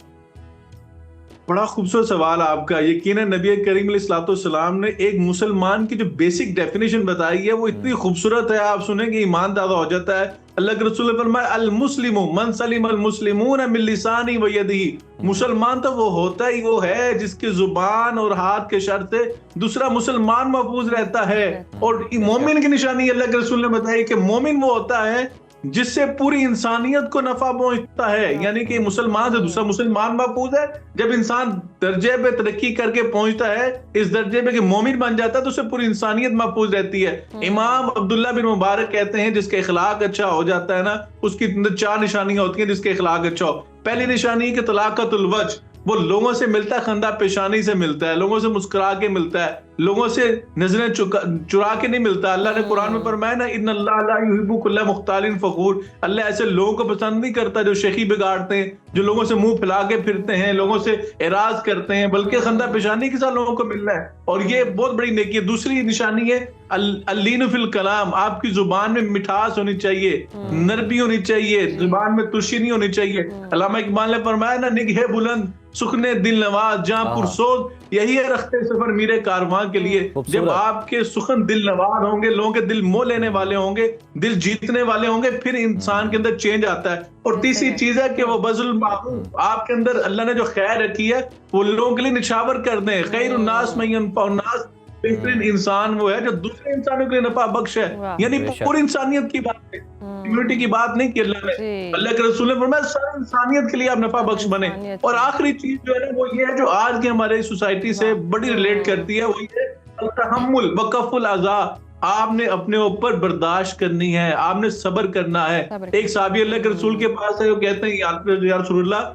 बड़ा खूबसूरत सवाल आपका। यकीनन नबी करीम अलैहिस्सलाम ने एक मुसलमान की जो बेसिक डेफिनेशन बताई है वो इतनी खूबसूरत है, आप सुनेंगे ईमान दादा हो जाता है। अल्लाह के रसूल ने फरमाया अल मुस्लिमु मन सलिम अल मुस्लिमून मिन लिसानी व यदिही, मुसलमान तो वो होता ही वो है जिसकी जुबान और हाथ के शर से दूसरा मुसलमान महफूज रहता है। और मोमिन की निशानी अल्लाह के रसूल ने बताई कि मोमिन वो होता है जिससे पूरी इंसानियत को नफा पहुंचता है, यानी कि मुसलमान से दूसरा मुसलमान महफूज है। जब इंसान दर्जे पे तरक्की करके पहुंचता है इस दर्जे पे कि मोमिन बन जाता है तो उससे पूरी इंसानियत महफूज रहती है। इमाम अब्दुल्ला बिन मुबारक कहते हैं जिसका इखलाक अच्छा हो जाता है ना, उसकी 4 निशानियां होती हैं जिसके इखलाक अच्छा हो। पहली निशानी कि तलाकतुल वज्ह, वो लोगों से मिलता है, खंदा पेशानी से मिलता है, लोगों से मुस्कुरा के मिलता है, लोगों से नजरें चुरा के नहीं मिलता। अल्लाह ने कुरान में फरमाया ना इन्नल्लाह ला युहिब्बु कुल्ला मुख्तालिन फखूर, अल्लाह ऐसे लोगों को पसंद नहीं करता जो शेखी बिगाड़ते हैं, जो लोगों से मुंह फैला के फिरते हैं, लोगों से एराज करते हैं, बल्कि खंदा पेशानी के साथ लोगों को मिलना है। और ये बहुत बड़ी नेकी है। दूसरी निशानी है अल्लीनु फिल कलाम, आपकी जुबान में मिठास होनी चाहिए, नरमी होनी चाहिए, जुबान में तुशी नहीं होनी चाहिए। अल्लामा इकबाल ने फरमाया ना निगहे बुलंद सुखने दिल नवाज जहाँ पुरसोज यही है रखते सफर मेरे कारवां के लिए। जब आपके सुखन दिल नवाज होंगे, लोगों के दिल मोह लेने वाले होंगे, दिल जीतने वाले होंगे, फिर इंसान के अंदर चेंज आता है। और तीसरी चीज है कि वो बज़ुल मारूफ, आपके अंदर अल्लाह ने जो खैर रखी है वो लोगों के लिए निछावर कर दें। खैरुन नास मन यनफउन नास, बेहतरीन इंसान वो है जो दूसरे इंसानों के लिए नफा बख्श है, यानी पूरी इंसानियत की बात है, कम्युनिटी की बात नहीं की अल्लाह ने। अल्लाह के रसूल ने फरमाया सारी इंसानियत के लिए आप नफा बख्श बने। और आखिरी चीज जो है ना वो ये है जो आज के हमारे सोसाइटी से बड़ी रिलेट करती है, वो ये तहम्मुल व कफ़ुल अज़ा, आपने अपने ऊपर बर्दाश्त करनी है, आपने सब्र करना है। एक साहबी अल्लाह के रसूल के पास है, वो कहते हैं या रसूलुल्लाह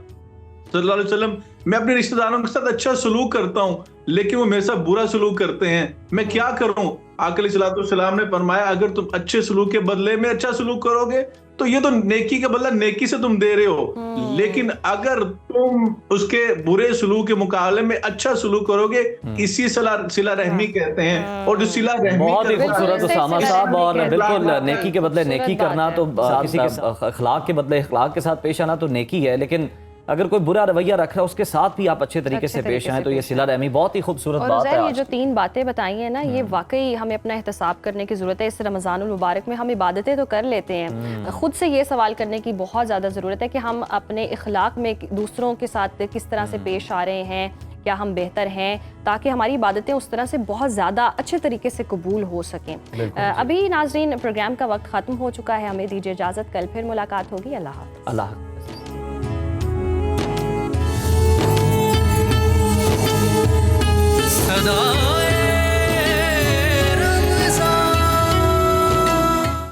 सल्लल्लाहु अलैहि वसल्लम, मैं अपने रिश्तेदारों के साथ अच्छा सलूक करता हूँ लेकिन वो मेरे साथ बुरा सलूक करते हैं, मैं क्या करूं? आका अलैहिस्सलाम ने फरमाया अगर तुम अच्छे सलूक के बदले में अच्छा सलूक करोगे तो ये तो नेकी का बदला नेकी से तुम दे रहे हो, लेकिन अगर तुम उसके बुरे सलूक के मुकाबले में अच्छा सलूक करोगे इसी सिला रहमी कहते हैं। और जो सिला रहमी बहुत ही खूबसूरत उसामा साहब, और बिल्कुल नेकी के बदले नेकी करना तो किसी के अखलाक के बदले अखलाक के साथ पेश आना तो नेकी है, लेकिन अगर कोई बुरा रवैया रख रहा है उसके साथ भी आप अच्छे तरीके से पेश आए तो ये सिला रहमी बहुत ही खूबसूरत बात है। ये जो 3 बातें बताई हैं ना, ये वाकई हमें अपना एहतसाब करने की ज़रूरत है। इस रमज़ानुल मुबारक में हम इबादतें तो कर लेते हैं, खुद से ये सवाल करने की बहुत ज़्यादा ज़रूरत है कि हम अपने इखलाक में दूसरों के साथ किस तरह से पेश आ रहे हैं, क्या हम बेहतर हैं, ताकि हमारी इबादतें उस तरह से बहुत ज़्यादा अच्छे तरीके से कबूल हो सकें। अभी नाजरीन प्रोग्राम का वक्त ख़त्म हो चुका है, हमें दीजिए इजाज़त, कल फिर मुलाकात होगी। अल्लाह हाफ़िज़। अल्लाह।